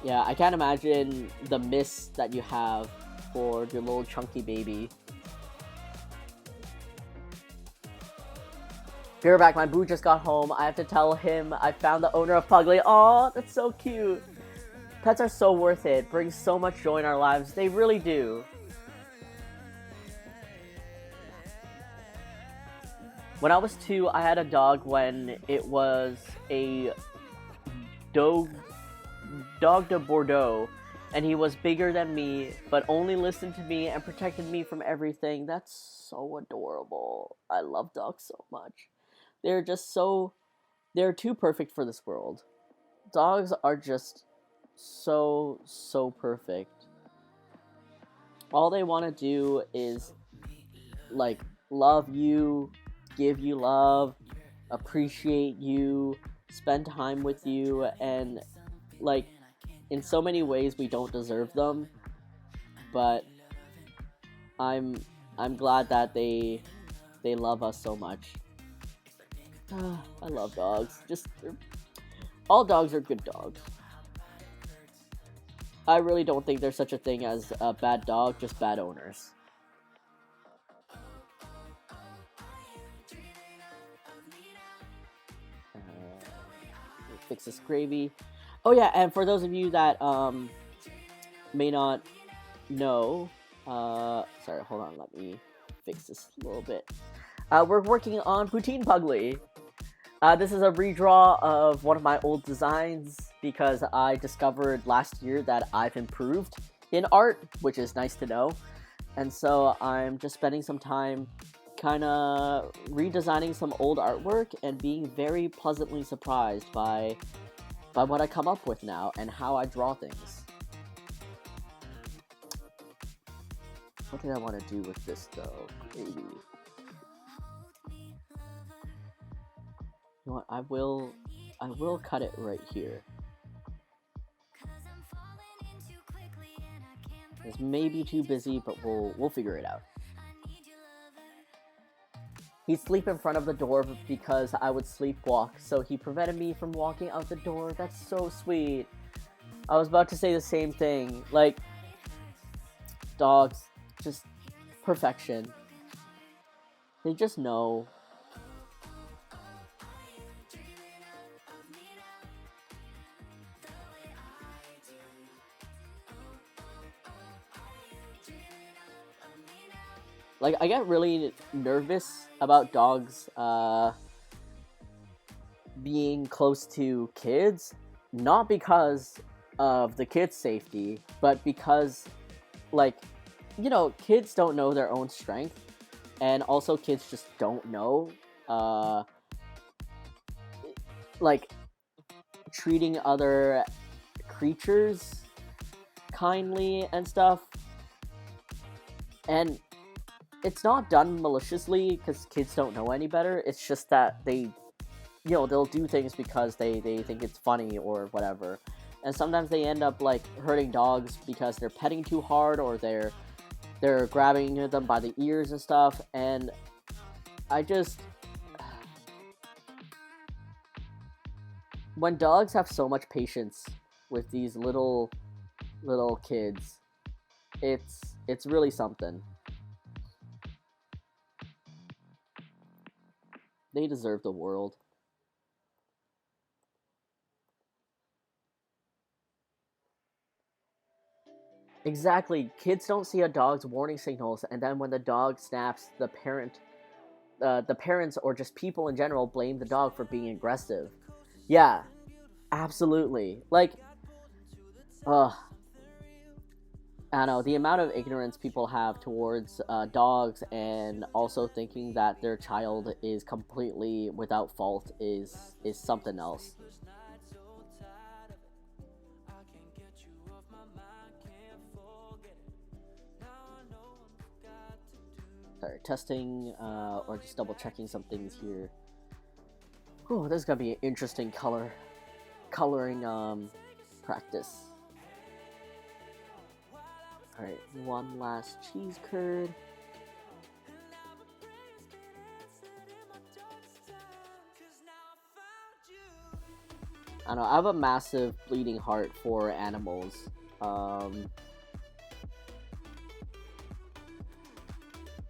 yeah, I can't imagine the miss that you have for your little chunky baby. Be right back, my boo just got home. I have to tell him I found the owner of Puglie. Aw, that's so cute. Pets are so worth it. Bring so much joy in our lives. They really do. When I was 2, I had a dog when it was a dog dog de Bordeaux, and he was bigger than me, but only listened to me and protected me from everything. That's so adorable. I love dogs so much. They're just so they're too perfect for this world. Dogs are just so perfect. All they want to do is like love you, give you love, appreciate you, spend time with you, and like in so many ways we don't deserve them, but I'm I'm glad that they love us so much. I love dogs. Just all dogs are good dogs. I really don't think there's such a thing as a bad dog, just bad owners. Fix this gravy. Oh yeah, and for those of you that may not know, sorry, hold on, let me fix this a little bit. We're working on Poutine Puglie. This is a redraw of one of my old designs because I discovered last year that I've improved in art, which is nice to know. And so I'm just spending some time kind of redesigning some old artwork and being very pleasantly surprised by what I come up with now and how I draw things. What did I want to do with this though? Maybe. You know what? I will cut it right here. It's maybe too busy, but we'll figure it out. He'd sleep in front of the door because I would sleepwalk, so he prevented me from walking out the door. That's so sweet. I was about to say the same thing. Like, dogs, just perfection. They just know. Like, I get really nervous about dogs being close to kids, not because of the kids' safety, but because, like, you know, kids don't know their own strength, and also kids just don't know, like, treating other creatures kindly and stuff, and it's not done maliciously because kids don't know any better. It's just that they, you know, they'll do things because they think it's funny or whatever. And sometimes they end up like hurting dogs because they're petting too hard or they're grabbing them by the ears and stuff. And I just, when dogs have so much patience with these little kids, it's really something. They deserve the world. Exactly. Kids don't see a dog's warning signals, and then when the dog snaps, the parents or just people in general blame the dog for being aggressive. Yeah, absolutely. Like, I don't know, the amount of ignorance people have towards dogs and also thinking that their child is completely without fault is something else. Sorry, testing or just double checking some things here. Oh, this is gonna be an interesting coloring practice. Alright, one last cheese curd. I don't know, I have a massive bleeding heart for animals.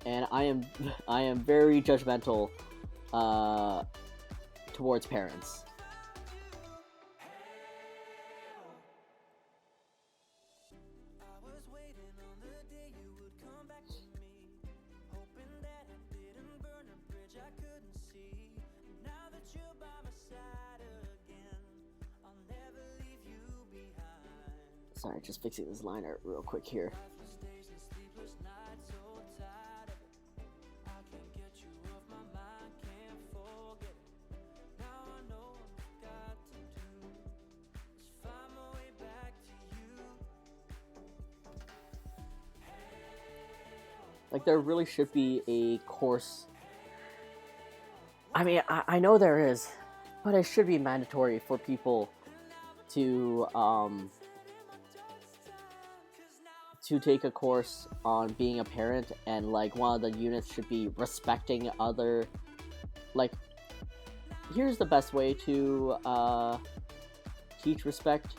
And I am very judgmental towards parents. Sorry, just fixing this liner real quick here. Like, there really should be a course. I mean, I know there is, but it should be mandatory for people to take a course on being a parent, and like one of the units should be respecting other, like, here's the best way to teach respect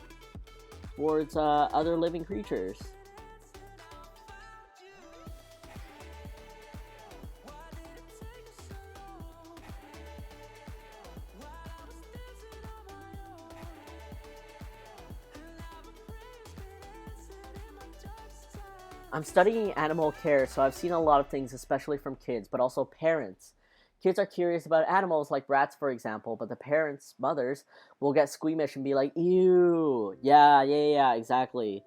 towards other living creatures. I'm studying animal care, so I've seen a lot of things, especially from kids, but also parents. Kids are curious about animals like rats, for example, but the parents, mothers, will get squeamish and be like, ew, yeah, exactly.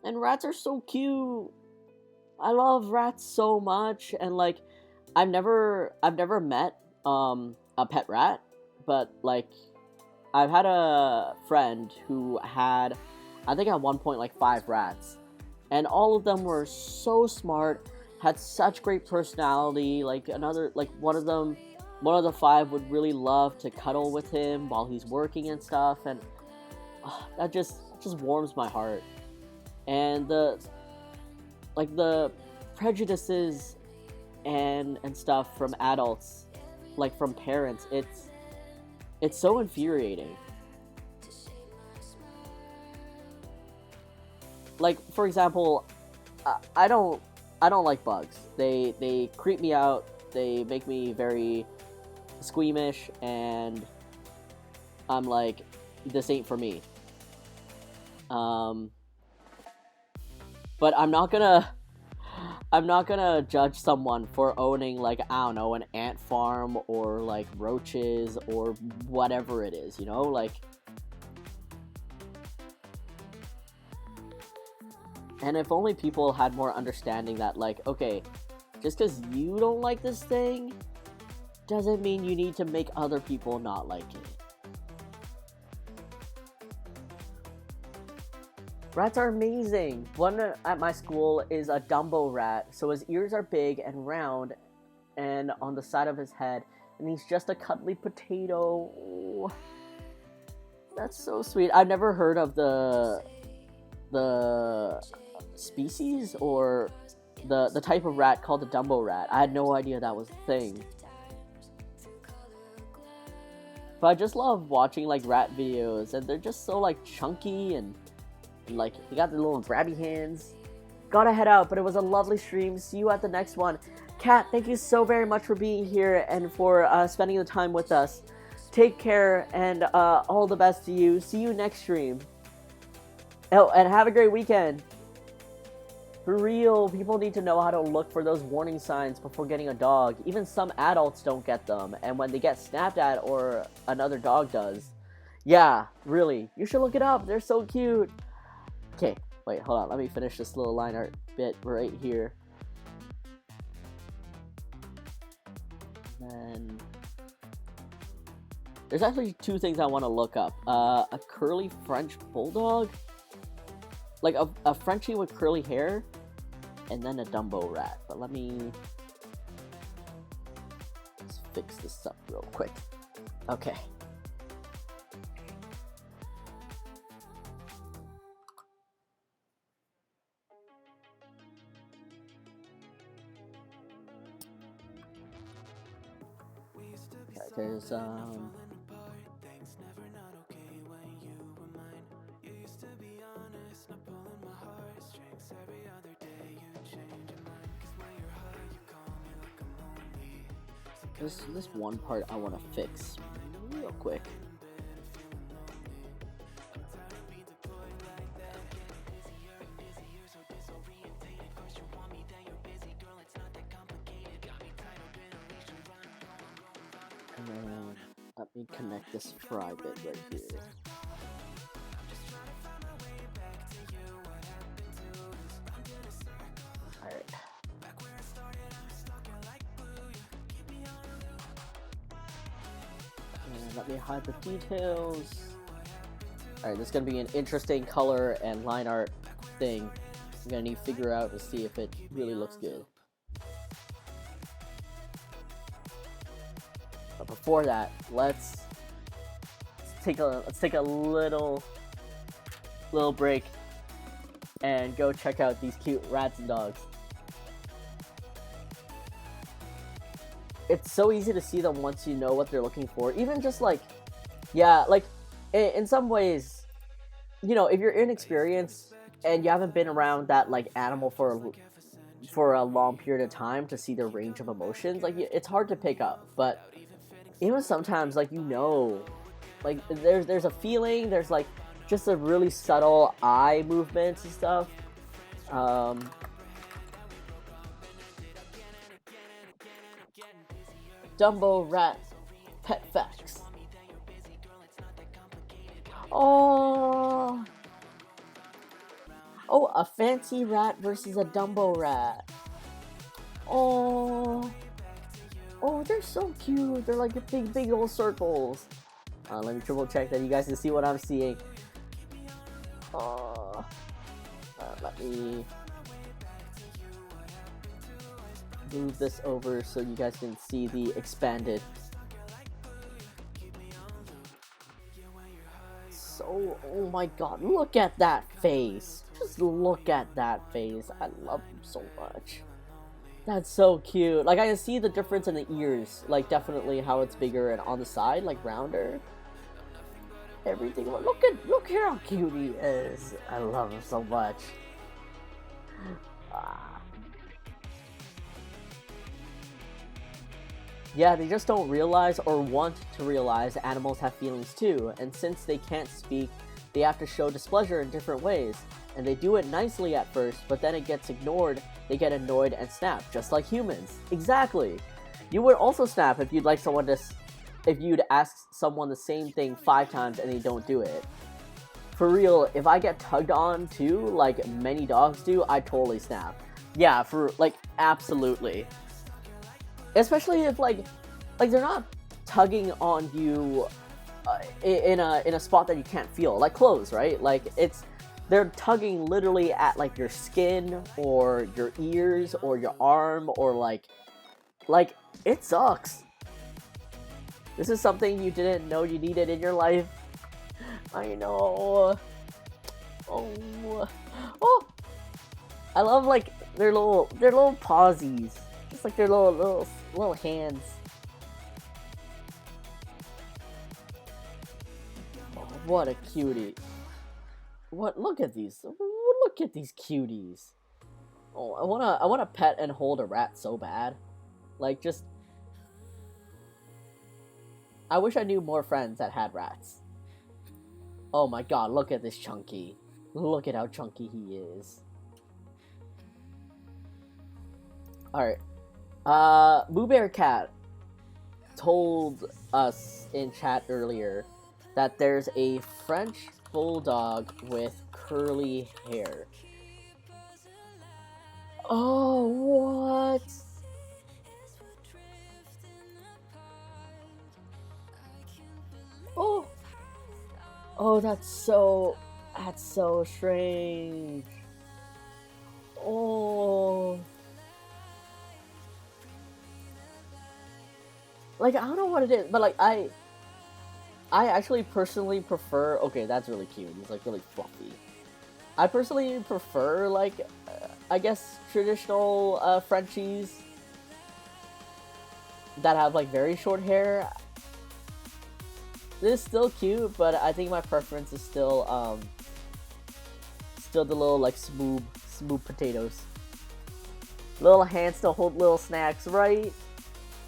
And rats are so cute. I love rats so much, and like, I've never met a pet rat, but like, I've had a friend who had, I think at one point, like 5 rats. And all of them were so smart, had such great personality. Like one of the 5 would really love to cuddle with him while he's working and stuff, and that just warms my heart. And the prejudices and stuff from adults, like from parents, it's so infuriating. Like, for example, I don't like bugs. They creep me out. They make me very squeamish, and I'm like, this ain't for me. But I'm not gonna judge someone for owning, like, I don't know, an ant farm or like roaches or whatever it is, you know, like. And if only people had more understanding that, like, okay, just because you don't like this thing doesn't mean you need to make other people not like it. Rats are amazing. One at my school is a Dumbo rat, so his ears are big and round and on the side of his head, and he's just a cuddly potato. Oh, that's so sweet. I've never heard of the species or the type of rat called the Dumbo rat. I had no idea that was a thing. But I just love watching like rat videos, and they're just so like chunky and like they got the little grabby hands. Gotta head out, but it was a lovely stream. See you at the next one. Kat, thank you so very much for being here and for spending the time with us. Take care, and all the best to you. See you next stream. Oh, and have a great weekend. For real, people need to know how to look for those warning signs before getting a dog. Even some adults don't get them, and when they get snapped at or another dog does. Yeah, really, you should look it up. They're so cute. Okay, wait, hold on. Let me finish this little line art bit right here. Then there's actually 2 things I want to look up. A curly French bulldog, like a Frenchie with curly hair, and then a Dumbo rat. But let me just fix this up real quick. Okay. There's this one part I want to fix real quick. And then let me connect this fry bit right here. let me hide the details. Alright, this is going to be an interesting color and line art thing. I'm going to need to figure out to see if it really looks good. But before that, let's take a little break and go check out these cute rats and dogs. It's so easy to see them once you know what they're looking for. Even just like, yeah, like in some ways, you know, if you're inexperienced and you haven't been around that like animal for a long period of time to see their range of emotions, like it's hard to pick up. But even sometimes, like, you know, like there's a feeling, there's like just a really subtle eye movements and stuff. Dumbo rat pet facts. Oh, a fancy rat versus a Dumbo rat. Oh, they're so cute. They're like big old circles. Let me triple check that you guys can see what I'm seeing. Let me move this over so you guys can see the expanded. So, oh my god, look at that face. Just look at that face. I love him so much. That's so cute. Like, I can see the difference in the ears. Like, definitely how it's bigger and on the side, like, rounder. Everything. Look here how cute he is. I love him so much. Yeah, they just don't realize or want to realize animals have feelings too, and since they can't speak, they have to show displeasure in different ways, and they do it nicely at first, but then it gets ignored, they get annoyed and snap, just like humans. Exactly! You would also snap if you'd ask someone the same thing 5 times and they don't do it. For real, if I get tugged on too, like many dogs do, I totally snap. Yeah, absolutely. Especially if like they're not tugging on you in a spot that you can't feel, like clothes, right? Like they're tugging literally at like your skin or your ears or your arm or like it sucks. This is something you didn't know you needed in your life. I know. Oh, I love like their little pawsies. Just like their little hands. Oh, what a cutie. Look at these. Look at these cuties. Oh, I wanna pet and hold a rat so bad. Like, just I wish I knew more friends that had rats. Oh my god, look at this Chunky. Look at how chunky he is. Alright. Moo Bear Cat told us in chat earlier that there's a French bulldog with curly hair. Oh, what? Oh, that's so strange. Oh. Like, I don't know what it is, but like I actually personally prefer. Okay, that's really cute. He's like really fluffy. I personally prefer like I guess traditional Frenchies that have like very short hair. This is still cute, but I think my preference is still the little like smooth potatoes. Little hands to hold little snacks, right?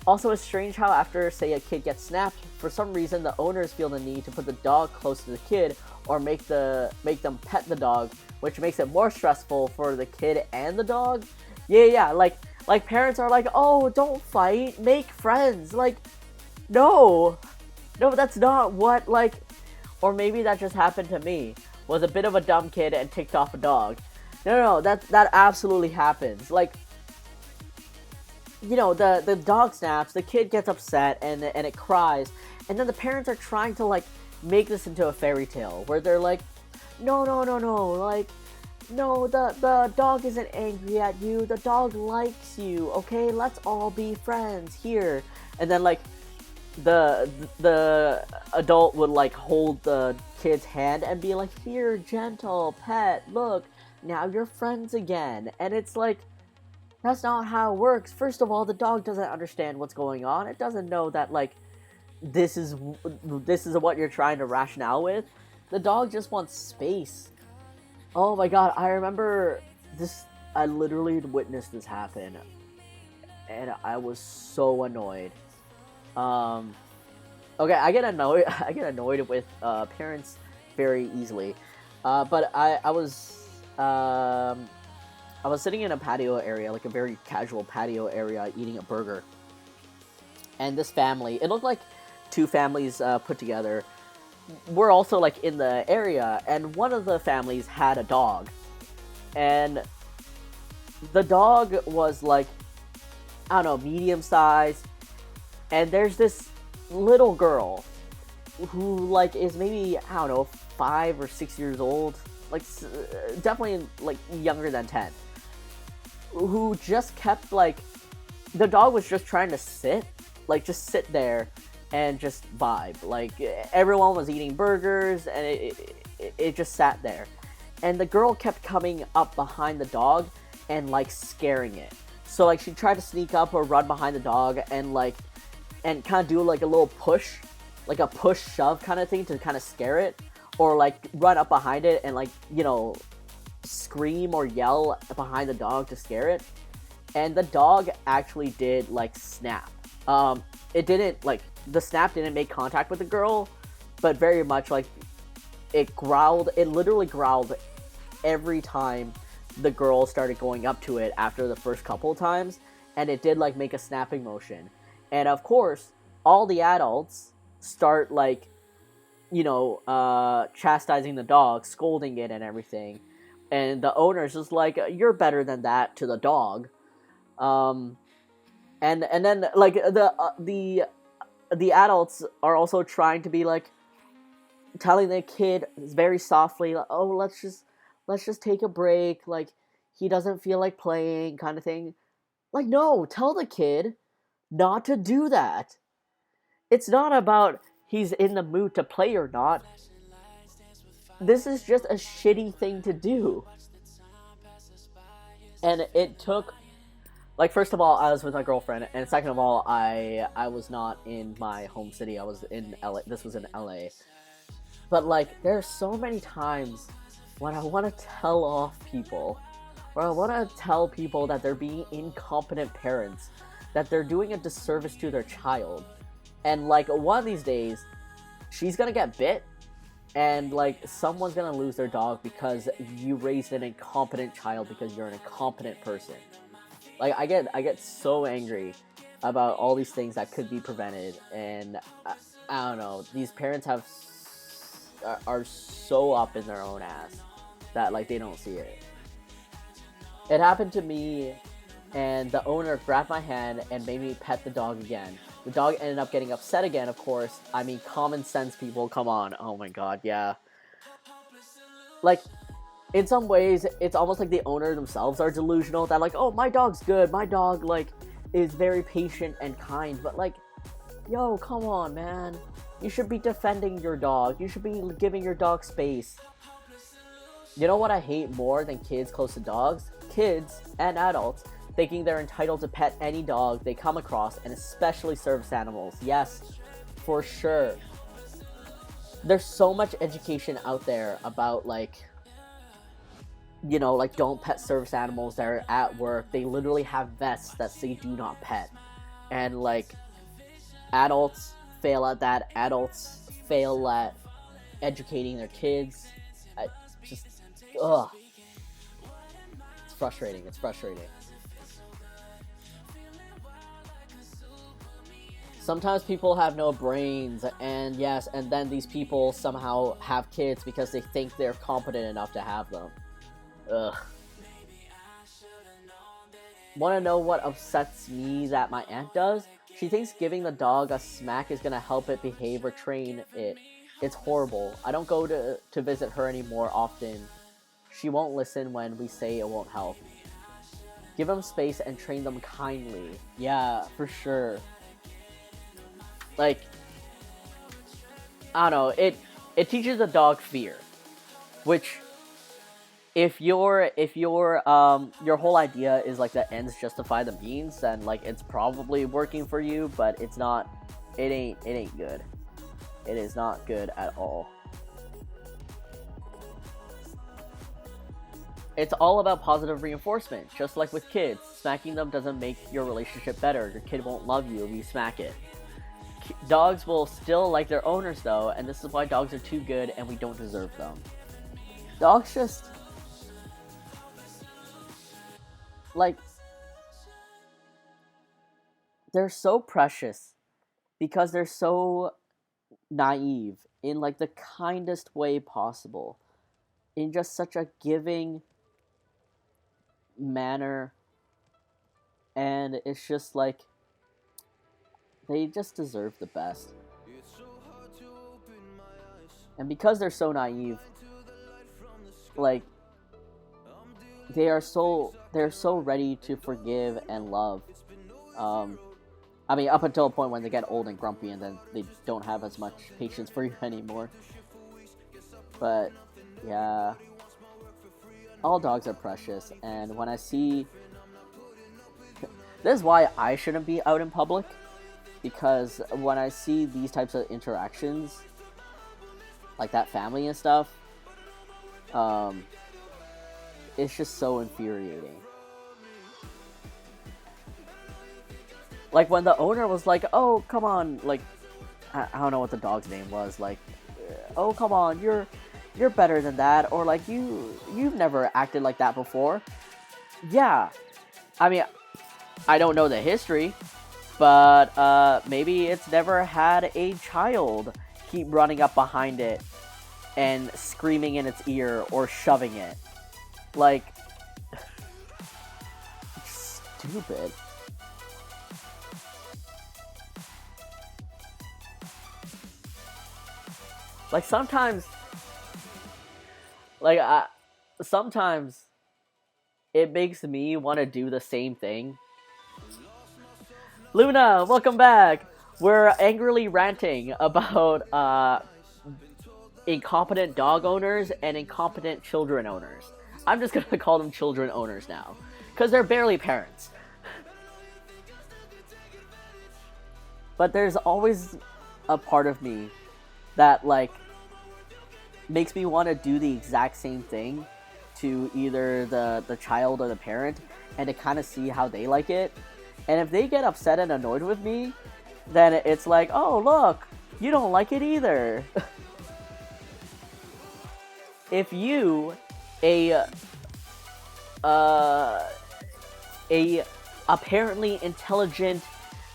Also, it's strange how after, say, a kid gets snapped, for some reason the owners feel the need to put the dog close to the kid or make them pet the dog, which makes it more stressful for the kid and the dog. Yeah, like parents are like, oh, don't fight, make friends. Like, no, that's not what, like, or maybe that just happened to me. Was a bit of a dumb kid and ticked off a dog. No, that absolutely happens. Like you know, the dog snaps, the kid gets upset and it cries, and then the parents are trying to like make this into a fairy tale where they're like, no, no, no, no, like, no, the dog isn't angry at you, the dog likes you, okay, let's all be friends here. And then like the adult would like hold the kid's hand and be like, here, gentle pet, look, now you're friends again. And it's like, that's not how it works. First of all, the dog doesn't understand what's going on. It doesn't know that like this is what you're trying to rationale with. The dog just wants space. Oh my god, I remember this. I literally witnessed this happen, and I was so annoyed. Okay, I get annoyed. I get annoyed with parents very easily, but I was sitting in a patio area, like a very casual patio area, eating a burger, and this family. It looked like two families put together. We're also like in the area, and one of the families had a dog, and the dog was like, I don't know, medium size, and there's this little girl who like is maybe, I don't know, 5 or 6 years old, like definitely like younger than 10, who just kept like, the dog was just trying to sit, like just sit there and just vibe. Like everyone was eating burgers and it just sat there, and the girl kept coming up behind the dog and like scaring it. So like she tried to sneak up or run behind the dog and like, and kind of do like a little push, like a push shove kind of thing to kind of scare it, or like run up behind it and like, you know, scream or yell behind the dog to scare it. And the dog actually did like snap. It didn't like, the snap didn't make contact with the girl, but very much like it growled. It literally growled every time the girl started going up to it after the first couple of times, and it did like make a snapping motion. And of course, all the adults start like, you know, chastising the dog, scolding it and everything. And the owner's just like, you're better than that, to the dog. And then like the adults are also trying to be like, telling the kid very softly, like, oh, let's just take a break, like he doesn't feel like playing, kind of thing. Like, no, tell the kid not to do that. It's not about he's in the mood to play or not. This is just a shitty thing to do. And it took, like, first of all, I was with my girlfriend, and second of all, I was not in my home city. I was in LA. This was in LA. But like, there are so many times when I want to tell off people, or I want to tell people that they're being incompetent parents, that they're doing a disservice to their child. And like, one of these days, she's gonna get bit, and like, someone's gonna lose their dog because you raised an incompetent child because you're an incompetent person. Like, I get so angry about all these things that could be prevented, and I don't know, these parents are so up in their own ass that like they don't see it. It happened to me, and the owner grabbed my hand and made me pet the dog again. The dog ended up getting upset again, of course. I mean, common sense, people, come on. Oh my god, yeah. Like, in some ways, it's almost like the owner themselves are delusional. That like, oh, my dog's good. My dog, like, is very patient and kind. But like, yo, come on, man. You should be defending your dog. You should be giving your dog space. You know what I hate more than kids close to dogs? Kids and adults thinking they're entitled to pet any dog they come across, and especially service animals. Yes, for sure. There's so much education out there about, like, you know, like, don't pet service animals that are at work. They literally have vests that say do not pet. And like, adults fail at that. Adults fail at educating their kids. Ugh. It's frustrating. It's frustrating. Sometimes people have no brains, and yes, and then these people somehow have kids because they think they're competent enough to have them. Ugh. Want to know what upsets me that my aunt does? She thinks giving the dog a smack is gonna help it behave or train it. It's horrible. I don't go to visit her anymore often. She won't listen when we say it won't help. Give them space and train them kindly. Yeah, for sure. Like, I don't know, it teaches a dog fear, which if your whole idea is like the ends justify the means, then like it's probably working for you, but it's not. It ain't good. It is not good at all. It's all about positive reinforcement, just like with kids. Smacking them doesn't make your relationship better. Your kid won't love you if you smack it. Dogs will still like their owners though, and this is why dogs are too good and we don't deserve them. Dogs just, like, they're so precious because they're so naive in like the kindest way possible, in just such a giving manner, and it's just like they just deserve the best. And because they're so naive, like they're so ready to forgive and love. I mean, up until a point when they get old and grumpy, and then they don't have as much patience for you anymore. But yeah, all dogs are precious, and when I see... This is why I shouldn't be out in public, because when I see these types of interactions, like that family and stuff, it's just so infuriating. Like when the owner was like, oh, come on, like, I don't know what the dog's name was, like, oh, come on, you're better than that, or like you've never acted like that before. Yeah, I mean, I don't know the history, but maybe it's never had a child keep running up behind it and screaming in its ear or shoving it. Like, stupid. Like sometimes it makes me want to do the same thing. Luna, welcome back. We're angrily ranting about incompetent dog owners and incompetent children owners. I'm just gonna call them children owners now, because they're barely parents. But there's always a part of me that like makes me want to do the exact same thing to either the child or the parent, and to kind of see how they like it. And if they get upset and annoyed with me, then it's like, oh look, you don't like it either. If you, a apparently intelligent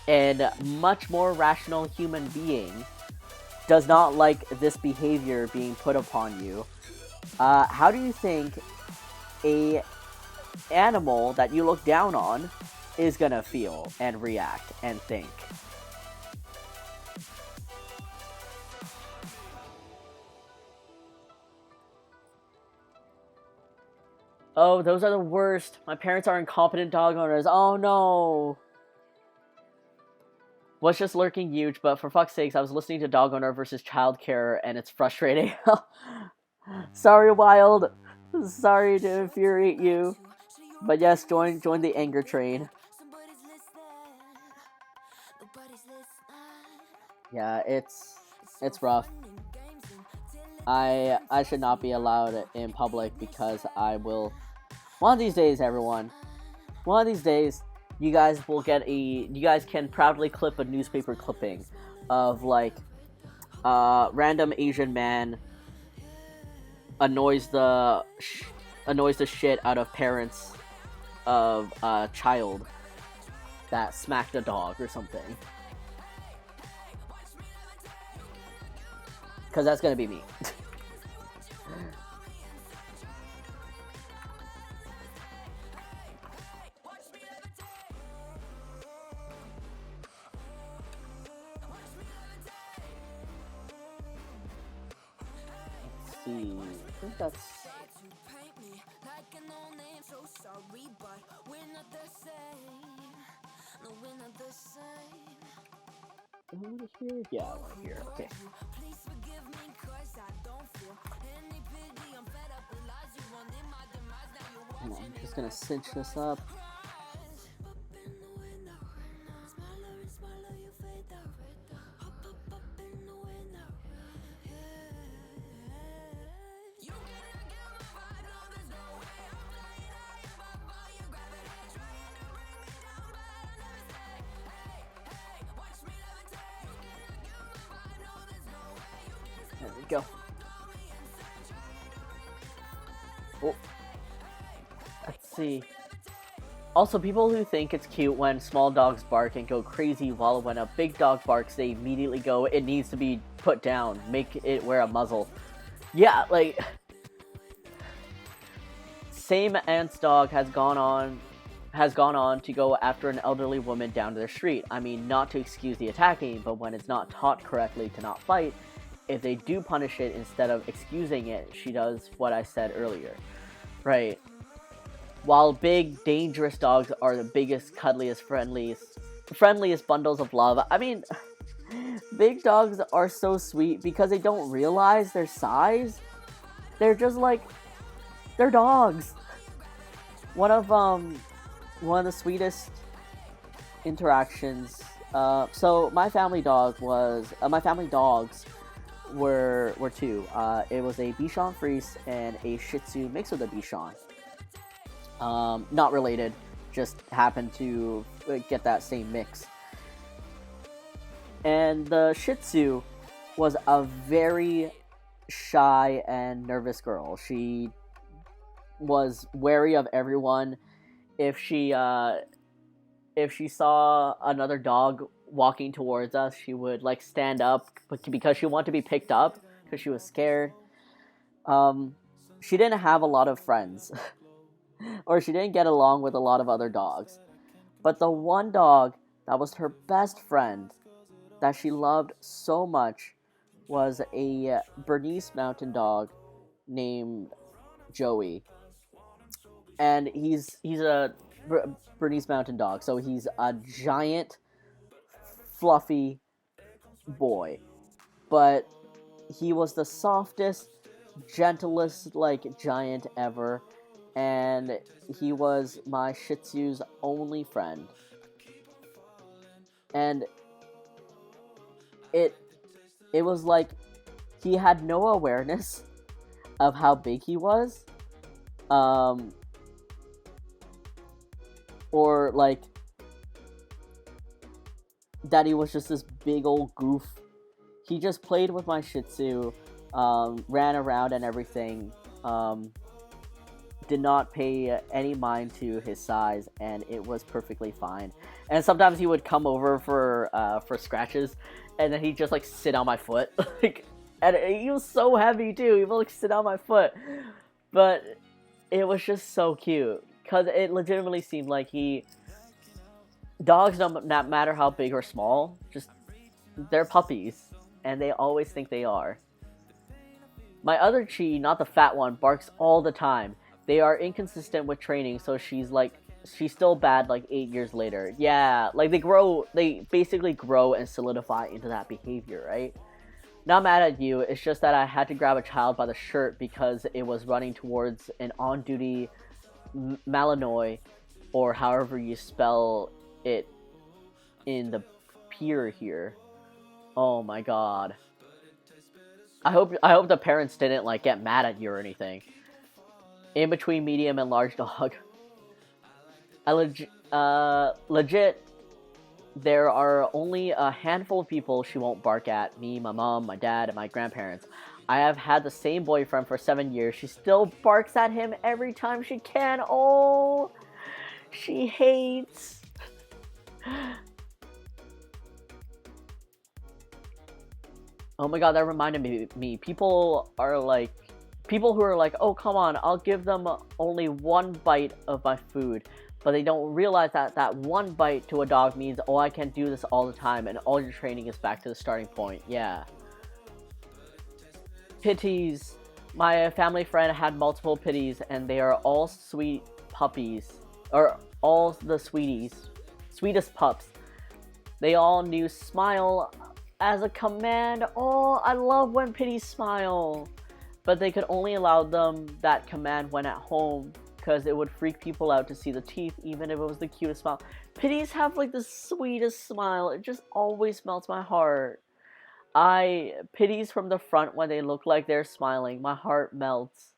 and much more rational human being, does not like this behavior being put upon you, how do you think a animal that you look down on is gonna feel and react and think? Oh, those are the worst. My parents are incompetent dog owners. Oh no. Was just lurking huge, but for fuck's sakes, I was listening to Dog Owner versus Childcare, and it's frustrating. Sorry, Wild. Sorry to infuriate you. But yes, join the anger train. Yeah, it's rough. I should not be allowed in public because I will... One of these days, everyone. One of these days, you guys will get you guys can proudly clip a newspaper clipping of like random Asian man annoys the shit out of parents of a child that smacked a dog or something. Because that's gonna be me. see. I think that's. Over here? Yeah, right here. Okay. Hold on, I'm just gonna cinch this up. There we go. Oh. Let's see. Also, people who think it's cute when small dogs bark and go crazy, while when a big dog barks, they immediately go, it needs to be put down. Make it wear a muzzle. Yeah, like... Same aunt's dog has gone on to go after an elderly woman down the street. I mean, not to excuse the attacking, but when it's not taught correctly to not fight, if they do punish it instead of excusing it, she does what I said earlier. Right. While big, dangerous dogs are the biggest, cuddliest, friendliest bundles of love, I mean, big dogs are so sweet because they don't realize their size. They're just like, they're dogs. One of the sweetest interactions. So my family dogs were two. It was a Bichon Frise and a Shih Tzu mixed with a Bichon. Not related, just happened to get that same mix. And the Shih Tzu was a very shy and nervous girl. She was wary of everyone. If she saw another dog walking towards us, she would like stand up because she wanted to be picked up because she was scared. She didn't have a lot of friends. Or she didn't get along with a lot of other dogs. But the one dog that was her best friend, that she loved so much, was a Bernese Mountain Dog named Joey. And he's a Bernese Mountain Dog, so he's a giant, fluffy boy. But he was the softest, gentlest, giant ever. And he was my Shih Tzu's only friend. And it was like he had no awareness of how big he was. Or like that he was just this big old goof. He just played with my Shih Tzu, ran around and everything. Did not pay any mind to his size, and it was perfectly fine. And sometimes he would come over for scratches, and then he'd just like sit on my foot, and he was so heavy too. He would like sit on my foot, but it was just so cute because it legitimately seemed like dogs, no matter how big or small, just they're puppies, and they always think they are. My other Chi, not the fat one, barks all the time. They are inconsistent with training, so she's still bad 8 years later. Yeah, they basically grow and solidify into that behavior, right? Not mad at you, it's just that I had to grab a child by the shirt because it was running towards an on-duty Malinois, or however you spell it in the pier here. Oh my god. I hope the parents didn't get mad at you or anything. In between medium and large dog. Legit, there are only a handful of people she won't bark at. Me, my mom, my dad, and my grandparents. I have had the same boyfriend for 7 years. She still barks at him every time she can. Oh, she hates. Oh my god, that reminded me. People who are like, oh, come on, I'll give them only one bite of my food. But they don't realize that one bite to a dog means, oh, I can do this all the time, and all your training is back to the starting point. Yeah. Pities. My family friend had multiple pitties, and they are all sweet puppies, or all the sweetest pups. They all knew smile as a command. Oh, I love when pitties smile. But they could only allow them that command when at home, because it would freak people out to see the teeth, even if it was the cutest smile. Pitties have like the sweetest smile. It just always melts my heart. Pitties from the front when they look like they're smiling, my heart melts.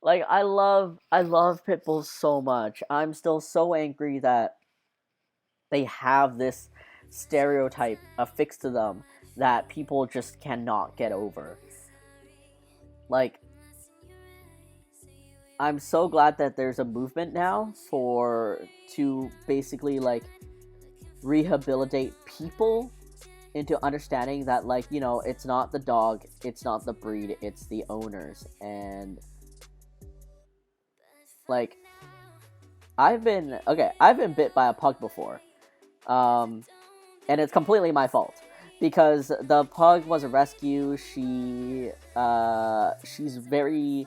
Like I love pit bulls so much. I'm still so angry that they have this stereotype affixed to them that people just cannot get over. Like, I'm so glad that there's a movement now to basically like rehabilitate people into understanding that, like, you know, it's not the dog, it's not the breed, it's the owners. And like, I've been bit by a pug before, and it's completely my fault because the pug was a rescue. She's very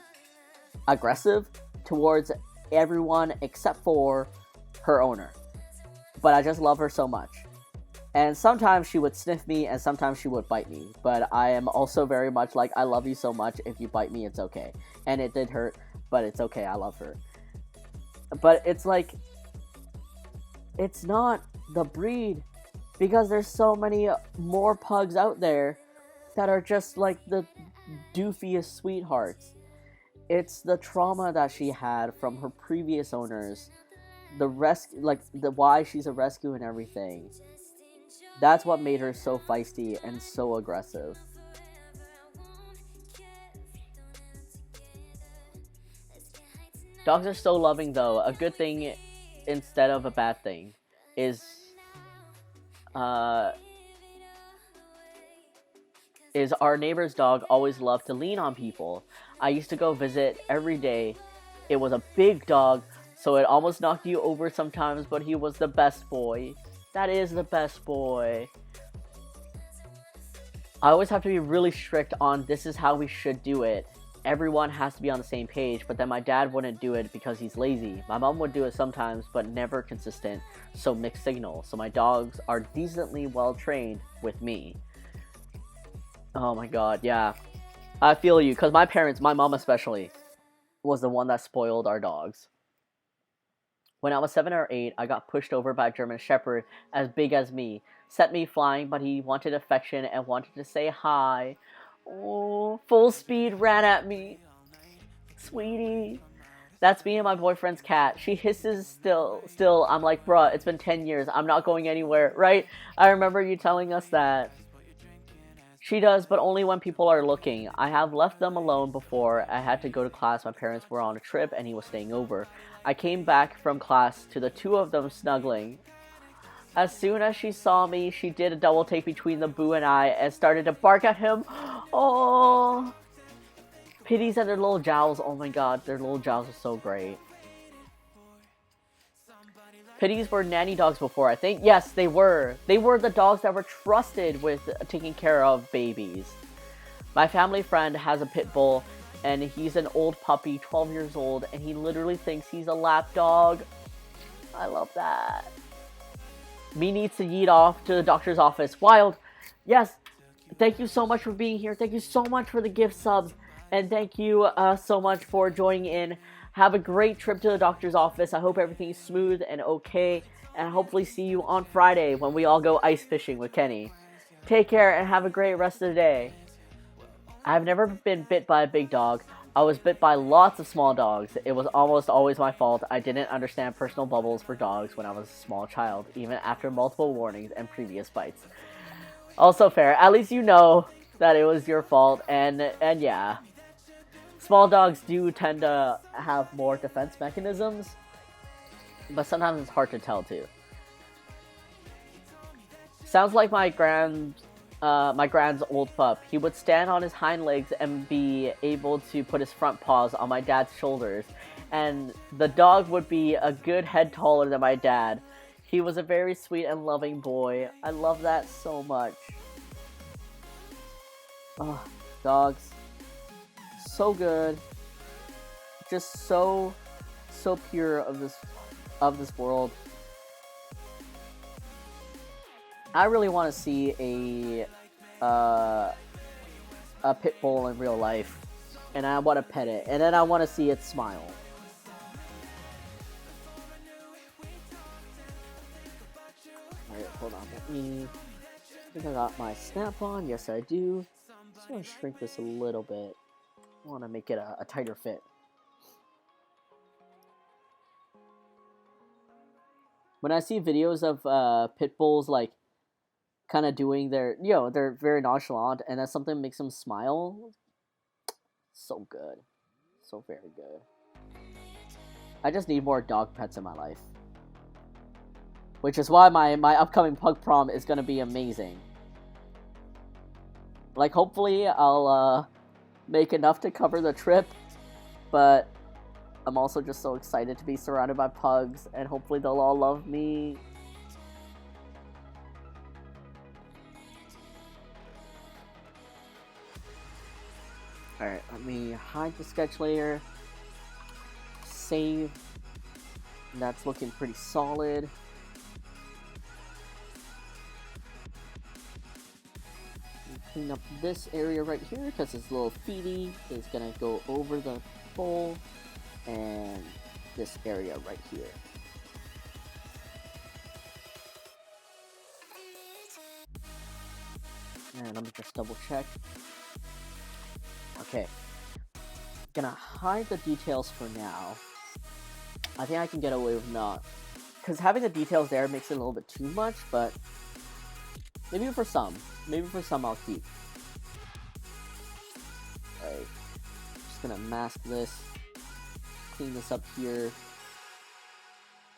aggressive towards everyone except for her owner, but I just love her so much. And sometimes she would sniff me, and sometimes she would bite me. But I am also very much like, I love you so much, if you bite me, it's okay. And it did hurt, but it's okay, I love her. But it's like, it's not the breed, because there's so many more pugs out there that are just like the doofiest sweethearts. It's the trauma that she had from her previous owners, the why she's a rescue and everything. That's what made her so feisty and so aggressive. Dogs are so loving, though. A good thing instead of a bad thing is our neighbor's dog always loved to lean on people. I used to go visit every day. It was a big dog, so it almost knocked you over sometimes, but he was the best boy. That is the best boy. I always have to be really strict on this is how we should do it. Everyone has to be on the same page, but then my dad wouldn't do it because he's lazy. My mom would do it sometimes, but never consistent, so mixed signal. So my dogs are decently well trained with me. Oh my god, yeah. I feel you, because my parents, my mom especially, was the one that spoiled our dogs. When I was 7 or 8, I got pushed over by a German Shepherd as big as me. Sent me flying, but he wanted affection and wanted to say hi. Oh, full speed ran at me. Sweetie. That's me and my boyfriend's cat. She hisses still. I'm like, bruh, it's been 10 years. I'm not going anywhere, right? I remember you telling us that. She does, but only when people are looking. I have left them alone before. I had to go to class. My parents were on a trip and he was staying over. I came back from class to the two of them snuggling. As soon as she saw me, she did a double take between the boo and I and started to bark at him. Oh, pitties and their little jowls. Oh my god, their little jowls are so great. Pitties were nanny dogs before, I think. Yes, they were. They were the dogs that were trusted with taking care of babies. My family friend has a pit bull, and he's an old puppy, 12 years old, and he literally thinks he's a lap dog. I love that. Me needs to yeet off to the doctor's office. Wild. Yes. Thank you so much for being here. Thank you so much for the gift subs. And thank you so much for joining in. Have a great trip to the doctor's office. I hope everything's smooth and okay. And hopefully see you on Friday when we all go ice fishing with Kenny. Take care and have a great rest of the day. I've never been bit by a big dog. I was bit by lots of small dogs. It was almost always my fault. I didn't understand personal bubbles for dogs when I was a small child, even after multiple warnings and previous bites. Also fair. At least you know that it was your fault, and yeah. Small dogs do tend to have more defense mechanisms, but sometimes it's hard to tell too. Sounds like my grand's old pup. He would stand on his hind legs and be able to put his front paws on my dad's shoulders, and the dog would be a good head taller than my dad. He was a very sweet and loving boy. I love that so much. Oh, dogs. so good. Just so pure of this world. I really want to see a pit bull in real life, and I want to pet it, and then I want to see it smile. Alright, hold on. I think I got my snap on. Yes, I do. Just want to shrink this a little bit. I want to make it a tighter fit. When I see videos of pit bulls like kind of doing their, they're very nonchalant, and that's something that makes them smile. So good, so very good. I just need more dog pets in my life, which is why my upcoming pug prom is gonna be amazing. Like, hopefully I'll make enough to cover the trip, but I'm also just so excited to be surrounded by pugs, and hopefully they'll all love me. Alright, let me hide the sketch layer. Save. That's looking pretty solid. Clean up this area right here because this little feety is gonna go over the bowl, and this area right here. And let me just double check. Okay. Gonna hide the details for now. I think I can get away with not, because having the details there makes it a little bit too much, but maybe for some I'll keep. Alright, just gonna mask this, clean this up here.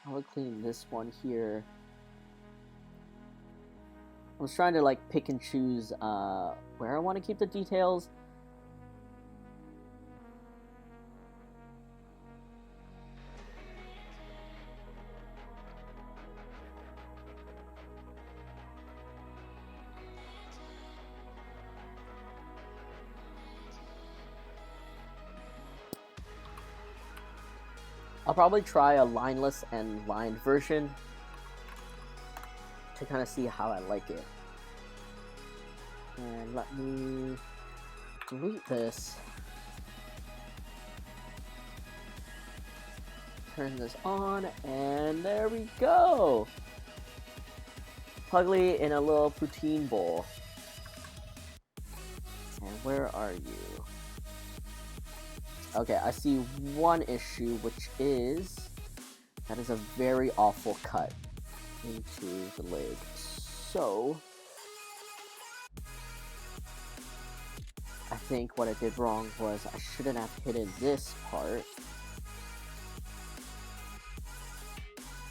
I will clean this one here. I was trying to like pick and choose where I want to keep the details. I'll probably try a lineless and lined version to kind of see how I like it. And let me delete this. Turn this on, and there we go! Puglie in a little poutine bowl. And where are you? Okay, I see one issue, which is that is a very awful cut into the leg. So I think what I did wrong was I shouldn't have hidden this part,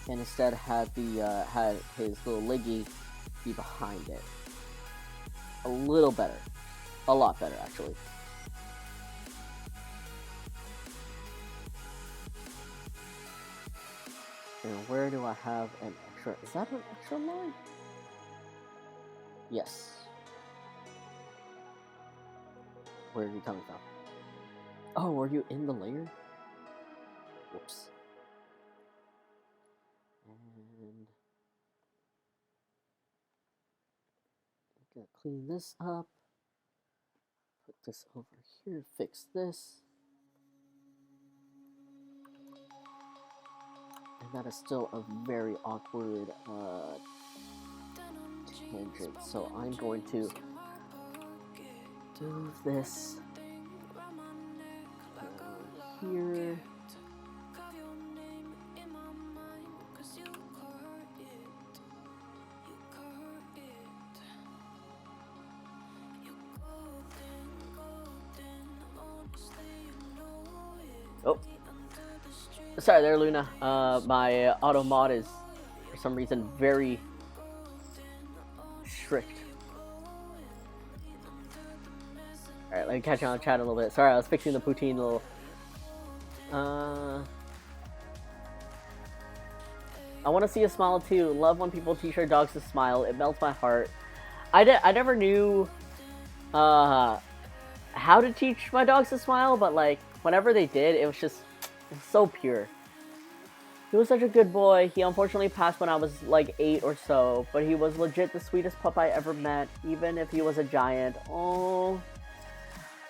and instead had had his little leggy be behind it. A little better, a lot better actually. And where do I have an extra? Is that an extra line? Yes. Where are you coming from? Oh, were you in the layer? Whoops. And I'm gonna clean this up. Put this over here. Fix this. And that is still a very awkward tangent, so I'm going to move this here. Oh. Sorry there, Luna. My auto mod is, for some reason, very strict. Alright, let me catch you on chat a little bit. Sorry, I was fixing the poutine a little. I want to see a smile too. Love when people teach their dogs to smile. It melts my heart. I never knew how to teach my dogs to smile, but like whenever they did, it was so pure. He was such a good boy. He unfortunately passed when I was like 8 or so, but he was legit the sweetest pup I ever met, even if he was a giant. Oh,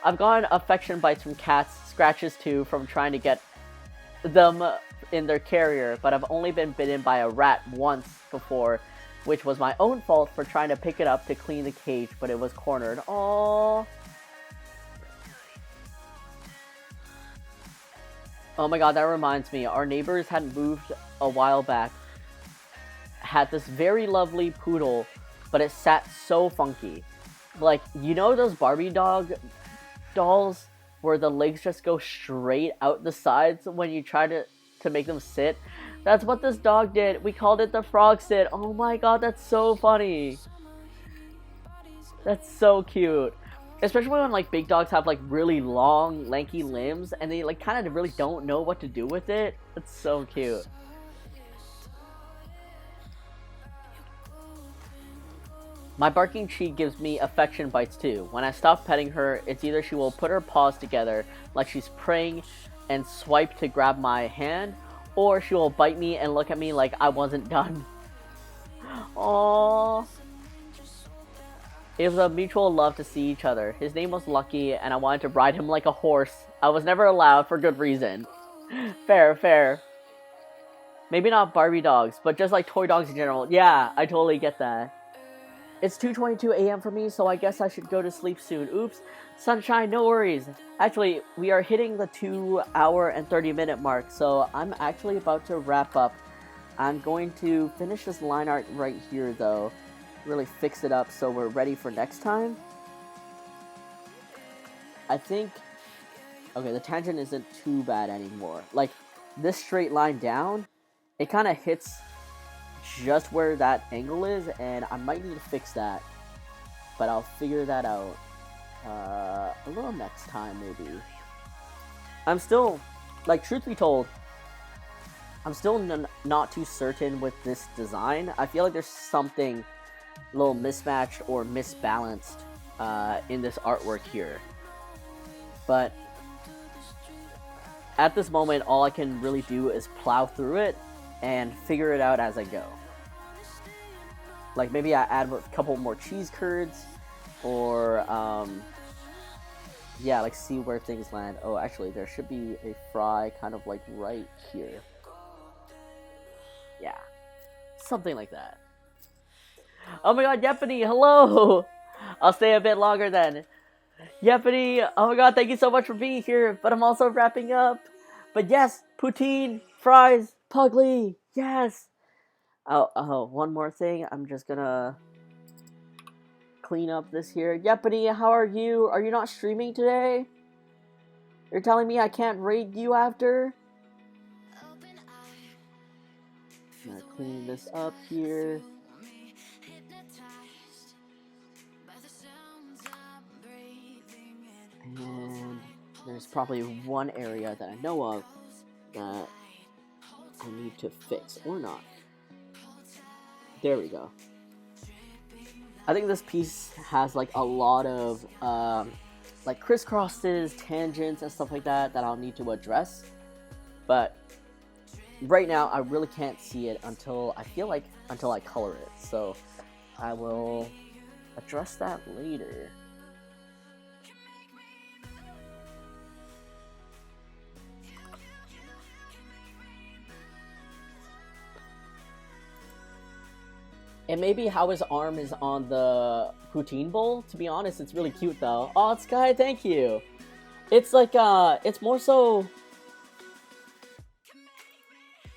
I've gotten affection bites from cats, scratches too, from trying to get them in their carrier, but I've only been bitten by a rat once before, which was my own fault for trying to pick it up to clean the cage, but it was cornered. Oh. Oh my god, that reminds me. Our neighbors had moved a while back. Had this very lovely poodle, but it sat so funky. Like, you know those Barbie dolls where the legs just go straight out the sides when you try to make them sit? That's what this dog did. We called it the frog sit. Oh my god, that's so funny. That's so cute. Especially when like big dogs have like really long, lanky limbs and they like kind of really don't know what to do with it. That's so cute. My barking cheek gives me affection bites too. When I stop petting her, it's either she will put her paws together like she's praying and swipe to grab my hand, or she will bite me and look at me like I wasn't done. Aww. It was a mutual love to see each other. His name was Lucky, and I wanted to ride him like a horse. I was never allowed for good reason. Fair, fair. Maybe not Barbie dogs, but just like toy dogs in general. Yeah, I totally get that. It's 2:22 a.m. for me, so I guess I should go to sleep soon. Oops. Sunshine, no worries. Actually, we are hitting the 2 hour and 30-minute mark, so I'm actually about to wrap up. I'm going to finish this line art right here, though. Really fix it up so we're ready for next time. I think, okay, the tangent isn't too bad anymore. Like, this straight line down, it kind of hits just where that angle is, and I might need to fix that, but I'll figure that out a little next time, maybe. I'm still, like, truth be told, I'm still not too certain with this design. I feel like there's something a little mismatched or misbalanced in this artwork here. But at this moment, all I can really do is plow through it and figure it out as I go. Like, maybe I add a couple more cheese curds, or yeah, like see where things land. Oh, actually, there should be a fry kind of like right here. Yeah, something like that. Oh my god, Yepany, hello! I'll stay a bit longer then. Yepany, oh my god, thank you so much for being here, but I'm also wrapping up. But yes, poutine, fries, Puglie, yes! Oh, one more thing, I'm just gonna clean up this here. Yepany, how are you? Are you not streaming today? You're telling me I can't raid you after? I'm gonna clean this up here. And there's probably one area that I know of that I need to fix, or not. There we go. I think this piece has like a lot of like crisscrosses, tangents, and stuff like that that I'll need to address. But right now, I really can't see it until I color it. So I will address that later. And maybe how his arm is on the poutine bowl. To be honest, it's really cute though. Oh, Sky, thank you. It's like, it's more so...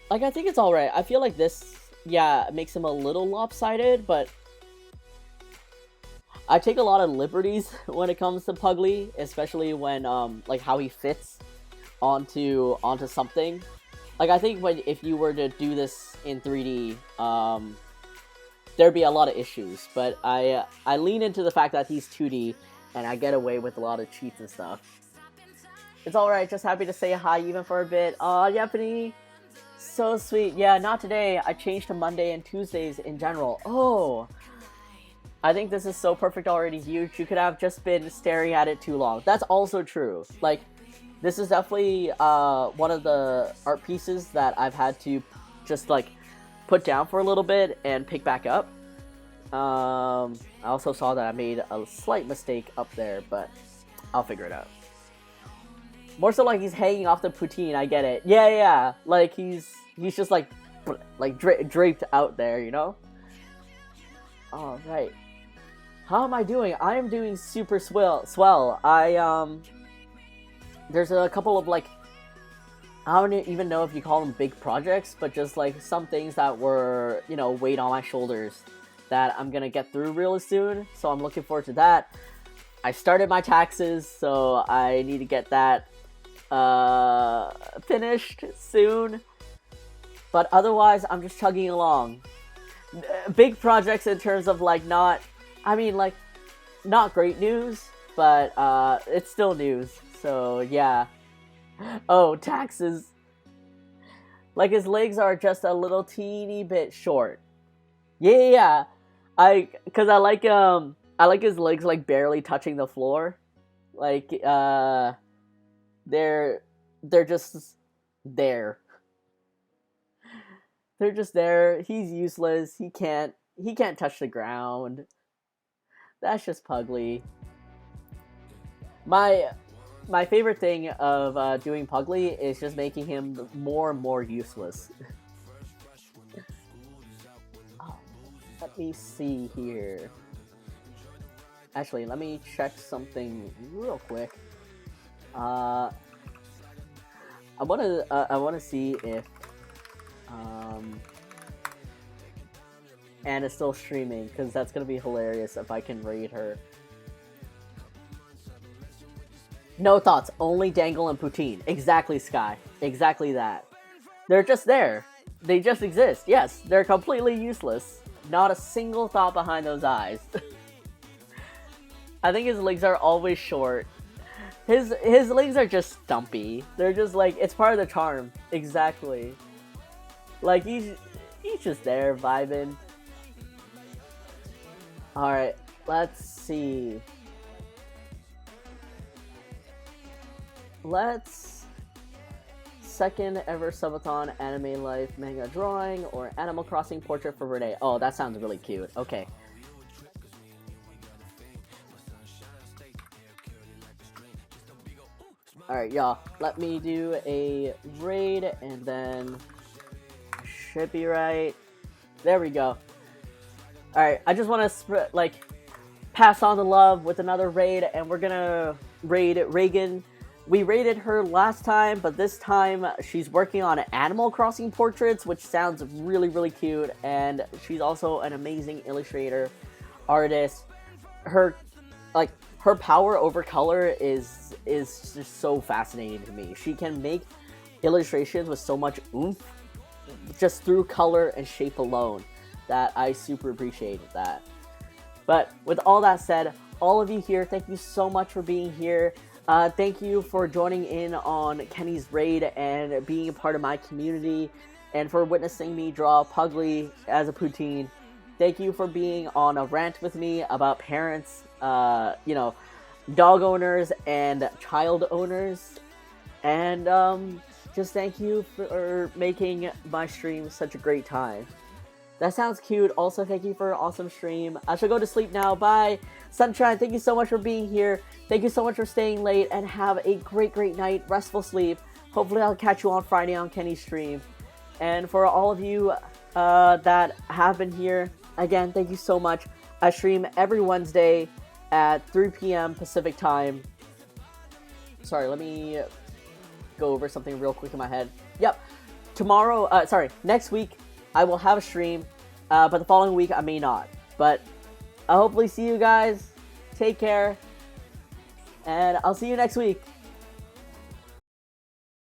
Like, I think it's alright. I feel like this, yeah, makes him a little lopsided, but... I take a lot of liberties when it comes to Puglie, especially when, like, how he fits onto something. Like, I think if you were to do this in 3D, there'd be a lot of issues, but I lean into the fact that he's 2D, and I get away with a lot of cheats and stuff. It's alright, just happy to say hi even for a bit. Aw, Yepany! So sweet. Yeah, not today. I changed to Monday and Tuesdays in general. Oh! I think this is so perfect already, huge. You could have just been staring at it too long. That's also true. Like, this is definitely one of the art pieces that I've had to just like put down for a little bit and pick back up. I also saw that I made a slight mistake up there, but I'll figure it out. More so like he's hanging off the Poutine, I get it. Yeah. Like he's just like draped out there, you know? Alright. How am I doing? I am doing super swell. There's a couple of like, I don't even know if you call them big projects, but just like some things that were, you know, weight on my shoulders that I'm gonna get through really soon. So I'm looking forward to that. I started my taxes, so I need to get that finished soon. But otherwise, I'm just chugging along. Big projects in terms of like not great news, but it's still news. So yeah. Oh, taxes. Like his legs are just a little teeny bit short. Yeah. Cause I like his legs like barely touching the floor. Like they're just there. They're just there. He's useless. He can't touch the ground. That's just Puglie. My favorite thing of doing Puglie is just making him more and more useless. Oh, let me see here. Actually, let me check something real quick. I wanna see if Anna's still streaming, because that's gonna be hilarious if I can raid her. No thoughts, only Dangle and Poutine. Exactly, Sky. Exactly that. They're just there. They just exist. Yes, they're completely useless. Not a single thought behind those eyes. I think his legs are always short. His legs are just stumpy. They're just like, it's part of the charm. Exactly. Like, he's just there, vibing. Alright, let's see. Let's second ever subathon anime life manga drawing or Animal Crossing portrait for Renee. Oh, that sounds really cute. Okay. Alright, y'all. Let me do a raid and then should be right. There we go. Alright, I just want to pass on the love with another raid, and we're gonna raid Reagan. We raided her last time, but this time she's working on Animal Crossing portraits, which sounds really, really cute, and she's also an amazing illustrator, artist. Her power over color is just so fascinating to me. She can make illustrations with so much oomph just through color and shape alone that I super appreciated that. But with all that said, all of you here, thank you so much for being here. Thank you for joining in on Kenny's raid and being a part of my community, and for witnessing me draw Puglie as a Poutine. Thank you for being on a rant with me about parents, dog owners and child owners. And just thank you for making my stream such a great time. That sounds cute. Also, thank you for an awesome stream. I shall go to sleep now. Bye. Sunshine, thank you so much for being here. Thank you so much for staying late, and have a great, great night. Restful sleep. Hopefully, I'll catch you on Friday on Kenny's stream. And for all of you that have been here, again, thank you so much. I stream every Wednesday at 3 p.m. Pacific time. Sorry, let me go over something real quick in my head. Yep. Next week, I will have a stream, but the following week I may not. But I'll hopefully see you guys. Take care, and I'll see you next week.